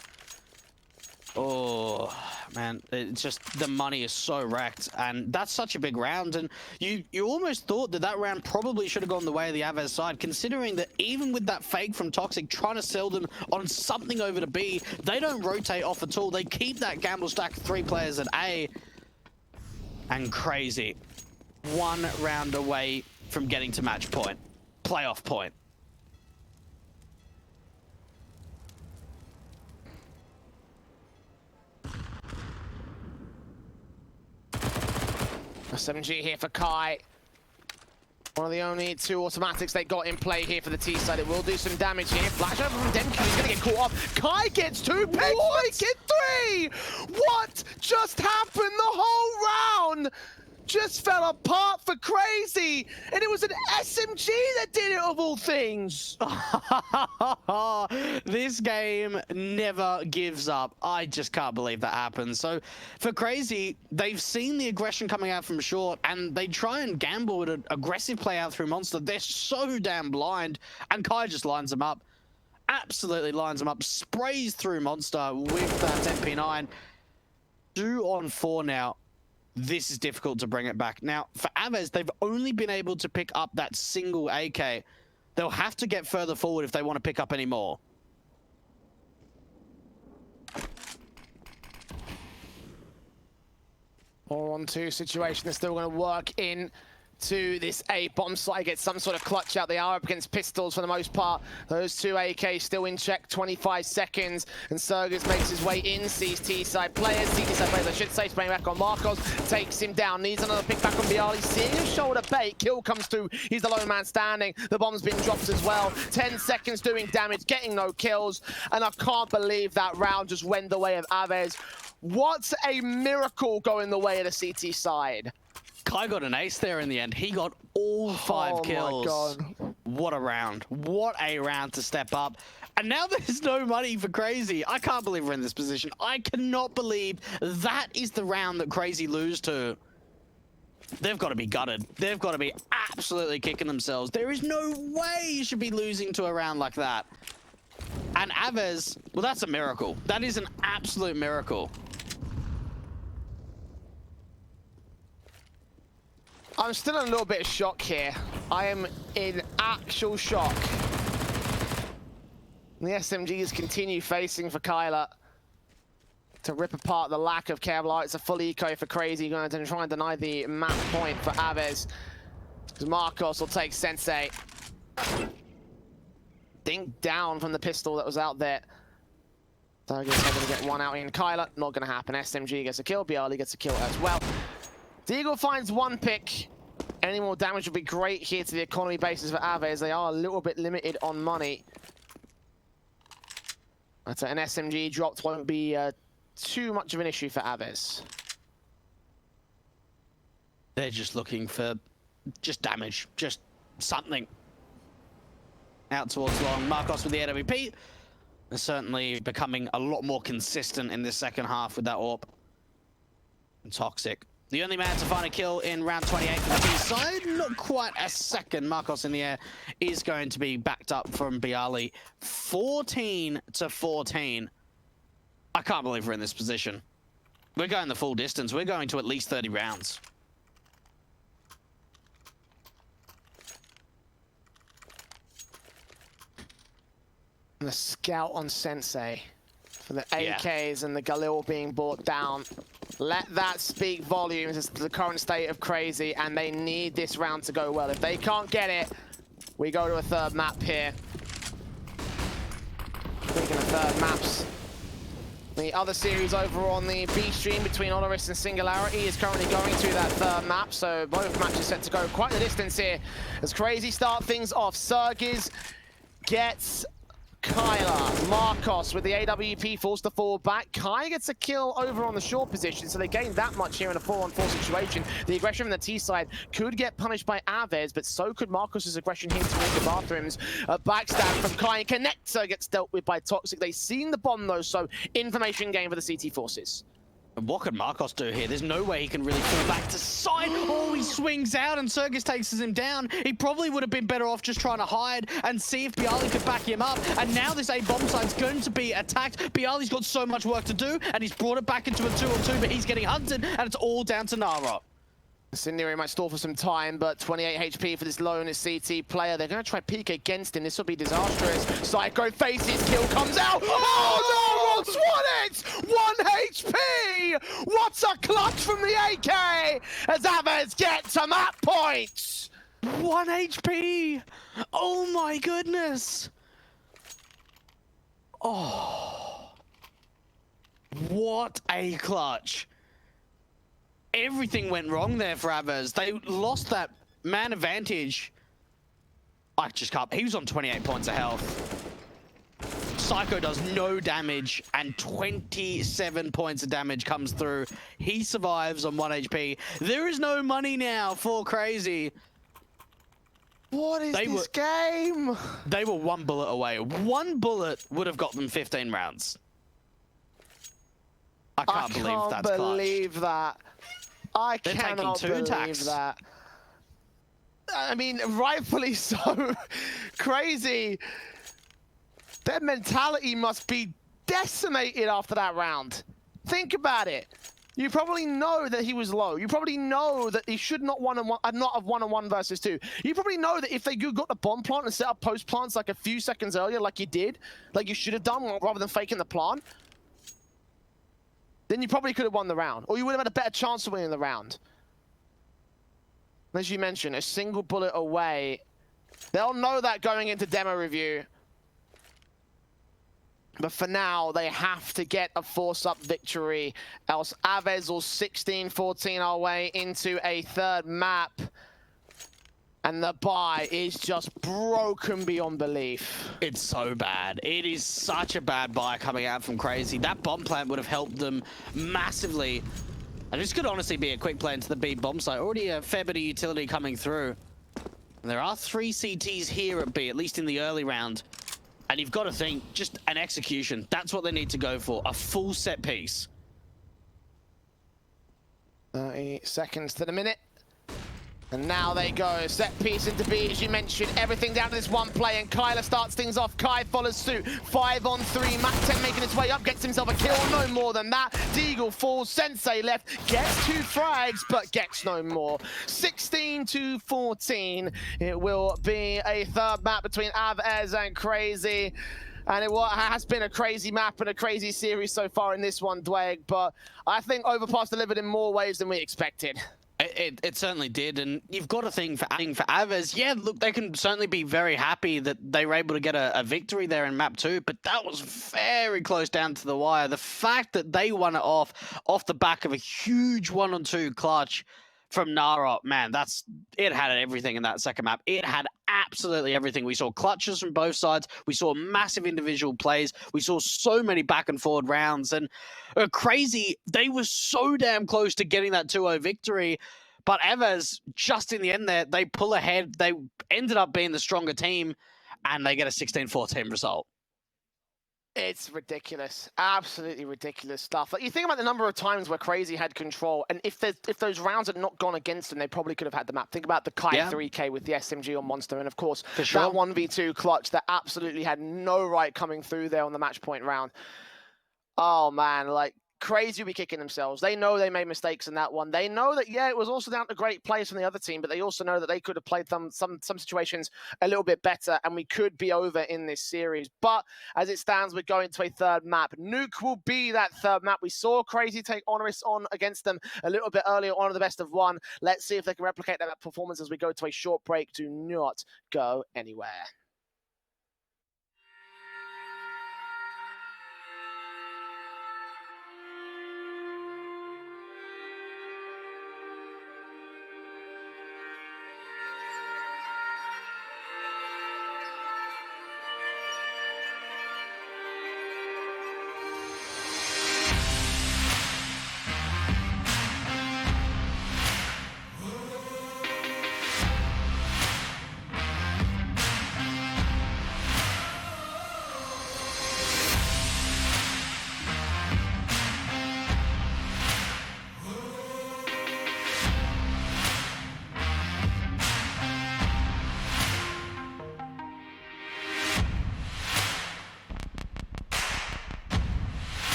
Oh, man. It's just the money is so wrecked. And that's such a big round. And you almost thought that that round probably should have gone the way of the AVEZ side, considering that even with that fake from Toxic trying to sell them on something over to B, they don't rotate off at all. They keep that gamble stack 3 players at A. And Crazy. 1 round away from getting to match point. Playoff point. SMG here for Kai. One of the only 2 automatics they got in play here for the T side. It will do some damage here. Flash over from Denku. He's going to get caught off. Kai gets 2 picks. Make it 3. What just happened? The whole round just fell apart for Crazy, and it was an SMG that did it of all things. This game never gives up. I just can't believe that happened. So for Crazy, they've seen the aggression coming out from short, and they try and gamble with an aggressive play out through Monster. They're so damn blind, and Kai just lines them up. Absolutely lines them up. Sprays through Monster with that MP9. 2 on 4 now. This is difficult to bring it back. Now, for AVEZ, they've only been able to pick up that single AK. They'll have to get further forward if they want to pick up any more. 4-on-2 situation. They're still going to work in to this A bomb site, get some sort of clutch out. They are up against pistols for the most part. Those 2 AKs still in check, 25 seconds, and CR4ZY makes his way in, sees T-side players, T-side players I should say, spraying back on Marcos, takes him down, needs another pick back on Bialy, seeing him shoulder bait, kill comes through, he's the lone man standing, the bomb's been dropped as well, 10 seconds doing damage, getting no kills, and I can't believe that round just went the way of AVEZ. What a miracle going the way of the CT side. Kai got an ace there in the end. He got all 5 kills. My God. What a round. What a round to step up. And now there's no money for Crazy. I can't believe we're in this position. I cannot believe that is the round that Crazy lose to. They've got to be gutted. They've got to be absolutely kicking themselves. There is no way you should be losing to a round like that. And AVEZ, well, that's a miracle. That is an absolute miracle. I'm still in a little bit of shock here. I am in actual shock. The SMGs continue facing for Kyler to rip apart the lack of Kevlar. It's a full eco for Crazy, going to try and deny the map point for AVEZ. Because Marcos will take Sensei. Dink down from the pistol that was out there. Target's not going to get 1 out in Kyler. Not going to happen. SMG gets a kill. Bialy gets a kill as well. Deagle finds 1 pick. Any more damage would be great here to the economy bases for AVEZ. They are a little bit limited on money. But an SMG dropped won't be too much of an issue for AVEZ. They're just looking for just damage, just something. Out towards long. Marcos with the AWP. They're certainly becoming a lot more consistent in this second half with that AWP. Toxic. The only man to find a kill in round 28 for the B side. Not quite a second. Marcos in the air is going to be backed up from Bialy. 14 to 14. I can't believe we're in this position. We're going the full distance. We're going to at least 30 rounds. The scout on Sensei for the AKs and the Galil being brought down. Let that speak volumes as to the current state of Crazy, and they need this round to go well. If they can't get it, we go to a third map here. Speaking of third maps, the other series over on the B stream between Oloris and Singularity is currently going to that third map, so both matches set to go quite the distance here. As Crazy start things off, CR4ZY gets Kyler. Marcos with the AWP forced to fall back. Kai gets a kill over on the short position, so they gain that much here in a 4-on-4 situation. The aggression from the T side could get punished by AVEZ, but so could Marcos's aggression here to the bathrooms. A backstab from Kai. Connector gets dealt with by Toxic. They've seen the bomb though, so information gain for the CT forces. What can Marcos do here? There's no way he can really fall back to side. Oh, he swings out and CR4ZY takes him down. He probably would have been better off just trying to hide and see if Bialy could back him up. And now this A bomb side's going to be attacked. Bialy's got so much work to do, and he's brought it back into a 2-on-2, but he's getting hunted, and it's all down to Nara. Incendiary might stall for some time, but 28 HP for this lone CT player. They're going to try peek against him. This will be disastrous. Psycho faces, kill comes out. Oh no, Rods won it! 1 HP! What a clutch from the AK as AVEZ get to map points! 1 HP! Oh my goodness! Oh. What a clutch. Everything went wrong there for AVEZ. They lost that man advantage. I just can't. He was on 28 points of health. Psycho does no damage, and 27 points of damage comes through. He survives on 1 HP. There is no money now for Crazy. What is this game? They were 1 bullet away. 1 bullet would have got them 15 rounds. I can't believe that. I cannot believe that. I mean, rightfully so. Crazy. Their mentality must be decimated after that round. Think about it. You probably know that he was low. You probably know that he should not have 1-on-1 versus 2. You probably know that if they got the bomb plant and set up post plants like a few seconds earlier, like you did, like you should have done rather than faking the plant, then you probably could have won the round, or you would have had a better chance of winning the round. As you mentioned, a single bullet away. They'll know that going into demo review. But for now, they have to get a force-up victory, else AVEZ will 16-14 our way into a third map. And the buy is just broken beyond belief. It's so bad. It is such a bad buy coming out from Crazy. That bomb plant would have helped them massively. And this could honestly be a quick play into the B bomb site. Already a fair bit of utility coming through. And there are 3 CTs here at B, at least in the early round. And you've got to think, just an execution. That's what they need to go for. A full set piece. 30 seconds to the minute. And now they go. Set piece into B, as you mentioned. Everything down to this one play, and Kyler starts things off. Kai follows suit. 5-on-3. Mac10 making his way up. Gets himself a kill. No more than that. Deagle falls. Sensei left. Gets 2 frags, but gets no more. 16-14. It will be a third map between AVEZ and Crazy. And it has been a crazy map and a crazy series so far in this one, Dwayne. But I think Overpass delivered in more ways than we expected. It certainly did, and you've got to think for AVEZ, yeah, look, they can certainly be very happy that they were able to get a victory there in map 2, but that was very close down to the wire. The fact that they won it off the back of a huge 1-on-2 clutch from Nara, man, it had everything in that second map. It had absolutely everything. We saw clutches from both sides. We saw massive individual plays. We saw so many back and forward rounds, and Crazy, they were so damn close to getting that 2-0 victory. But AVEZ, just in the end there, they pull ahead. They ended up being the stronger team, and they get a 16-14 result. It's ridiculous. Absolutely ridiculous stuff. Like, you think about the number of times where Crazy had control, and if those rounds had not gone against them, they probably could have had the map. Think about the Kai 3K with the SMG on Monster, and of course, that 1v2 clutch that absolutely had no right coming through there on the match point round. Oh, man, like, Crazy will be kicking themselves. They know they made mistakes in that one. They know that, yeah, it was also down to great players from the other team, but they also know that they could have played some situations a little bit better, and we could be over in this series. But as it stands, we're going to a third map. Nuke will be that third map. We saw Crazy take Honoris on against them a little bit earlier on the best of one. Let's see if they can replicate that performance as we go to a short break. Do not go anywhere.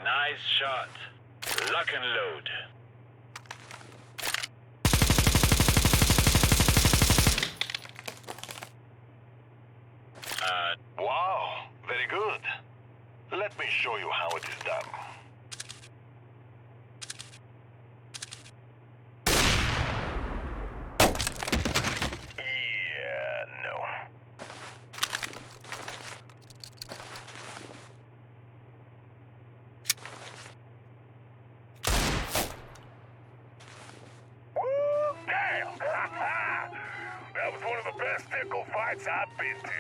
Nice shot. Lock and load. Wow, very good. Let me show you how it is done. Yeah, no. Damn! That was one of the best tickle fights I've been to.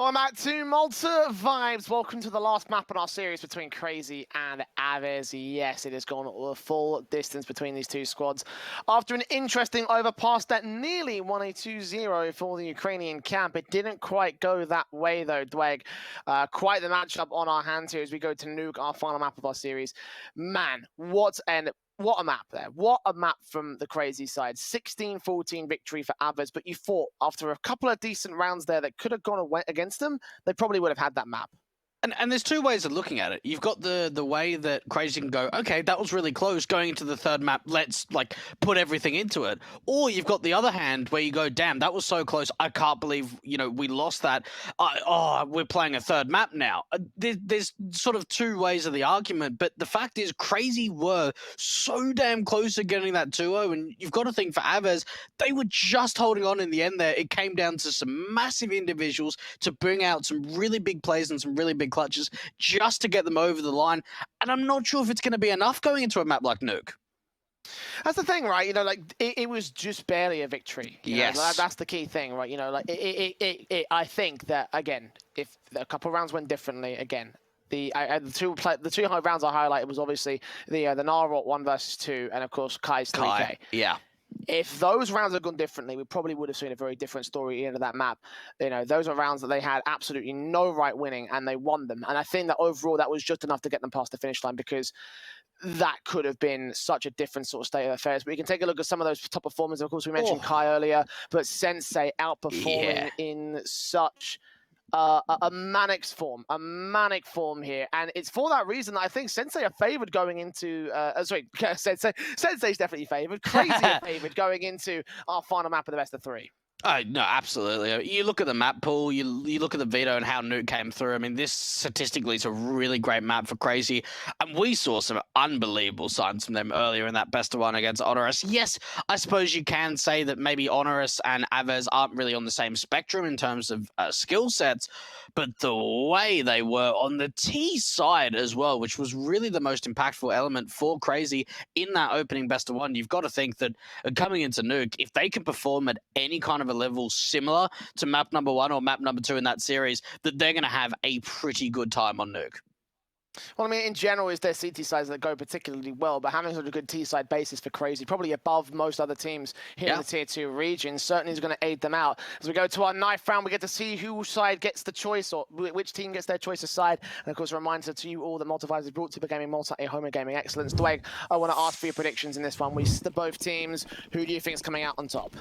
Welcome back to Malta Vibes. Welcome to the last map in our series between CR4ZY and AVEZ. Yes, it has gone the full distance between these two squads. After an interesting overpass that nearly won a 2-0 for the Ukrainian camp, it didn't quite go that way though, Dweg. Quite the matchup on our hands here as we go to Nuke, our final map of our series. Man, what a map there. What a map from the CR4ZY side. 16-14 victory for AVEZ, but you thought after a couple of decent rounds there that could have gone against them, they probably would have had that map. And there's two ways of looking at it. You've got the way that CR4ZY can go, okay, that was really close. Going into the third map, let's like put everything into it. Or you've got the other hand where you go, damn, that was so close. I can't believe, you know, we lost that. We're playing a third map now. There's sort of two ways of the argument, but the fact is CR4ZY were so damn close to getting that 2-0, and you've got to think for AVEZ, they were just holding on in the end there. It came down to some massive individuals to bring out some really big plays and some really big clutches just to get them over the line, and I'm not sure if it's going to be enough going into a map like Nuke. That's the thing, right? You know, like it was just barely a victory. Yes, know? That's the key thing, right? You know, like I think that again, if a couple rounds went differently, again. The two high rounds I highlighted was obviously the Narwhal 1 versus 2, and of course Kai's 3K. Yeah. If those rounds had gone differently, we probably would have seen a very different story into that map. You know, those are rounds that they had absolutely no right winning, and they won them. And I think that overall, that was just enough to get them past the finish line, because that could have been such a different sort of state of affairs. But you can take a look at some of those top performers. Of course, we mentioned Kai earlier, but Sensei outperforming in such a manic form here, and it's for that reason that I think Sensei are favored going into Sensei's definitely favored, CR4ZY are favored going into our final map of the best of 3. No, absolutely. You look at the map pool, you look at the veto and how Nuke came through. I mean, this statistically is a really great map for CR4ZY, and we saw some unbelievable signs from them earlier in that best of 1 against Onerous. Yes, I suppose you can say that maybe Onerous and AVEZ aren't really on the same spectrum in terms of skill sets, but the way they were on the T side as well, which was really the most impactful element for CR4ZY in that opening best of 1, you've got to think that coming into Nuke, if they can perform at any kind of a level similar to map number 1 or map number 2 in that series, that they're going to have a pretty good time on Nuke. Well, I mean, in general, it's their CT sides that go particularly well, but having such a good T-side basis for CR4ZY, probably above most other teams here in the Tier 2 region, certainly is going to aid them out. As we go to our knife round, we get to see whose side gets the choice, or which team gets their choice aside. And of course, a reminder to you all that Malta Vibes is brought to you by Gaming Malta, a home of gaming excellence. Dwayne, I want to ask for your predictions in this one. We see both teams. Who do you think is coming out on top?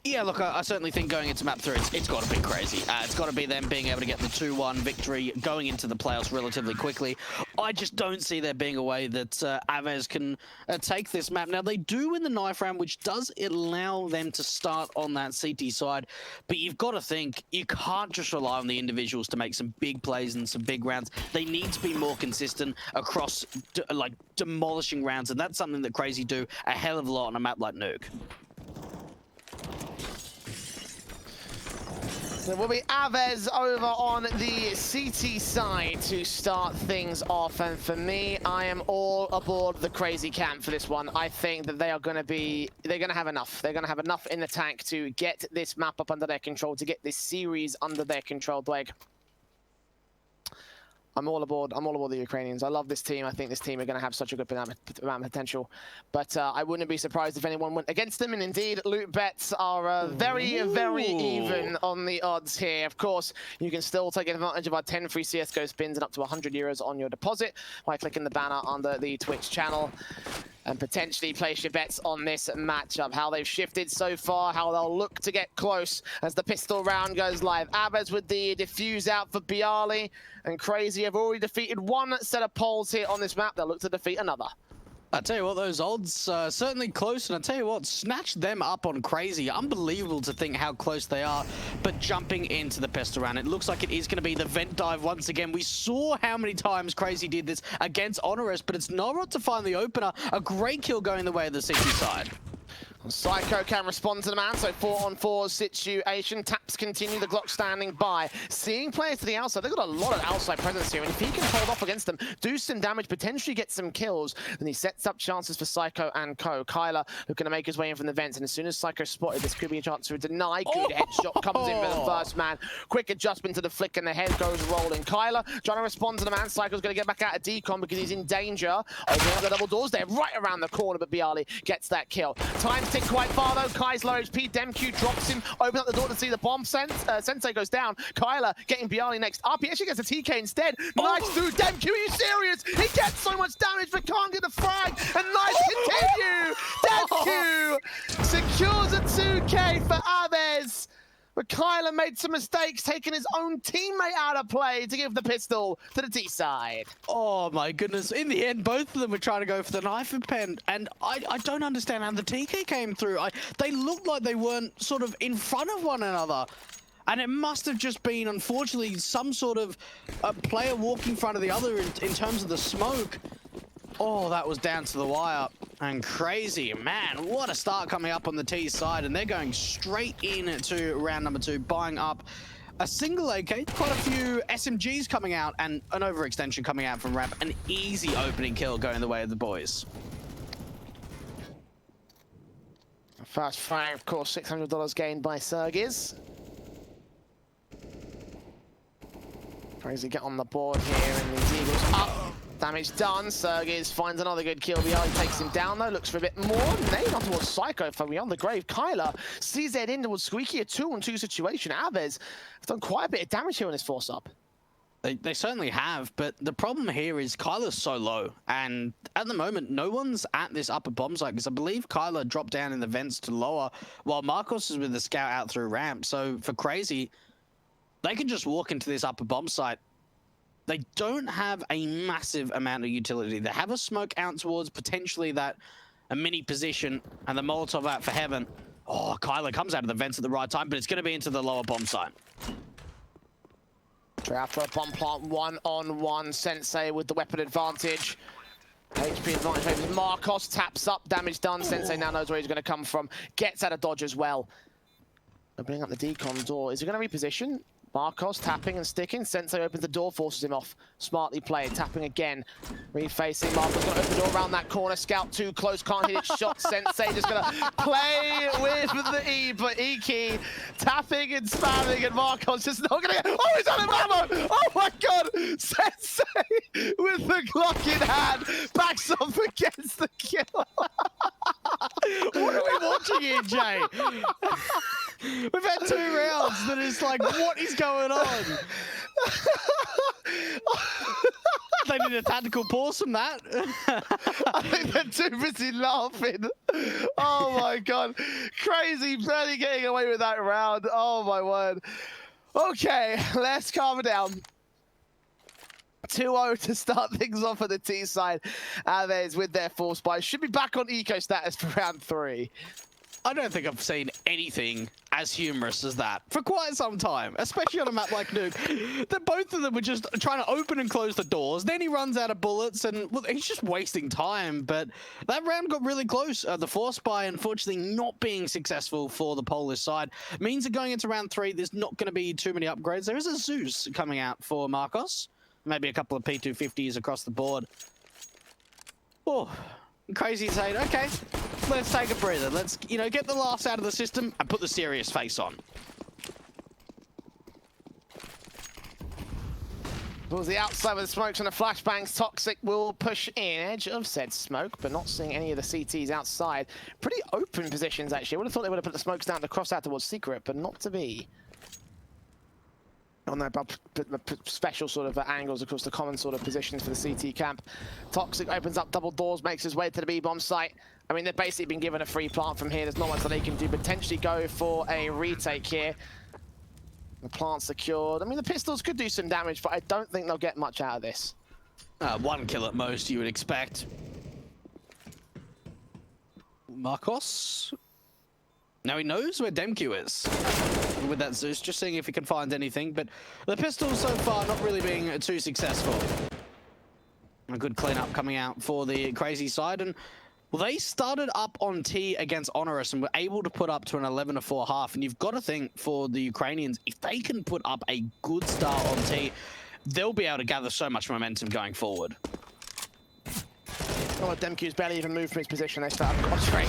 Yeah, look, I certainly think going into map 3, it's got to be CR4ZY. It's got to be them being able to get the 2-1 victory, going into the playoffs relatively quickly. I just don't see there being a way that AVEZ can take this map. Now, they do win the knife round, which does allow them to start on that CT side, but you've got to think, you can't just rely on the individuals to make some big plays and some big rounds. They need to be more consistent across, like, demolishing rounds, and that's something that CR4ZY do a hell of a lot on a map like Nuke. So we'll be AVEZ over on the CT side to start things off, and for me, I am all aboard the CR4ZY camp for this one. I think that they're going to have enough. They're going to have enough in the tank to get this map up under their control, to get this series under their control, Blake. I'm all aboard the Ukrainians. I love this team. I think this team are going to have such a good amount of potential. But I wouldn't be surprised if anyone went against them. And indeed, loot bets are very, very even on the odds here. Of course, you can still take advantage of our 10 free CSGO spins and up to 100 euros on your deposit by clicking the banner under the Twitch channel, and potentially place your bets on this matchup. How they've shifted so far, how they'll look to get close as the pistol round goes live. AVEZ with the defuse out for Bialy, and CR4ZY have already defeated one set of poles here on this map. They'll look to defeat another. I tell you what, those odds certainly close, and I tell you what, snatch them up on CR4ZY. Unbelievable to think how close they are, but jumping into the pistol round, it looks like it is going to be the vent dive once again. We saw how many times CR4ZY did this against Onerous, but it's Norrod to find the opener. A great kill going the way of the CT side. Psycho can respond to the man, so 4-on-4 situation. Taps continue, the Glock standing by. Seeing players to the outside, they've got a lot of outside presence here, and if he can hold off against them, do some damage, potentially get some kills, then he sets up chances for Psycho and Co. Kyler looking to make his way in from the vents, and as soon as Psycho spotted, this could be a chance to deny. Good headshot comes in for the first man. Quick adjustment to the flick, and the head goes rolling. Kyler trying to respond to the man. Psycho's going to get back out of decon because he's in danger. Opening up the double doors there, right around the corner, but Bialy gets that kill. Time tick quite far though. Kai's low HP. Demq drops him. Opens up the door to see the bomb. Sensei goes down. Kyler getting Bialy next up. He actually gets a TK instead. Nice through Demq. Are you serious? He gets so much damage but can't get the frag. And nice continue. Demq secures a 2K for AVEZ. But Kyler made some mistakes, taking his own teammate out of play to give the pistol to the T side. Oh my goodness. In the end, both of them were trying to go for the knife and pen, and I don't understand how the TK came through. They looked like they weren't sort of in front of one another. And it must have just been, unfortunately, some sort of a player walking in front of the other in terms of the smoke. Oh, that was down to the wire. And crazy, man, what a start coming up on the T side. And they're going straight into round number 2, buying up a single AK, quite a few SMGs coming out, and an overextension coming out from ramp. An easy opening kill going the way of the boys. First frag, of course, $600 gained by CR4ZY. Crazy get on the board here, and the Eagles up. Damage done. CR4ZY finds another good kill. Bialy takes him down though. Looks for a bit more. Nade on towards Psycho from beyond the grave. Kyler CZ in towards Squeaky. A 2-on-2 situation. AVEZ have done quite a bit of damage here on this force up. They certainly have, but the problem here is Kyler's so low, and at the moment, no one's at this upper bomb site, because I believe Kyler dropped down in the vents to lower, while Marcos is with the scout out through ramp. So for CR4ZY, they can just walk into this upper bomb site. They don't have a massive amount of utility. They have a smoke out towards potentially a mini position, and the Molotov out for heaven. Oh, Kyler comes out of the vents at the right time, but it's going to be into the lower bomb site. Draft for a bomb plant, 1-on-1. Sensei with the weapon advantage. HP advantage favors Marcos, taps up, damage done. Sensei now knows where he's going to come from. Gets out of dodge as well. Opening up the decon door. Is he going to reposition? Marcos tapping and sticking. Sensei opens the door, forces him off. Smartly played, tapping again. Refacing. Marcos going to open the door around that corner. Scout too close, can't hit his shot. Sensei just going to play with the E, but Iki tapping and spamming, and Marcos just not going to get... Oh, he's on him, ammo! Oh my god! Sensei with the Glock in hand backs off against the kill. What are we watching here, Jay? We've had 2 rounds that is like, what is going on? They need a tactical pause from that. I think they're too busy laughing. Oh my god. CR4ZY barely getting away with that round. Oh my word. Okay, let's calm it down. 2-0 to start things off at the T side. AVEZ with their force buy. Should be back on eco status for round 3. I don't think I've seen anything as humorous as that for quite some time, especially on a map like Nuke. That both of them were just trying to open and close the doors. Then he runs out of bullets, and well, he's just wasting time. But that round got really close. The force buy, unfortunately, not being successful for the Polish side, means that going into round 3, there's not going to be too many upgrades. There is a Zeus coming out for Marcos. Maybe a couple of P250s across the board. Oh, CR4ZY saying, okay, let's take a breather. Let's, get the laughs out of the system and put the serious face on. Towards the outside with the smokes and the flashbangs, Toxic will push in. Edge of said smoke, but not seeing any of the CTs outside. Pretty open positions, actually. I would have thought they would have put the smokes down to cross out towards Secret, but not to be. On their special sort of angles, of course, the common sort of positions for the CT camp. Toxic opens up double doors, makes his way to the B-bomb site. I mean, they've basically been given a free plant from here. There's not much that they can do. Potentially go for a retake here. The plant secured. I mean, the pistols could do some damage, but I don't think they'll get much out of this. 1 kill at most, you would expect. Marcos? Now he knows where Demq is with that Zeus, just seeing if he can find anything, but the pistols so far not really being too successful. A good cleanup coming out for the CR4ZY side, and Well, they started up on T against Honorous and were able to put up to an 11-4 half. And you've got to think for the Ukrainians, if they can put up a good start on T, they'll be able to gather so much momentum going forward. Oh, Demq's barely even moved from his position. They start got straight.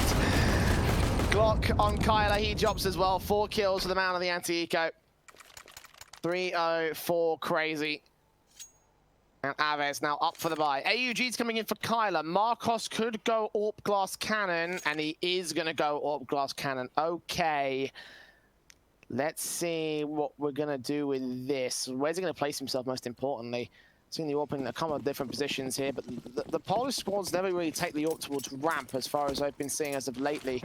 Glock on Kyler. He drops as well. 4 kills for the man of the anti-eco. 3-0 for Crazy. And AVEZ now up for the buy. AUG's coming in for Kyler. Marcos could go AWP Glass Cannon, and he is going to go AWP Glass Cannon. Okay. Let's see what we're going to do with this. Where's he going to place himself, most importantly? Seeing the AWP in a couple of different positions here, but the Polish squads never really take the AWP towards ramp, as far as I've been seeing as of lately.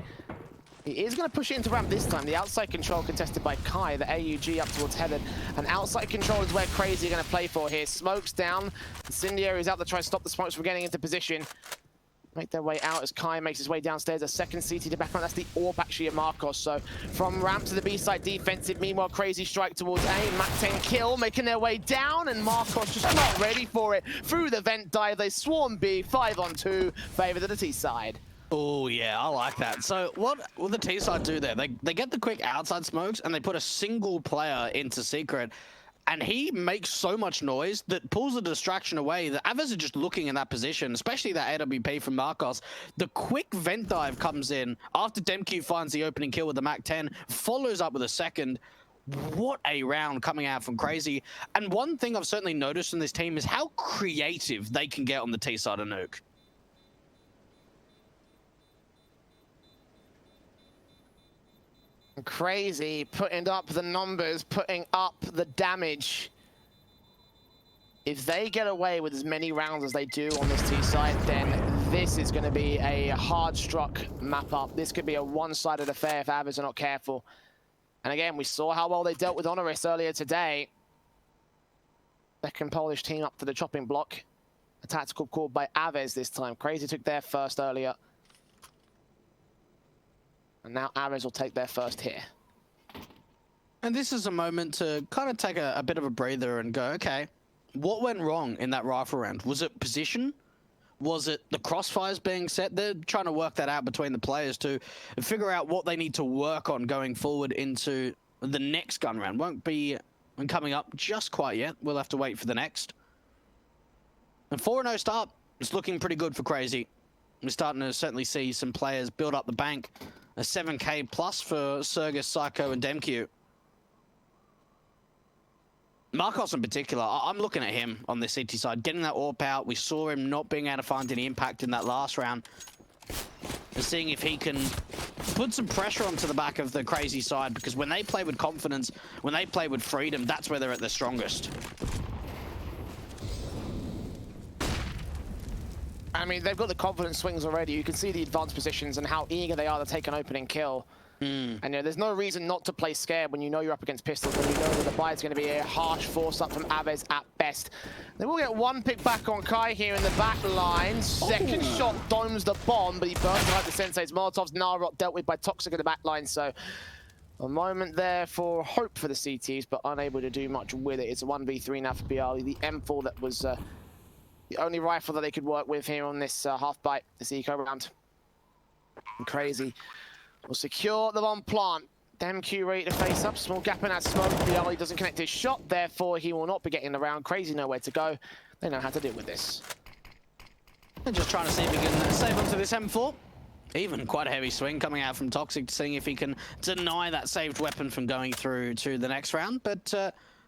He is going to push it into ramp this time. The outside control contested by Kai, the AUG up towards headed. And outside control is where Crazy are going to play for here. Smokes down. Incendiary is out to try to stop the smokes from getting into position. Make their way out as Kai makes his way downstairs. A second CT to back on. That's the AWP actually of Marcos. So from ramp to the B side defensive. Meanwhile, Crazy strike towards A. Mac 10 kill, making their way down. And Marcos just not ready for it. Through the vent dive, they swarm B. 5-on-2. Favor to the T side. Oh, yeah, I like that. So what will the T side do there? They get the quick outside smokes and they put a single player into secret. And he makes so much noise that pulls the distraction away. The AVEZ are just looking in that position, especially that AWP from Marcos. The quick vent dive comes in after Demq finds the opening kill with the Mac 10, follows up with a second. What a round coming out from Crazy. And one thing I've certainly noticed in this team is how creative they can get on the T side of Nuke. Crazy putting up the numbers, putting up the damage. If they get away with as many rounds as they do on this T side, then this is going to be a hard-struck map-up. This could be a one-sided affair if AVEZ are not careful. And again, we saw how well they dealt with Honorous earlier today. Second Polish team up to the chopping block. A tactical call by AVEZ this time. Crazy took their first earlier. And now AVEZ will take their first here. And this is a moment to kind of take a bit of a breather and go, okay, what went wrong in that rifle round? Was it position? Was it the crossfires being set? They're trying to work that out between the players to figure out what they need to work on going forward into the next gun round. Won't be coming up just quite yet. We'll have to wait for the next. And 4-0 start. It's looking pretty good for Crazy. We're starting to certainly see some players build up the bank. A 7K plus for Sergus, Psycho, and Demq. Marcos in particular, I'm looking at him on the CT side, getting that AWP out. We saw him not being able to find any impact in that last round. And seeing if he can put some pressure onto the back of the Crazy side, because when they play with confidence, when they play with freedom, that's where they're at their strongest. I mean, they've got the confidence swings already. You can see the advanced positions and how eager they are to take an opening kill. And you know, there's no reason not to play scared when you know you're up against pistols, when you know that the buy is going to be a harsh force-up from AVEZ at best. They will get one pick back on Kai here in the back line. Second shot domes the bomb, but he burns like the Sensei's. Molotov's Narot dealt with by Toxic in the back line, so a moment there for hope for the CTs, but unable to do much with it. It's a 1v3 now for Bialy. The M4 that was the only rifle that they could work with here on this half-bite, this eco round. And Crazy will secure the bomb plant. Demq ready to face up. Small gap in that smoke. Bialy doesn't connect his shot, therefore he will not be getting the round. Crazy nowhere to go. They know how to deal with this. And just trying to see if he can save onto this M4. Even quite a heavy swing coming out from Toxic, seeing if he can deny that saved weapon from going through to the next round. But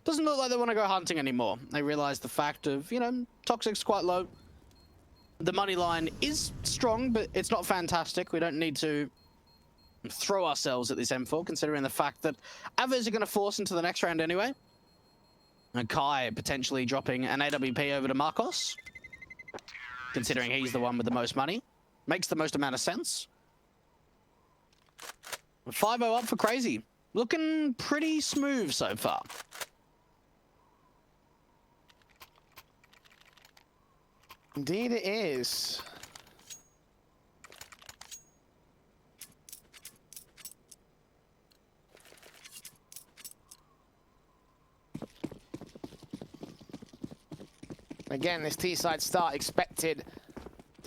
doesn't look like they want to go hunting anymore. They realize the fact of, you know, Toxic's quite low. The money line is strong, but it's not fantastic. We don't need to throw ourselves at this M4, considering the fact that AVEZ are going to force into the next round anyway. And Kai potentially dropping an AWP over to Marcos, considering he's the one with the most money. Makes the most amount of sense. 5-0 up for Crazy. Looking pretty smooth so far. Indeed it is. Again, this T-side start expected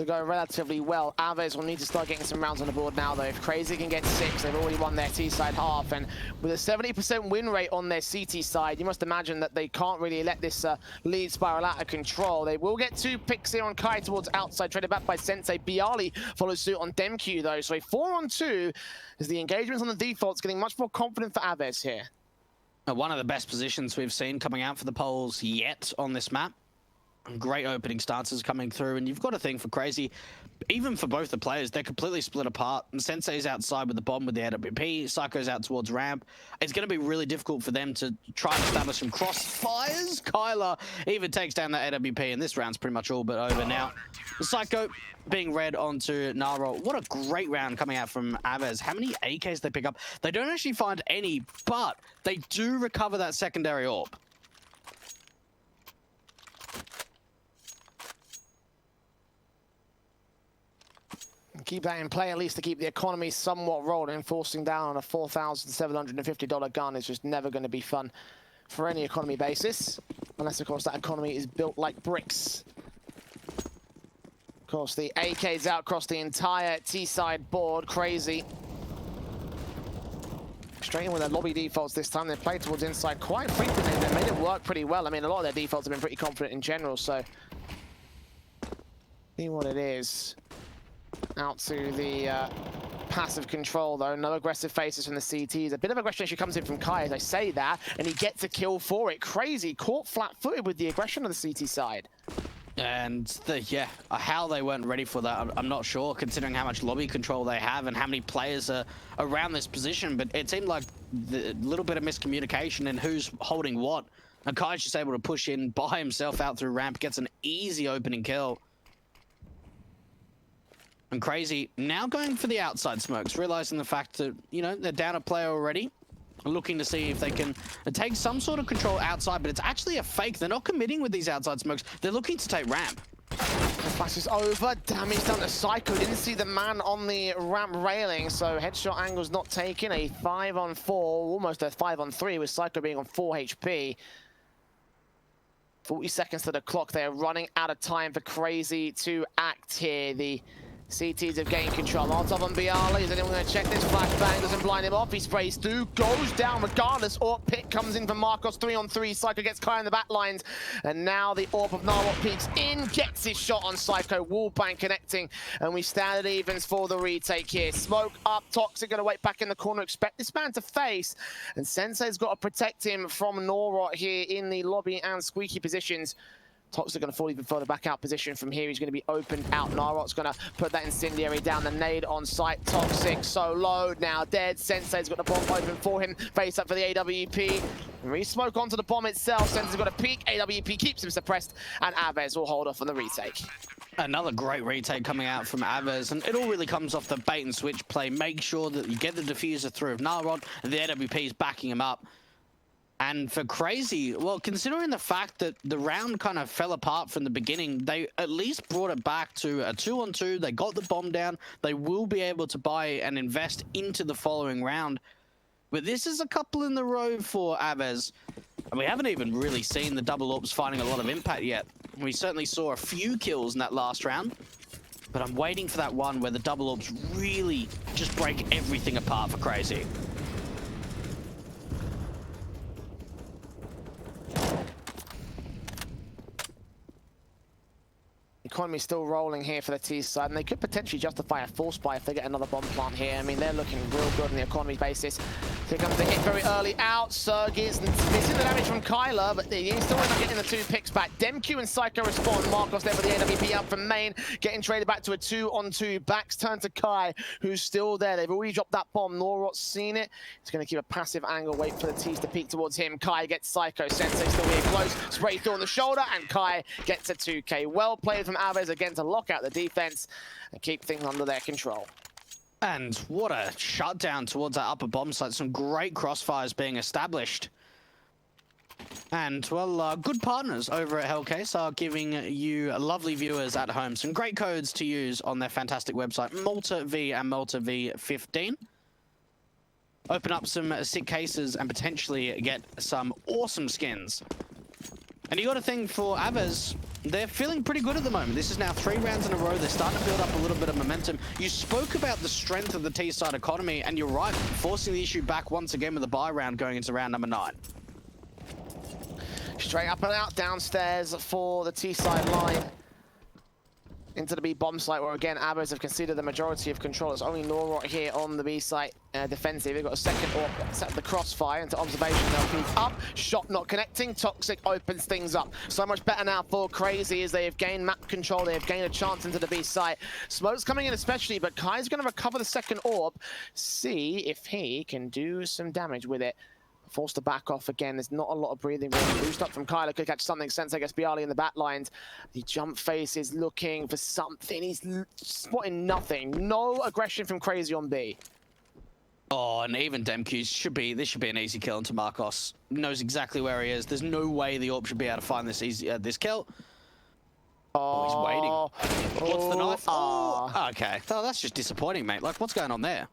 to go relatively well. AVEZ will need to start getting some rounds on the board now, though. If CR4ZY can get 6, they've already won their T-side half, and with a 70% win rate on their CT side, you must imagine that they can't really let this lead spiral out of control. They will get 2 picks here on Kai towards outside, traded back by Sensei. Bialy follows suit on Demq, though, so a 4-on-2 as the engagements on the default's getting much more confident for AVEZ here. One of the best positions we've seen coming out for the Poles yet on this map. Great opening stances coming through, and you've got to think for CR4ZY, even for both the players, they're completely split apart. And Sensei's outside with the bomb with the AWP, Psycho's out towards ramp. It's going to be really difficult for them to try and establish some crossfires. Kyler even takes down that AWP, and this round's pretty much all but over now. Psycho being read onto Naro. What a great round coming out from AVEZ. How many AKs they pick up? They don't actually find any, but they do recover that secondary AWP. Keep that in play, at least to keep the economy somewhat rolling. Forcing down on a $4,750 gun is just never going to be fun for any economy basis. Unless, of course, that economy is built like bricks. Of course, the AK's out across the entire T-side board. CR4ZY. Straight in with their lobby defaults this time. They played towards inside quite frequently. They made it work pretty well. I mean, a lot of their defaults have been pretty confident in general, so... see what it is. Out to the passive control, though. No aggressive faces from the CTs. A bit of aggression actually comes in from Kai, as I say that, and he gets a kill for it. CR4ZY caught flat-footed with the aggression on the CT side. And how they weren't ready for that, I'm not sure, considering how much lobby control they have and how many players are around this position. But it seemed like a little bit of miscommunication in who's holding what. And Kai's just able to push in by himself out through ramp, gets an easy opening kill. And CR4ZY now going for the outside smokes, realizing the fact that, you know, they're down a player already, looking to see if they can take some sort of control outside, but it's actually a fake. They're not committing with these outside smokes. They're looking to take ramp. The flash is over. Damage done to Psycho. Didn't see the man on the ramp railing, so headshot angle's not taken. A 5-on-4, almost a 5-on-3, with Psycho being on 4 HP. 40 seconds to the clock. They're running out of time for CR4ZY to act here. The CTs have gained control. Molotov on Bialy. Is anyone going to check this? Flashbang doesn't blind him off. He sprays through, goes down regardless. AWP pick comes in from Marcos, 3-on-3. Psycho gets Kai in the back lines. And now the AWP of Narwhal peeks in, gets his shot on Psycho. Wallbang connecting. And we stand at evens for the retake here. Smoke up. Toxic going to wait back in the corner. Expect this man to face. And Sensei's got to protect him from Norot here in the lobby and squeaky positions. Toxic going to fall even further back out position from here. He's going to be opened out. Narot's going to put that incendiary down. The nade on site. Toxic so low, now dead. Sensei's got the bomb open for him. Face up for the AWP. Re-smoke onto the bomb itself. Sensei's got a peek. AWP keeps him suppressed. And AVEZ will hold off on the retake. Another great retake coming out from AVEZ, and it all really comes off the bait and switch play. Make sure that you get the diffuser through of Narod, and the AWP is backing him up. And for CR4ZY, well, considering the fact that the round kind of fell apart from the beginning, they at least brought it back to a 2-on-2. They got the bomb down. They will be able to buy and invest into the following round. But this is a couple in the row for AVEZ. And we haven't even really seen the double AWPs finding a lot of impact yet. We certainly saw a few kills in that last round. But I'm waiting for that one where the double AWPs really just break everything apart for CR4ZY. Economy still rolling here for the T side, and they could potentially justify a force buy if they get another bomb plant here. I mean, they're looking real good on the economy basis. Here comes the hit very early out. Serg is missing the damage from Kyler, but they still end up getting the 2 picks back. Demq and Psycho respond. Marcos there for the AWP up from main, getting traded back to a 2-on-2. Backs turn to Kai, who's still there. They've already dropped that bomb. Norot's seen it. He's going to keep a passive angle, wait for the T's to peek towards him. Kai gets Psycho. Sensei still here close. Spray through on the shoulder, and Kai gets a 2K. Well played from AVEZ again to lock out the defense and keep things under their control. And what a shutdown towards that upper bomb site. Some great crossfires being established. And, well, good partners over at Hellcase are giving you lovely viewers at home some great codes to use on their fantastic website, Malta V and Malta V15. Open up some sick cases and potentially get some awesome skins. And you got to think for AVEZ, They're feeling pretty good at the moment. This is now 3 rounds in a row. They're starting to build up a little bit of momentum. You spoke about the strength of the T-side economy, and you're right, forcing the issue back once again with a buy round going into round number 9. Straight up and out, downstairs for the T-side line. Into the B bomb site, where again, AVEZ have conceded the majority of control. It's only Norrot here on the B site defensive. They've got a second AWP set the crossfire into observation. They'll move up. Shot not connecting. Toxic opens things up. So much better now for Crazy as they have gained map control. They have gained a chance into the B site. Smoke's coming in especially, but Kai's going to recover the second AWP. See if he can do some damage with it. Forced to back off again. There's not a lot of breathing room. Boost up from Kyler. Could catch something. Sense, I guess, Bialy in the back lines. The jump face is looking for something. He's spotting nothing. No aggression from Crazy on B. Oh, and even Demq's should be an easy kill into Marcos. Knows exactly where he is. There's no way the AWP should be able to find this this kill. Oh, he's waiting. What's the knife? Oh, okay. Oh, that's just disappointing, mate. Like, what's going on there?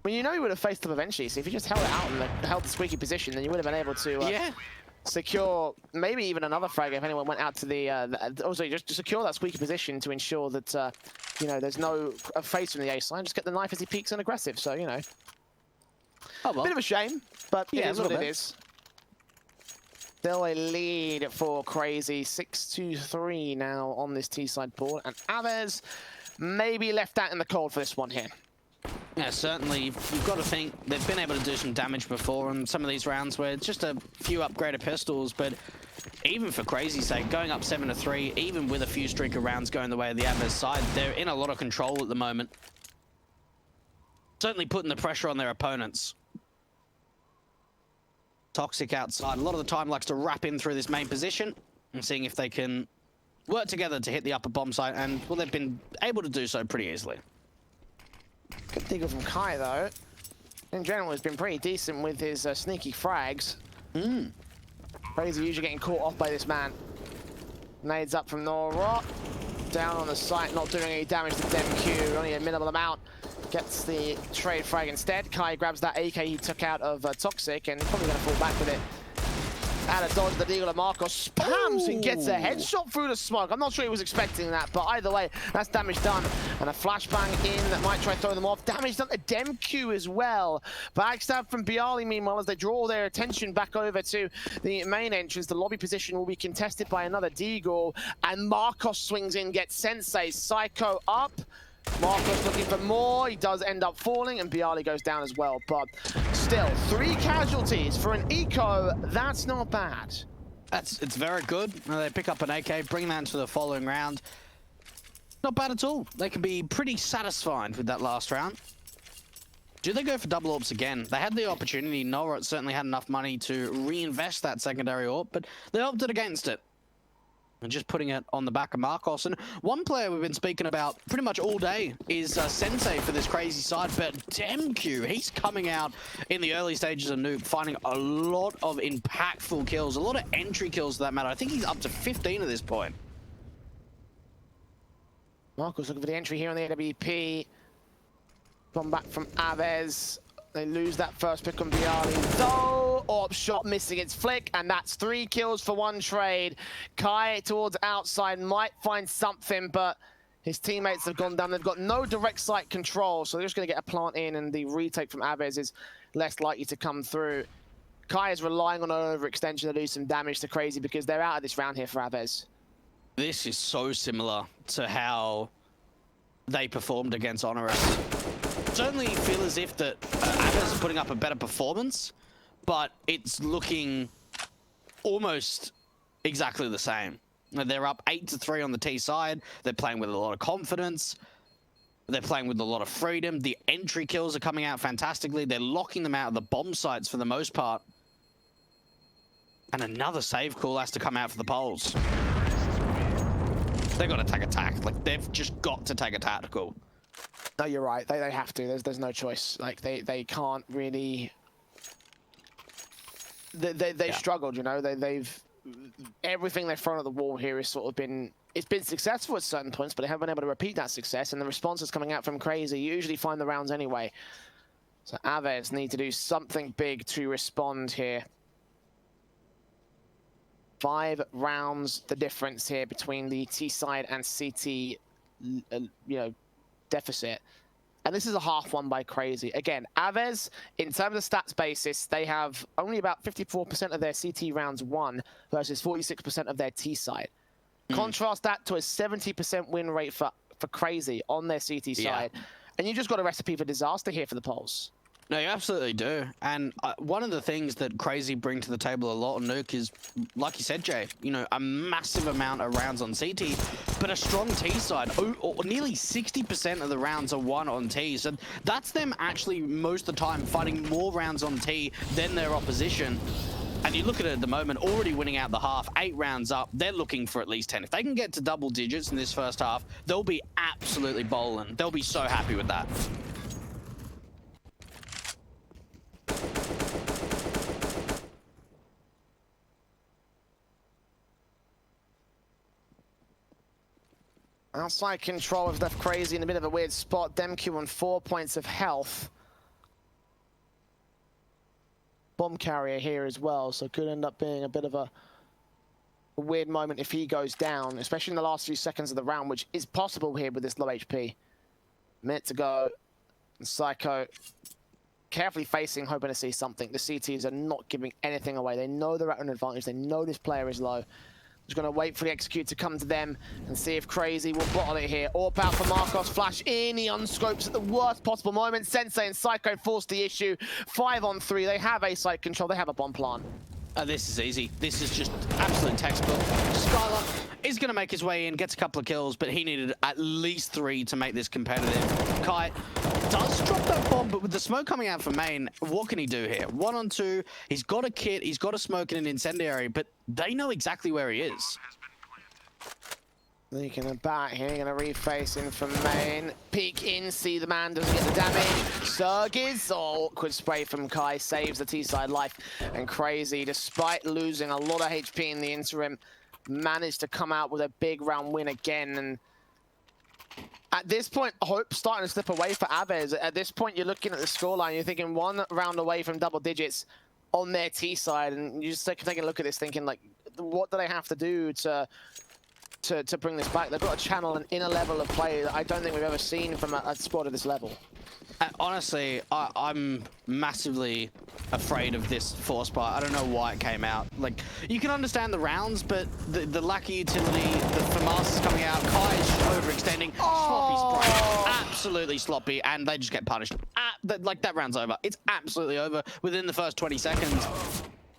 Well, you know he would have faced up eventually, so if you just held it out and held the squeaky position, then you would have been able to secure maybe even another frag if anyone went out to the... also, just secure that squeaky position to ensure that, you know, there's no face from the A side. Just get the knife as he peeks and aggressive, so, you know. Oh, well. Bit of a shame, but yeah, it is what it is. Still a lead for Crazy. 6-3 now on this T-side board, and AVEZ maybe left out in the cold for this one here. Yeah, certainly. You've got to think they've been able to do some damage before in some of these rounds where it's just a few upgraded pistols, but even for Crazy's sake, going up 7-3, even with a few streak of rounds going the way of the AVEZ side, they're in a lot of control at the moment. Certainly putting the pressure on their opponents. Toxic outside. A lot of the time likes to wrap in through this main position and seeing if they can work together to hit the upper bomb site, and, well, they've been able to do so pretty easily. Good deagle from Kai, though. In general, has been pretty decent with his sneaky frags. Crazy usually getting caught off by this man. Nades up from Norrot. Down on the site, not doing any damage to Demq. Only a minimal amount. Gets the trade frag instead. Kai grabs that AK he took out of Toxic, and he's probably going to fall back with it. Out of dodge, the deagle of Marcos spams and gets a headshot through the smoke. I'm not sure he was expecting that, but either way, that's damage done. And a flashbang in that might try to throw them off. Damage done to Demq as well. Backstab from Bialy, meanwhile, as they draw their attention back over to the main entrance. The lobby position will be contested by another deagle, and Marcos swings in, gets Sensei. Psycho up. Marcos looking for more. He does end up falling, and Bialy goes down as well. But still, 3 casualties for an eco. That's not bad. It's very good. They pick up an AK, bring that into the following round. Not bad at all. They can be pretty satisfied with that last round. Do they go for double AWPs again? They had the opportunity. Norrot certainly had enough money to reinvest that secondary AWP, but they opted against it. And just putting it on the back of Marcos. And one player we've been speaking about pretty much all day is Sensei for this Crazy side, but Demq, he's coming out in the early stages of Nuke, finding a lot of impactful kills, a lot of entry kills for that matter. I think he's up to 15 at this point. Marcos looking for the entry here on the AWP. Gone back from AVEZ. They lose that first pick on Bialy, though. AWP shot missing its flick, and that's 3 kills for 1 trade. Kai towards outside might find something, but his teammates have gone down. They've got no direct site control, so they're just going to get a plant in, and the retake from AVEZ is less likely to come through. Kai is relying on an overextension to do some damage to Crazy because they're out of this round here for AVEZ. This is so similar to how they performed against Onerous. Certainly feel as if that AVEZ are putting up a better performance, but it's looking almost exactly the same. They're up 8-3 on the T side. They're playing with a lot of confidence. They're playing with a lot of freedom. The entry kills are coming out fantastically. They're locking them out of the bomb sites for the most part. And another save call has to come out for the Poles. They've got to take a tack. Like, they've just got to take a tactical. No, you're right. They have to. There's no choice. Like, they can't really... They struggled, you know. They've... Everything they've thrown at the wall here has sort of been... It's been successful at certain points, but they haven't been able to repeat that success, and the responses coming out from Crazy usually find the rounds anyway. So AVEZ need to do something big to respond here. 5 rounds the difference here between the T side and CT, you know, deficit. And this is a half won by CR4ZY. Again, AVEZ, in terms of stats basis, they have only about 54% of their CT rounds won versus 46% of their T side. Contrast that to a 70% win rate for CR4ZY on their CT side. And you just got a recipe for disaster here for the Poles. No, you absolutely do. And one of the things that CR4ZY bring to the table a lot on Nuke is, like you said, Jay, you know, a massive amount of rounds on CT, but a strong T side. Nearly 60% of the rounds are won on T. So that's them actually most of the time fighting more rounds on T than their opposition. And you look at it at the moment, already winning out the half, 8 rounds up, they're looking for at least 10. If they can get to double digits in this first half, they'll be absolutely bowling. They'll be so happy with that. Outside control has left CR4ZY in a bit of a weird spot. Demq on 4 points of health. Bomb carrier here as well, so could end up being a bit of a weird moment if he goes down, especially in the last few seconds of the round, which is possible here with this low HP. Minute to go. And Psycho carefully facing, hoping to see something. The CTs are not giving anything away. They know they're at an advantage. They know this player is low. Just going to wait for the execute to come to them and see if CR4ZY will bottle it here. AWP out for Marcos, flash in, he unscopes at the worst possible moment. Sensei and Psycho force the issue. 5 on 3, they have A site control, they have a bomb plant. This is easy. This is just absolute textbook. Skylar is going to make his way in, gets a couple of kills, but he needed at least 3 to make this competitive. Kai does drop that bomb, but with the smoke coming out from main, what can he do here? 1 on 2, he's got a kit, he's got a smoke and an incendiary, but they know exactly where he is. Leaking a bat here, gonna reface in from main. Peek in, see the man doesn't get the damage. CR4ZY, awkward spray from Kai, saves the T-side life. And CR4ZY, despite losing a lot of HP in the interim, managed to come out with a big round win again. And at this point, hope starting to slip away for AVEZ. At this point, you're looking at the scoreline, you're thinking 1 round away from double digits on their T side, and you just take a look at this thinking, like, what do they have to do to bring this back? They've got to channel an inner level of play that I don't think we've ever seen from a squad of this level. Honestly, I'm massively afraid of this force bar. I don't know why it came out. Like, you can understand the rounds, but the lack of utility, the FAMAS is coming out, Kai is overextending, sloppy spray, absolutely sloppy, and they just get punished. Like, that round's over. It's absolutely over within the first 20 seconds.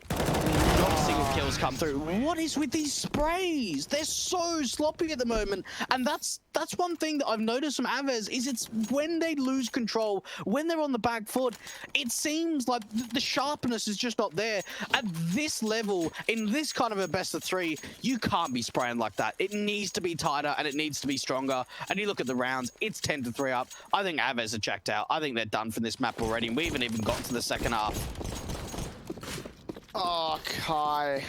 Not a single kills come through. What is with these sprays? They're so sloppy at the moment, and that's one thing that I've noticed from AVEZ is it's when they lose control, when they're on the back foot, it seems like the sharpness is just not there. At this level, in this kind of a best of 3, you can't be spraying like that. It needs to be tighter and it needs to be stronger. And you look at the rounds, it's 10-3 up. I think AVEZ are checked out. I think they're done for this map already. We haven't even got to the second half. Oh, Kai.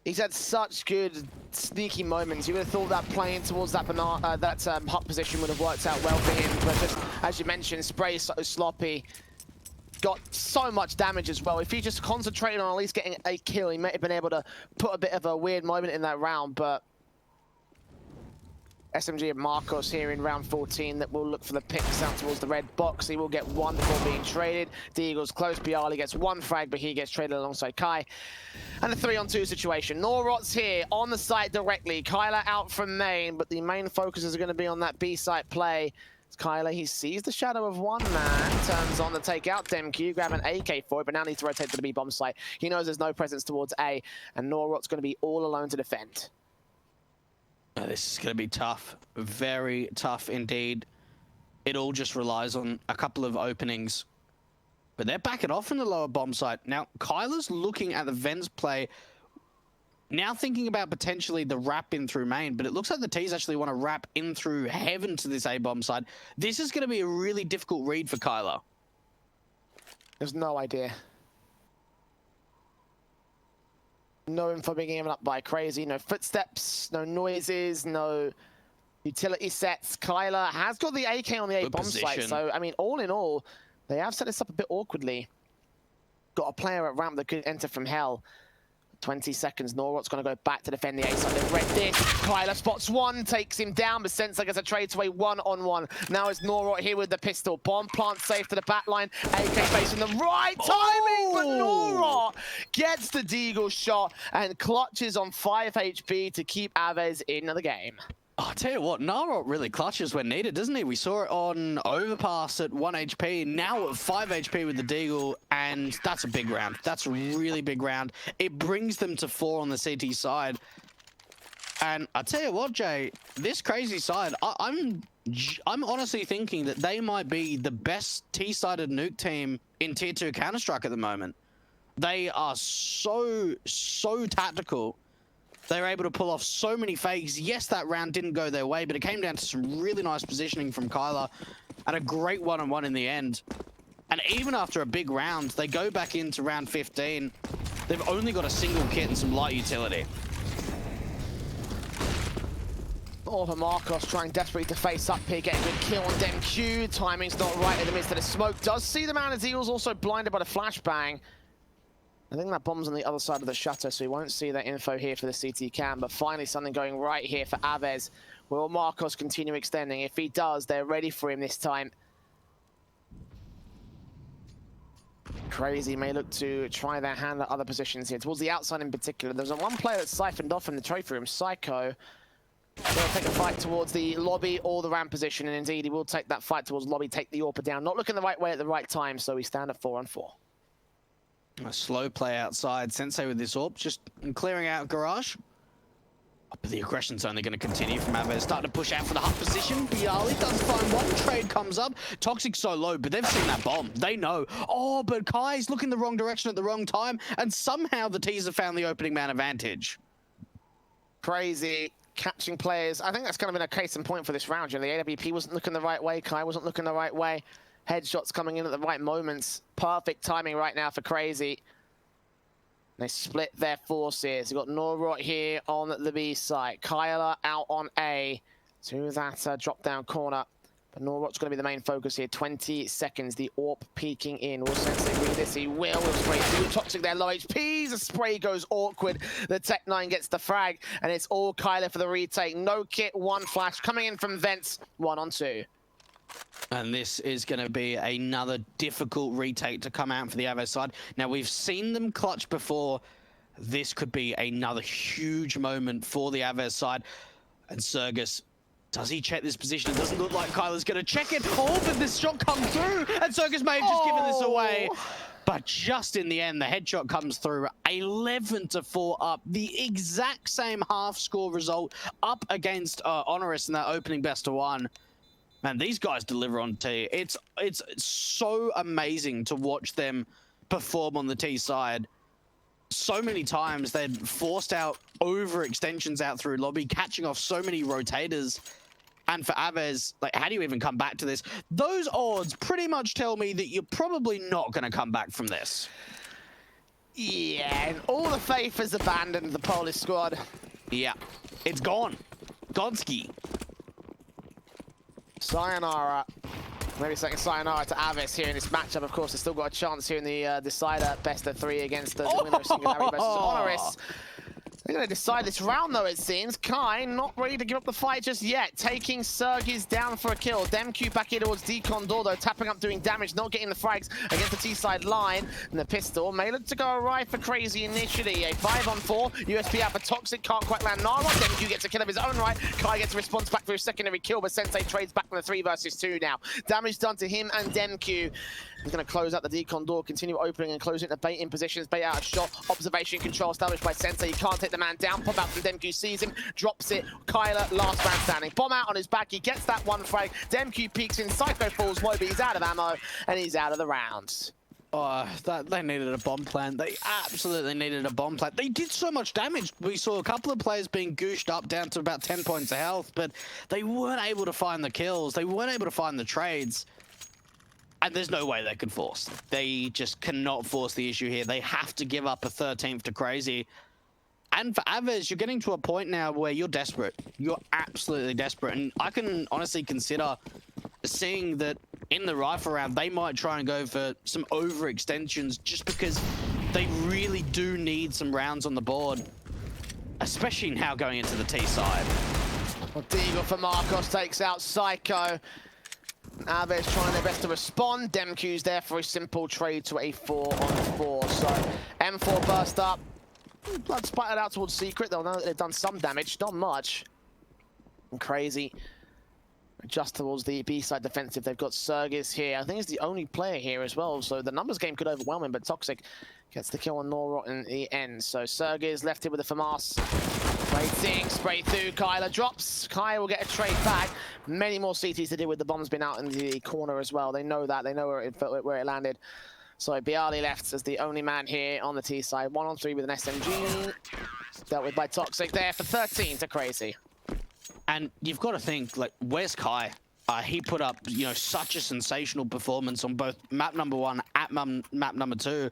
He's had such good sneaky moments. You would have thought that playing towards that hut position would have worked out well for him. But just, as you mentioned, spray so sloppy. Got so much damage as well. If he just concentrated on at least getting a kill, he might have been able to put a bit of a weird moment in that round. But SMG and Marcos here in round 14 that will look for the picks out towards the red box. He will get 1 before being traded. Deagle's close. Bialy gets 1 frag, but he gets traded alongside Kai. And a 3-on-2 situation. Norot's here on the site directly. Kyler out from main, but the main focus is going to be on that B site play. Kyler, he sees the shadow of 1 man, turns on the takeout. Demq, grab an AK for it, but now needs to rotate to the B bomb site. He knows there's no presence towards A, and Norot's going to be all alone to defend. This is going to be tough. Very tough indeed. It all just relies on a couple of openings. But they're backing off from the lower bomb site. Now, Kyler's looking at the Vens play. Now thinking about potentially the wrap in through main. But it looks like the T's actually want to wrap in through heaven to this A-bomb side. This is going to be a really difficult read for Kyler. There's no idea. No info being given up by CR4ZY, no footsteps, no noises, no utility sets. Kyler has got the AK on the A bomb site, so I mean, all in all, they have set this up a bit awkwardly. Got a player at ramp that could enter from hell. 20 seconds. Norot's going to go back to defend the A side. They've read this. Kyler spots one, takes him down, but Sensei gets a trade to a one-on-one. Now it's Norot here with the pistol. Bomb plant safe to the back line. AK facing the right timing, but Norot gets the deagle shot and clutches on 5 HP to keep AVEZ in the game. Oh, I'll tell you what, Narot really clutches when needed, doesn't he? We saw it on Overpass at 1 HP, now at 5 HP with the deagle, and that's a big round. That's a really big round. It brings them to 4 on the CT side. And I tell you what, Jay, this crazy side, I'm honestly thinking that they might be the best T-sided nuke team in Tier 2 Counter-Strike at the moment. They are so tactical. They were able to pull off so many fakes. Yes, that round didn't go their way, but it came down to some really nice positioning from Kyler and a great one-on-one in the end. And even after a big round, they go back into round 15. They've only got a single kit and some light utility. Over Marcos trying desperately to face up here, getting a good kill on DemQ. Timing's not right in the midst of the smoke. Does see the man as Eagles, also blinded by the flashbang. I think that bomb's on the other side of the shutter, so we won't see that info here for the CT cam, but finally something going right here for AVEZ. Will Marcos continue extending? If he does, they're ready for him this time. CR4ZY may look to try their hand at other positions here, towards the outside in particular. There's one player that's siphoned off in the trophy room, Psycho. He'll take a fight towards the lobby or the ramp position, and indeed he will take that fight towards lobby, take the AWP down. Not looking the right way at the right time, so we stand at 4-on-4. A slow play outside. Sensei with this AWP, just clearing out garage. But the aggression's only going to continue from AVEZ. Starting to push out for the hut position. Bialy does find one. Trade comes up. Toxic's so low, but they've seen that bomb. They know. Oh, but Kai's looking the wrong direction at the wrong time, and somehow the Tees have found the opening man advantage. CR4ZY catching players. I think that's kind of been a case in point for this round. You know, the AWP wasn't looking the right way. Kai wasn't looking the right way. Headshots coming in at the right moments. Perfect timing right now for CR4ZY. They split their forces. You've got Norot here on the B side. Kyler out on A to that drop-down corner. But Norot's going to be the main focus here. 20 seconds. The AWP peeking in. Will Sensei read this? He will spray through. Toxic there, low HP. The spray goes awkward. The Tech-9 gets the frag. And it's all Kyler for the retake. No kit, one flash. Coming in from Vents. 1-on-2. And this is going to be another difficult retake to come out for the AVEZ side. Now, we've seen them clutch before. This could be another huge moment for the AVEZ side. And Sergus, does he check this position? It doesn't look like Kyler's going to check it. Oh, but this shot comes through. And Sergus may have just given this away. But just in the end, the headshot comes through. 11-4 up. The exact same half score result up against Honoris in that opening best of 1. Man, these guys deliver on T. It's so amazing to watch them perform on the T side. So many times they'd forced out overextensions out through lobby, catching off so many rotators. And for AVEZ, like, how do you even come back to this? Those odds pretty much tell me that you're probably not going to come back from this. Yeah, and all the faith has abandoned the Polish squad. Yeah, it's gone. Godski. Sayonara. Maybe saying sayonara to AVEZ here in this matchup. Of course, they've still got a chance here in the decider best of 3 against the winner of Singularity versus Honoris. They're going to decide this round, though, it seems. Kai not ready to give up the fight just yet. Taking Sergis down for a kill. DemQ back here towards Decon Dordo, tapping up, doing damage, not getting the frags against the T-side line. And the pistol may look to go right for CR4ZY initially. A 5-on-4. USP out for Toxic, can't quite land Narwhal. DemQ gets a kill of his own right. Kai gets a response back for his secondary kill, but Sensei trades back from the 3 versus 2 now. Damage done to him and DemQ. He's going to close out the Decon door, continue opening and closing the bait in positions. Bait out a shot. Observation control established by Sensei. He can't take the man down. Pop out from DemQ, sees him, drops it. Kyler, last man standing. Bomb out on his back. He gets that one frag. DemQ peeks in. Psycho falls low, but he's out of ammo and he's out of the round. Oh, they needed a bomb plant. They absolutely needed a bomb plant. They did so much damage. We saw a couple of players being gooshed up down to about 10 points of health, but they weren't able to find the kills. They weren't able to find the trades. And there's no way they could force. They just cannot force the issue here. They have to give up a 13th to CR4ZY. And for AVEZ, you're getting to a point now where you're desperate. You're absolutely desperate. And I can honestly consider seeing that in the rifle round, they might try and go for some overextensions just because They really do need some rounds on the board, especially now going into the T side. Well, Deagle for Marcos takes out Psycho. AVEZ trying their best to respond. Demq's there for a simple trade to a 4-on-4. So M4 burst up. Blood splattered out towards Secret. They'll know that they've done some damage, not much. And Crazy just towards the B-side defensive. They've got CR4ZY here. I think he's the only player here as well. So the numbers game could overwhelm him, but Toxic gets the kill on Norrot in the end. So CR4ZY left here with the FAMAS. Waiting, spray through. Kyler drops. Kai will get a trade back. Many more CTs to deal with. The bomb's been out in the corner as well. They know that. They know where it landed. So Bialy left as the only man here on the T side. 1-on-3 with an SMG. Dealt with by Toxic there for 13 to Crazy. And you've got to think, like, where's Kai? He put up, you know, such a sensational performance on both map number 1 and map number 2.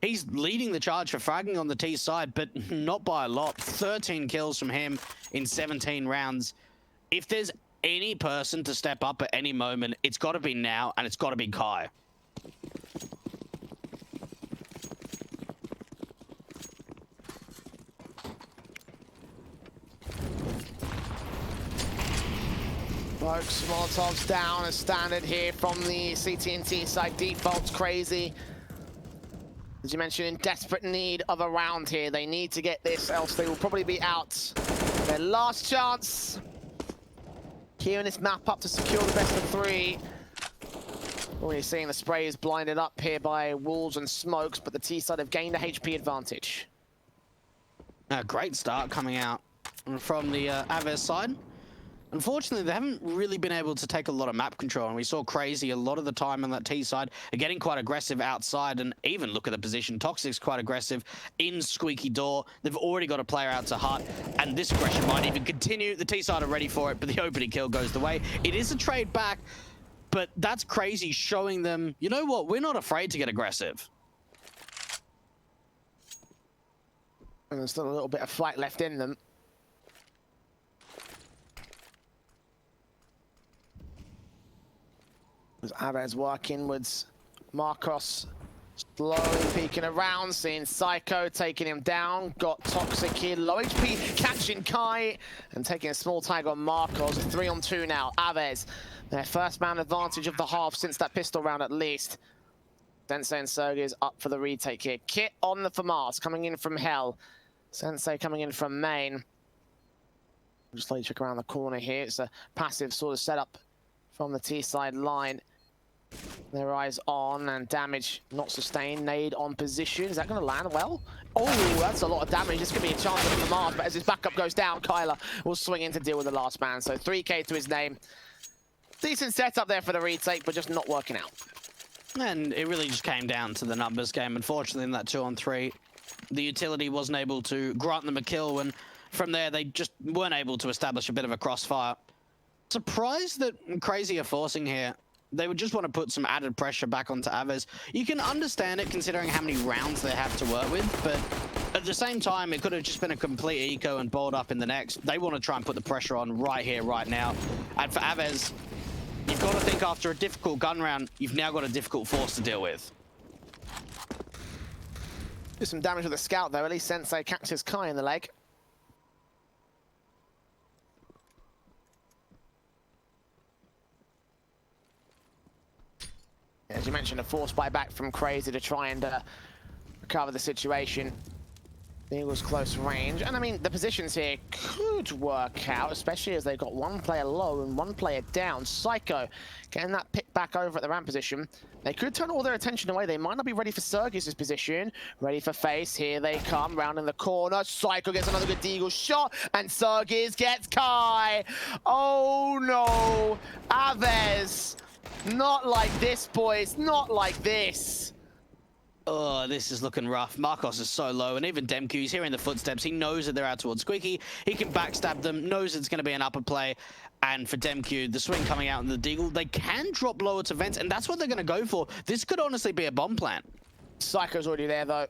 He's leading the charge for fragging on the T side, but not by a lot. 13 kills from him in 17 rounds. If there's any person to step up at any moment, it's got to be now, and it's got to be Kai. Folks, Molotov's down as standard here from the CT&T side. Default's Crazy. As you mentioned, in desperate need of a round here. They need to get this, else they will probably be out. Their last chance. Queuing this map up to secure the best of 3. Already seeing the spray is blinded up here by Wolves and Smokes, but the T side have gained a HP advantage. A great start coming out from the AVEZ side. Unfortunately, they haven't really been able to take a lot of map control, and we saw Crazy a lot of the time on that T side are getting quite aggressive outside, and even look at the position. Toxic's quite aggressive in Squeaky Door. They've already got a player out to Hut, and this aggression might even continue. The T side are ready for it, but the opening kill goes the way. It is a trade back, but that's Crazy showing them, you know what, we're not afraid to get aggressive. And there's still a little bit of fight left in them. As AVEZ work inwards, Marcos slowly peeking around, seeing Psycho taking him down. Got Toxic here, low HP, catching Kai and taking a small tag on Marcos. 3-on-2 now. AVEZ, their first man advantage of the half since that pistol round at least. Sensei and CR4ZY is up for the retake here. Kit on the FAMAS, coming in from Hell. Sensei coming in from main. Just let you check around the corner here. It's a passive sort of setup from the T side line. Their eyes on, and damage not sustained. Nade on position. Is that going to land well? Oh, that's a lot of damage. This could be a chance for the Mars, but as his backup goes down, Kyler will swing in to deal with the last man. So 3K to his name. Decent setup there for the retake, but just not working out. And it really just came down to the numbers game. Unfortunately, in that 2-on-3, the utility wasn't able to grant them a kill, and from there, they just weren't able to establish a bit of a crossfire. Surprised that Crazy are forcing here. They would just want to put some added pressure back onto AVEZ. You can understand it considering how many rounds they have to work with, but at the same time, it could have just been a complete eco and balled up in the next. They want to try and put the pressure on right here, right now. And for AVEZ, you've got to think after a difficult gun round, you've now got a difficult force to deal with. Do some damage with the scout though. At least Sensei catches Kai in the leg. As you mentioned, a force buyback from Crazy to try and recover the situation. It was close range, and I mean, the positions here could work out, especially as they've got one player low and one player down. Psycho getting that pick back over at the ramp position. They could turn all their attention away. They might not be ready for CR4ZY's position. Ready for face. Here they come, round in the corner. Psycho gets another good deagle shot, and CR4ZY gets Kai. Oh no, AVEZ. Not like this, boys. Not like this. Oh, this is looking rough. Marcos is so low, and even Demq's hearing the footsteps. He knows that they're out towards Squeaky. He can backstab them, knows it's going to be an upper play. And for Demq, the swing coming out in the deagle, they can drop lower to vents, and that's what they're going to go for. This could honestly be a bomb plant. Psycho's already there, though.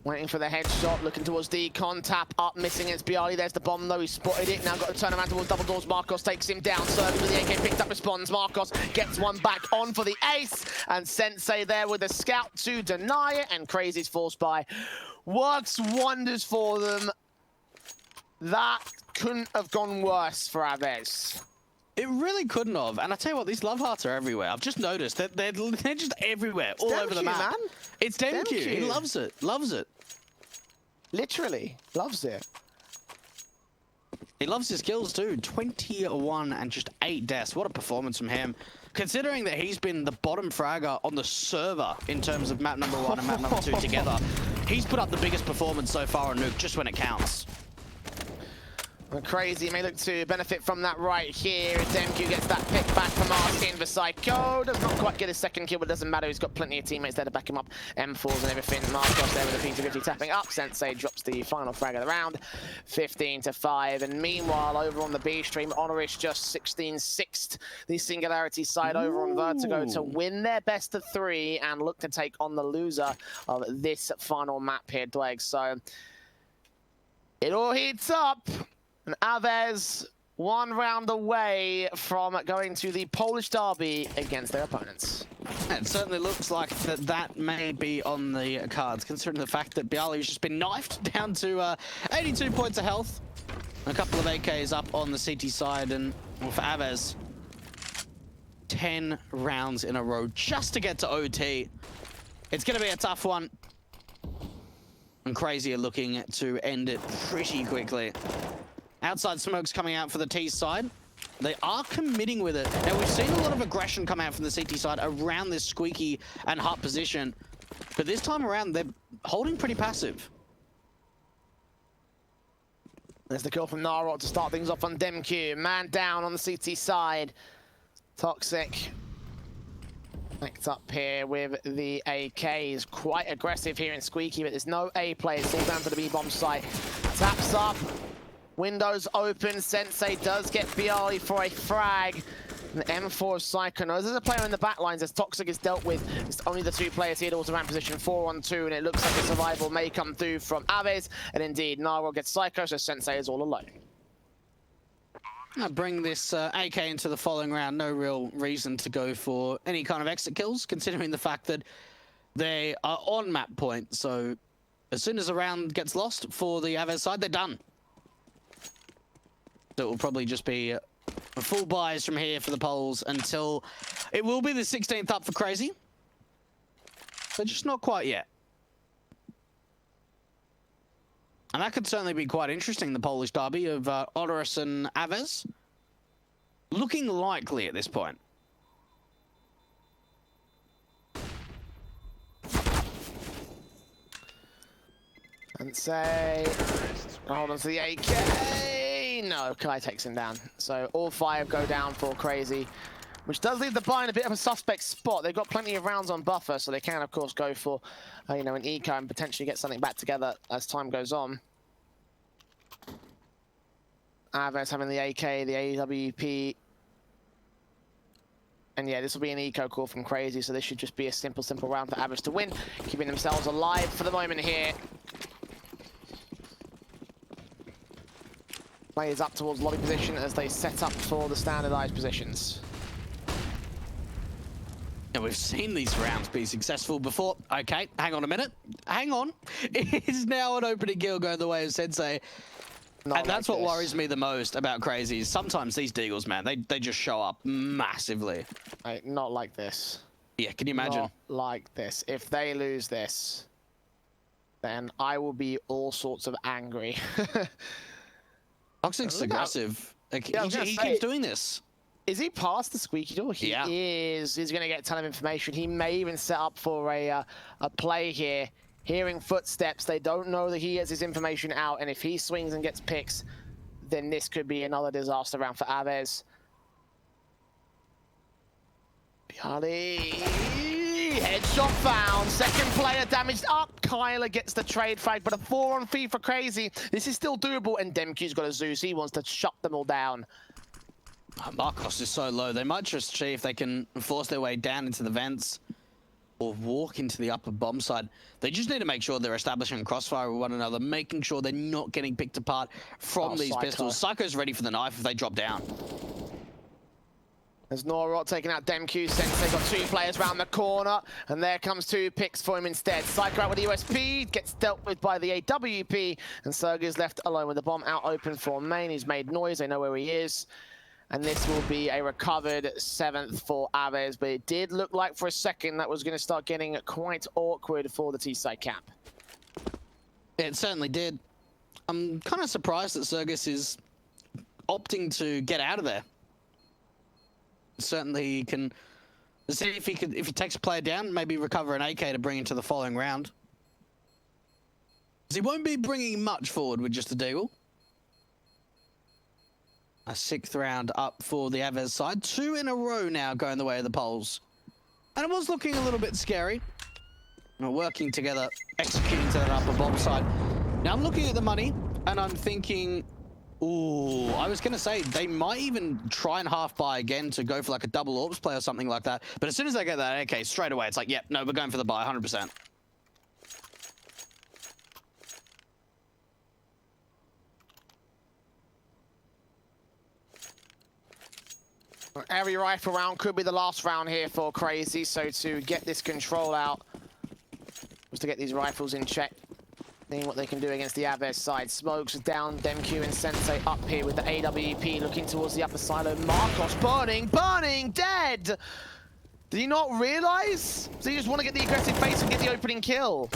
Waiting for the headshot, looking towards Decon, tap up, missing against Bialy. There's the bomb though, he spotted it. Now got to turn around towards double doors. Marcos takes him down. Serving with the AK, picked up, responds. Marcos gets one back on for the ace. And Sensei there with the scout to deny it. And CR4ZY's force buy works wonders for them. That couldn't have gone worse for AVEZ. It really couldn't have. And I tell you what, these love hearts are everywhere. I've just noticed that they're just everywhere, all over the map. Man. It's DemQ. He loves it. Loves it. Literally loves it. He loves his kills too. 21 and just 8 deaths. What a performance from him. Considering that he's been the bottom fragger on the server in terms of map number 1 and map number 2 together, he's put up the biggest performance so far on Nuke just when it counts. CR4ZY may look to benefit from that right here. DemQ gets that pick back from Arsene for Psycho. Does not quite get his second kill, but doesn't matter. He's got plenty of teammates there to back him up. M4s and everything. Marcos there with the P250 tapping up. Sensei drops the final frag of the round. 15-5. And meanwhile, over on the B stream, Honorish just 16-6'd the Singularity side over on Vertigo to win their best of 3 and look to take on the loser of this final map here, Dweg. So it all heats up. And AVEZ 1 round away from going to the Polish derby against their opponents. It certainly looks like that may be on the cards, considering the fact that Bialy's just been knifed down to 82 points of health. A couple of AKs up on the CT side, and well, for AVEZ, 10 rounds in a row just to get to OT. It's going to be a tough one. And CR4ZY are looking to end it pretty quickly. Outside smokes coming out for the T side. They are committing with it. Now, we've seen a lot of aggression come out from the CT side around this squeaky and hot position. But this time around, they're holding pretty passive. There's the kill from Narod to start things off on DemQ. Man down on the CT side. Toxic backed up here with the AKs. Quite aggressive here in Squeaky, but there's no A play. It's all down to the B-bomb site. Taps up. Windows open. Sensei does get Bialy for a frag. And the M4 of Psycho knows there's a player in the back lines as Toxic is dealt with. It's only the 2 players here to also round position 4-on-2, and it looks like a survival may come through from AVEZ. And indeed, Narwhal gets Psycho, so Sensei is all alone. I'll bring this AK into the following round. No real reason to go for any kind of exit kills, considering the fact that they are on map point. So as soon as a round gets lost for the AVEZ side, they're done. So it will probably just be full buys from here for the Poles until it will be the 16th up for CR4ZY. But just not quite yet. And that could certainly be quite interesting, the Polish derby of Honorish and AVEZ. Looking likely at this point. And say, hold on to the AK. No, Kai takes him down. So all 5 go down for CR4ZY, which does leave the buy in a bit of a suspect spot. They've got plenty of rounds on buffer, so they can, of course, go for you know, an eco and potentially get something back together as time goes on. AVEZ having the AK, the AWP. And yeah, this will be an eco call from CR4ZY, so this should just be a simple round for AVEZ to win, keeping themselves alive for the moment here. Players up towards lobby position as they set up for the standardized positions. And we've seen these rounds be successful before. Okay, hang on a minute. Hang on. It is now an opening kill going the way of Sensei. And that's what worries me the most about CR4ZY. Sometimes these Deagles, man, they just show up massively. Not like this. Yeah, can you imagine? Not like this. If they lose this, then I will be all sorts of angry. Toxic's aggressive. Like, he keeps doing this. Is he past the squeaky door? He is. He's going to get a ton of information. He may even set up for a play here. Hearing footsteps, they don't know that he has his information out, and if he swings and gets picks, then this could be another disaster round for AVEZ. Bialy, headshot found. Second player damaged up. Kyler gets the trade frag, but a 4-on-3 for CR4ZY. This is still doable, and DemQ's got a Zeus. He wants to shut them all down. Marcos is so low. They might just see if they can force their way down into the vents. or walk into the upper bomb side. They just need to make sure they're establishing crossfire with one another, making sure they're not getting picked apart from these pistols. Psycho's ready for the knife if they drop down. There's Norot taking out Demq. Sensei got 2 players around the corner, and there comes 2 picks for him instead. Psycho out with the USP, gets dealt with by the AWP, and Sergey's left alone with the bomb out open for main. He's made noise, they know where he is. And this will be a recovered 7th for AVEZ, but it did look like for a second that was going to start getting quite awkward for the T-side camp. It certainly did. I'm kind of surprised that Sergis is opting to get out of there. Certainly he can see if he takes a player down, maybe recover an AK to bring into the following round. Because he won't be bringing much forward with just a deagle. A 6th round up for the AVEZ side. 2 in a row now going the way of the Poles. And it was looking a little bit scary. Working together, executing to that upper bomb side. Now I'm looking at the money and I'm thinking, ooh, I was going to say they might even try and half buy again to go for like a double orbs play or something like that. But as soon as they get that AK, straight away, it's like, yep, no, we're going for the buy 100%. Every rifle round could be the last round here for CR4ZY, so to get this control out was to get these rifles in check. Seeing what they can do against the AVEZ side. Smokes down, Demq and Sensei up here with the AWP looking towards the upper silo. Marcos burning, dead! Did he not realize? Does he just want to get the aggressive face and get the opening kill?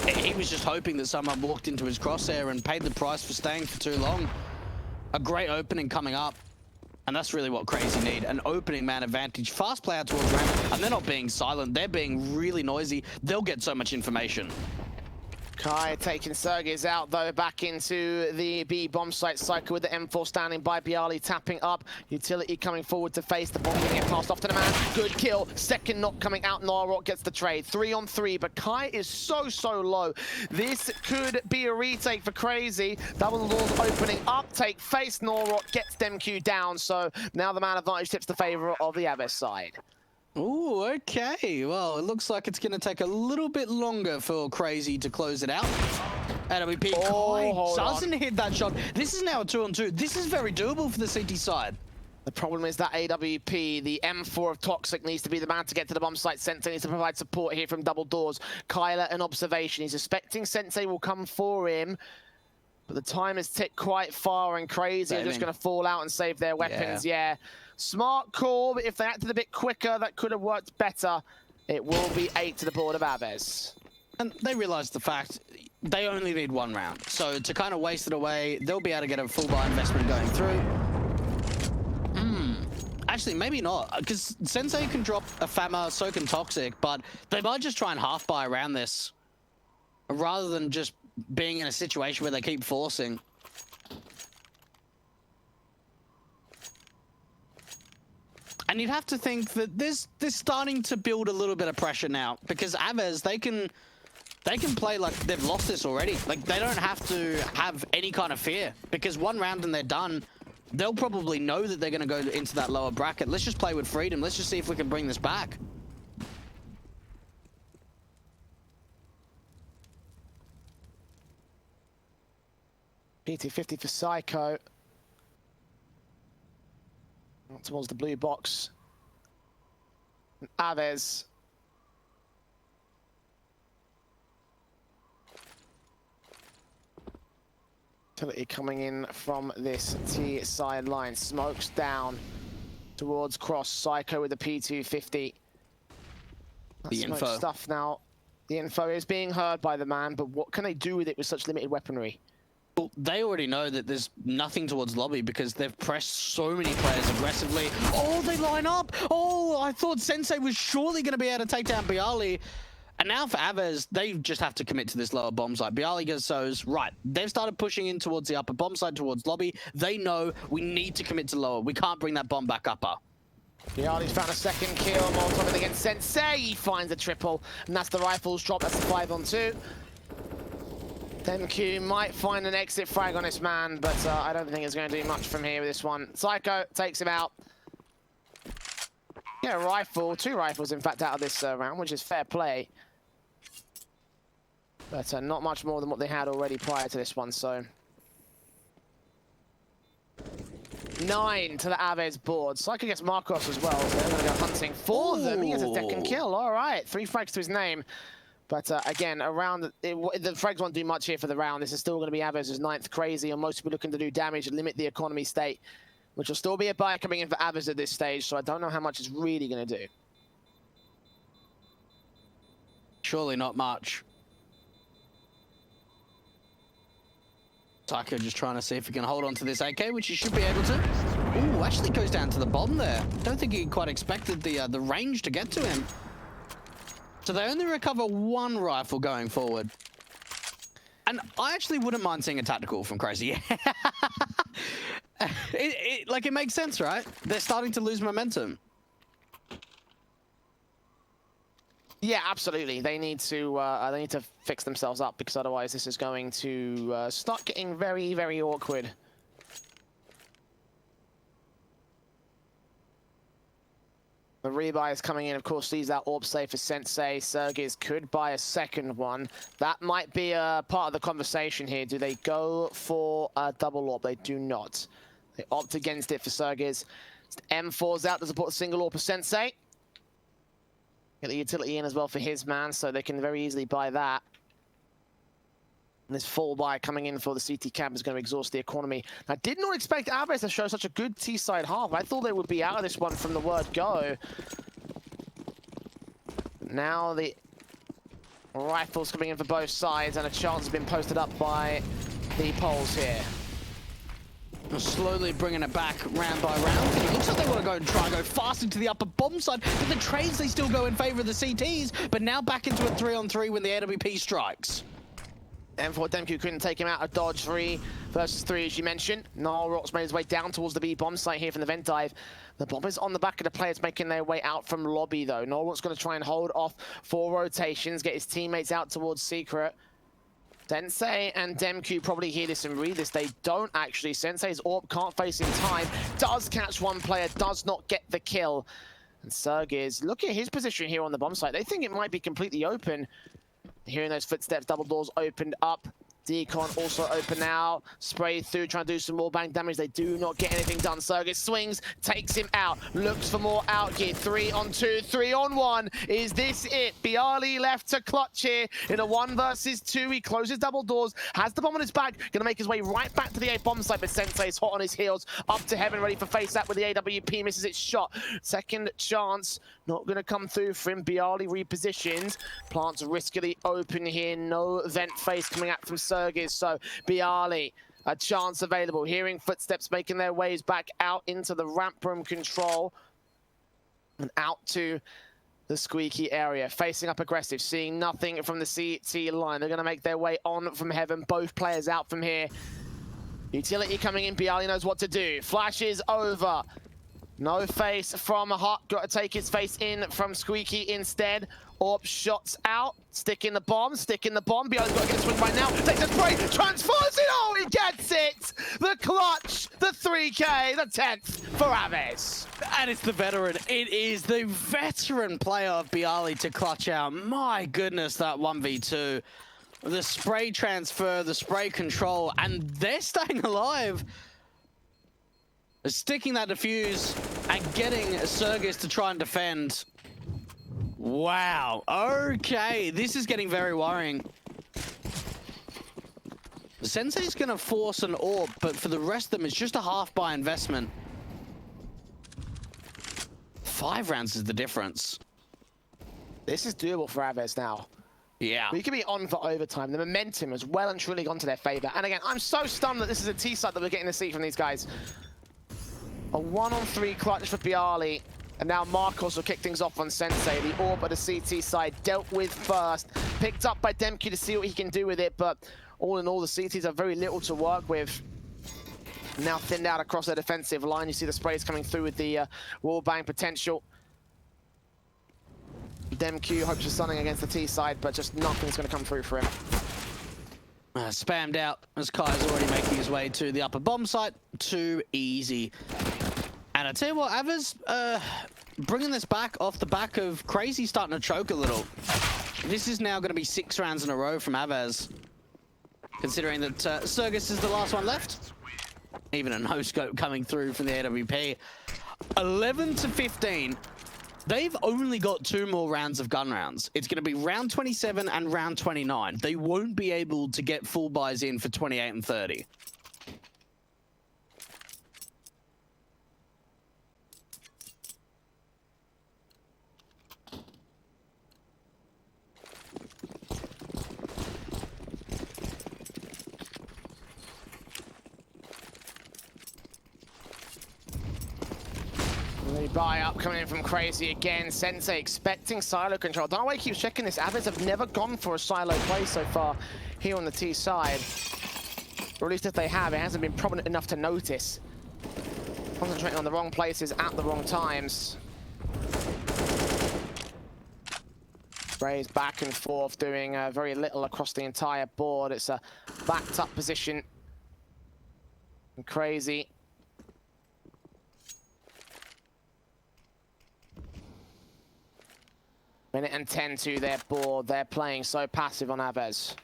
He was just hoping that someone walked into his crosshair and paid the price for staying for too long. A great opening coming up. And that's really what CR4ZY need, an opening man advantage. Fast play out towards ramp, and they're not being silent, they're being really noisy. They'll get so much information. Kai taking Sergis out though, back into the B bomb site. Psycho with the M4 standing by. Bialy tapping up. Utility coming forward to face the bomb, getting passed off to the man. Good kill. 2nd knock coming out. Norot gets the trade. 3 on 3, but Kai is so low. This could be a retake for CR4ZY. Double doors opening up. Take face. Norot gets Demq down. So now the man advantage tips the favor of the AVEZ side. Ooh, okay. Well, it looks like it's going to take a little bit longer for CR4ZY to close it out. AWP Kai doesn't hit that shot. This is now a 2-on-2. This is very doable for the CT side. The problem is that AWP, the M4 of Toxic, needs to be the man to get to the bomb site. Sensei needs to provide support here from double doors. Kyler, an observation. He's suspecting Sensei will come for him. But the time has ticked quite far, and CR4ZY are just going to fall out and save their weapons. Yeah. Smart call, but if they acted a bit quicker, that could have worked better. It will be 8 to the board of AVEZ. And they realized the fact they only need 1 round. So to kind of waste it away, they'll be able to get a full buy investment going through. Actually, maybe not, because Sensei can drop a Fama, so can Toxic, but they might just try and half buy around this, rather than just being in a situation where they keep forcing. And you'd have to think that there's starting to build a little bit of pressure now, because AVEZ, they can play like they've lost this already. Like, they don't have to have any kind of fear, because 1 round and they're done. They'll probably know that they're going to go into that lower bracket. Let's just play with freedom. Let's just see if we can bring this back. PT50 for Psycho. Out towards the blue box. AVEZ. Utility coming in from this T sideline. Smokes down towards cross. Psycho with the P250. The info stuff now. The info is being heard by the man, but what can they do with it with such limited weaponry? Well, they already know that there's nothing towards lobby because they've pressed so many players aggressively. Oh, they line up! Oh, I thought Sensei was surely going to be able to take down Bialy. And now for AVEZ, they just have to commit to this lower bomb site. Bialy goes, right, they've started pushing in towards the upper bomb site, towards lobby. They know we need to commit to lower. We can't bring that bomb back upper. Bialy's found a 2nd kill. Molotov against Sensei. He finds a triple, and that's the rifles drop. That's the 5-on-2. Demq might find an exit frag on this man, but I don't think it's going to do much from here with this one. Psycho takes him out. get a rifle, 2 rifles in fact out of this round, which is fair play. But not much more than what they had already prior to this one, so. 9 to the AVEZ board. Psycho gets Marcos as well, so they're going to go hunting for them. He gets a second kill, all right. 3 frags to his name. But again, around the frags won't do much here for the round. This is still going to be AVEZ's 9th crazy, and most people looking to do damage and limit the economy state, which will still be a buy coming in for AVEZ at this stage, so I don't know how much it's really going to do. Surely not much. Psycho just trying to see if he can hold on to this AK, which he should be able to. Ooh, actually goes down to the bomb there. Don't think he quite expected the range to get to him. So they only recover 1 rifle going forward. And I actually wouldn't mind seeing a tactical from Crazy. It makes sense, right? They're starting to lose momentum. Yeah, absolutely. They need to fix themselves up, because otherwise this is going to start getting very, very awkward. The rebuy is coming in, of course, leaves that orb safe for Sensei. CR4ZY could buy a second one. That might be a part of the conversation here. Do they go for a double orb? They do not. They opt against it for CR4ZY. M4's out to support a single orb for Sensei. Get the utility in as well for his man, so they can very easily buy that. And this full buy coming in for the CT camp is going to exhaust the economy. I did not expect AVEZ to show such a good T-side half. I thought they would be out of this one from the word go. Now the rifles coming in for both sides, and a chance has been posted up by the Poles here. Slowly bringing it back round by round. It looks like they want to go and try and go fast into the upper bomb side, but the trades, they still go in favor of the CTs, but now back into a 3-on-3 when the AWP strikes. M4 Demku couldn't take him out of dodge. 3 versus 3, as you mentioned. Noel Rock's made his way down towards the B bomb site here from the vent dive. The bomb is on the back of the players making their way out from lobby, though. Noel Rock's going to try and hold off 4 rotations, get his teammates out towards Secret. Sensei and Demku probably hear this and read this. They don't actually. Sensei's orb can't face in time. Does catch 1 player, does not get the kill. And CR4ZY, look at his position here on the bomb site. They think it might be completely open. Hearing those footsteps, double doors opened up. Decon also open now. Spray through, trying to do some more bang damage. They do not get anything done. CR4ZY swings, takes him out, looks for more out gear. 3-on-2, 3-on-1. Is this it? Bialy left to clutch here in a 1 versus 2. He closes double doors, has the bomb on his back, gonna make his way right back to the A bomb site, but Sensei's hot on his heels, up to heaven, ready for face that with the AWP, misses its shot. Second chance, not gonna come through for him. Bialy repositions, plants riskily open here, no vent face coming out from CR4ZY, so Bialy, a chance available. Hearing footsteps making their ways back out into the ramp room control and out to the squeaky area, facing up aggressive, seeing nothing from the CT line. They're going to make their way on from heaven. Both players out from here. Utility coming in. Bialy knows what to do. Flashes over. No face from Hot. Got to take his face in from Squeaky instead. Orb shots out. Stick in the bomb. Stick in the bomb. Bialy's got to get a swing right now. Takes a spray. Transfers it. Oh, he gets it. The clutch. The 3K. The 10th for AVEZ. And it's the veteran. It is the veteran player of Bialy to clutch out. My goodness, that 1v2. The spray transfer, the spray control, and they're staying alive. Sticking that defuse and getting CR4ZY to try and defend. Wow. Okay, this is getting very worrying. Sensei's going to force an orb, but for the rest of them, it's just a half-buy investment. 5 rounds is the difference. This is doable for AVEZ now. Yeah. We could be on for overtime. The momentum has well and truly gone to their favor. And again, I'm so stunned that this is a T-side that we're getting to see from these guys. A 1-on-3 clutch for Bialy. And now Marcos will kick things off on Sensei. The orb at the CT side dealt with first. Picked up by Demku to see what he can do with it. But all in all, the CTs have very little to work with. Now thinned out across their defensive line. You see the sprays coming through with the wall bang potential. Demku hopes for something against the T side, but just nothing's going to come through for him. Spammed out as Kai's already making his way to the upper bomb site. Too easy. And I tell you what, AVEZ, bringing this back off the back of CR4ZY starting to choke a little. This is now going to be 6 rounds in a row from AVEZ. Considering that Sergus is the last one left. Even a no-scope coming through from the AWP. 11 to 15. They've only got 2 more rounds of gun rounds. It's going to be round 27 and round 29. They won't be able to get full buys in for 28 and 30. Buy up coming in from CR4ZY again. Sensei expecting silo control. Don't know why he keeps checking this. AVEZ have never gone for a silo play so far here on the T side. Or at least if they have, it hasn't been prominent enough to notice. Concentrating on the wrong places at the wrong times. Rays back and forth, doing very little across the entire board. It's a backed up position. And CR4ZY. Minute and 10 to their board. They're playing so passive on AVEZ.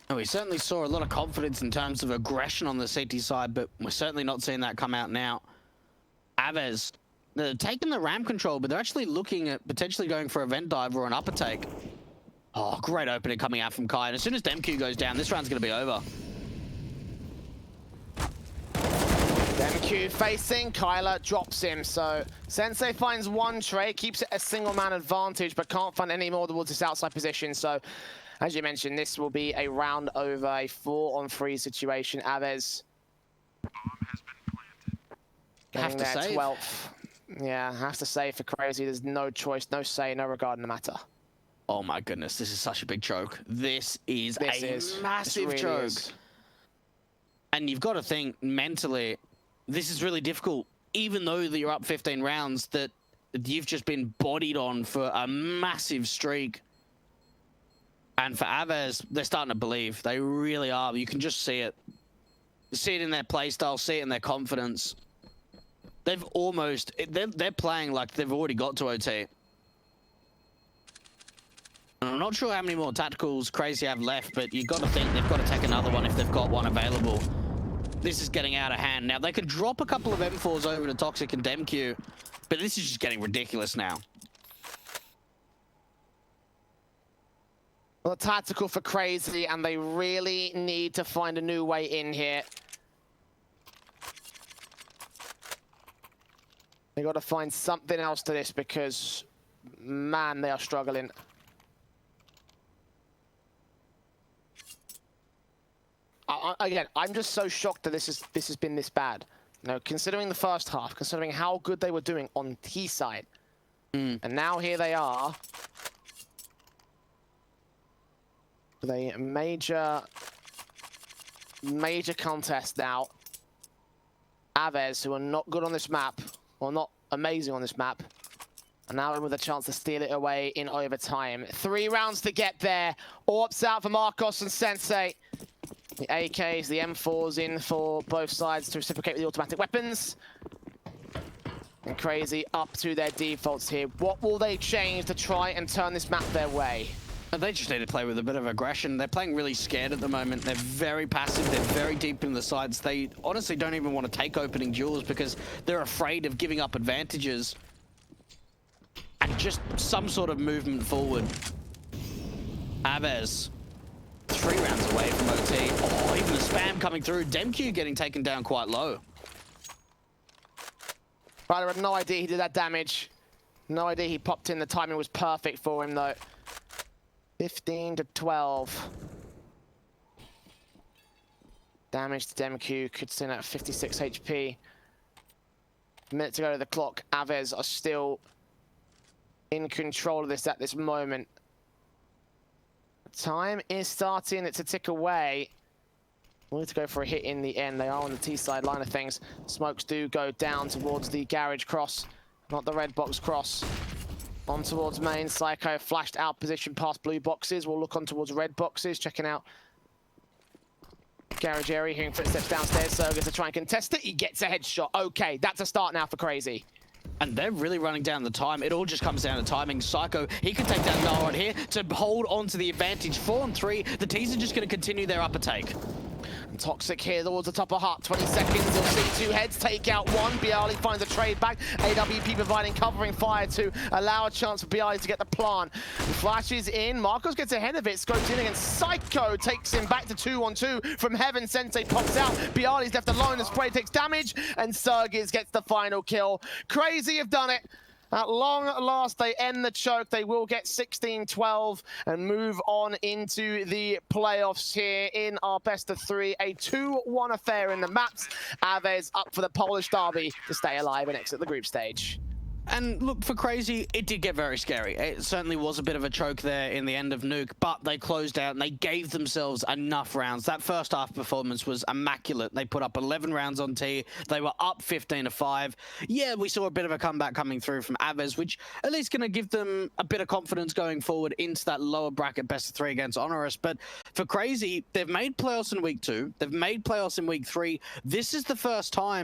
Oh, we certainly saw a lot of confidence in terms of aggression on the CT side, but we're certainly not seeing that come out now. AVEZ, they're taking the ramp control, but they're actually looking at potentially going for a vent dive or an upper take. Oh, great opening coming out from Kai. And as soon as DemQ goes down, this round's going to be over. DemQ facing, Kyler drops him, so Sensei finds one trade, keeps it a single man advantage, but can't find any more towards this outside position. So, as you mentioned, this will be a round over, a 4-on-3 situation. AVEZ getting their 12th. Yeah, I have to say for CR4ZY, there's no choice, no say, no regard in the matter. Oh my goodness, this is such a big choke. This is a massive choke. And you've got to think mentally, this is really difficult, even though you're up 15 rounds, that you've just been bodied on for a massive streak. And for AVEZ, they're starting to believe. They really are. You can just see it. You see it in their play style, see it in their confidence. They've almost... They're playing like they've already got to OT. And I'm not sure how many more tacticals CR4ZY have left, but you've got to think they've got to take another one if they've got one available. This is getting out of hand. Now, they could drop a couple of M4s over to Toxic and DemQ, but this is just getting ridiculous now. Well, tactical for CR4ZY, and they really need to find a new way in here. They got to find something else to this because, man, they are struggling. Again, I'm just so shocked that this has been this bad. You know, considering the first half, considering how good they were doing on T side, and now here they are with a major contest now. AVEZ, who are not good on this map, or not amazing on this map, and now with a chance to steal it away in overtime. 3 rounds to get there. Orps out for Marcos and Sensei. The AKs, the M4s in for both sides to reciprocate with the automatic weapons. And CR4ZY up to their defaults here. What will they change to try and turn this map their way? They just need to play with a bit of aggression. They're playing really scared at the moment. They're very passive. They're very deep in the sides. They honestly don't even want to take opening duels because they're afraid of giving up advantages. And just some sort of movement forward. AVEZ. 3 rounds away from OT. Oh, even the spam coming through. DemQ getting taken down quite low. Ryder had no idea he did that damage. No idea he popped in. The timing was perfect for him, though. 15 to 12. Damage to DemQ. Could send at 56 HP. Minute to go to the clock. AVEZ are still in control of this at this moment. Time is starting to tick away. We need to go for a hit in the end. They are on the T side line of things. Smokes do go down towards the garage cross, not the red box cross. On towards main. Psycho flashed out position past blue boxes. We'll look on towards red boxes, checking out Garageri hearing footsteps downstairs, so gets to try and contest it. He gets a headshot. Okay, that's a start now for Crazy. And they're really running down the time. It all just comes down to timing. Psycho, he can take down Noah here to hold on to the advantage. 4-3. The T's are just going to continue their upper take. And Toxic here towards the top of hut. 20 seconds, you'll see two heads take out one. Bialy finds a trade back. AWP providing covering fire to allow a chance for Bialy to get the plant. He flashes in. Marcos gets ahead of it. Scopes in against Psycho. Takes him back to 2-on-2 from Heaven. Sensei pops out. Bialy's left alone. The spray takes damage. And CR4ZY gets the final kill. Crazy have done it. At long last, they end the choke. They will get 16-12 and move on into the playoffs here in our best of three. A 2-1 affair in the maps. AVEZ up for the Polish derby to stay alive and exit the group stage. And look, for Crazy, it did get very scary. It certainly was a bit of a choke there in the end of Nuke, but they closed out and they gave themselves enough rounds. That first half performance was immaculate. They put up 11 rounds on T. They were up 15-5. Yeah, we saw a bit of a comeback coming through from AVEZ, which at least going to give them a bit of confidence going forward into that lower bracket best of three against Honorous. But for Crazy, they've made playoffs in week 2. They've made playoffs in week 3. This is the first time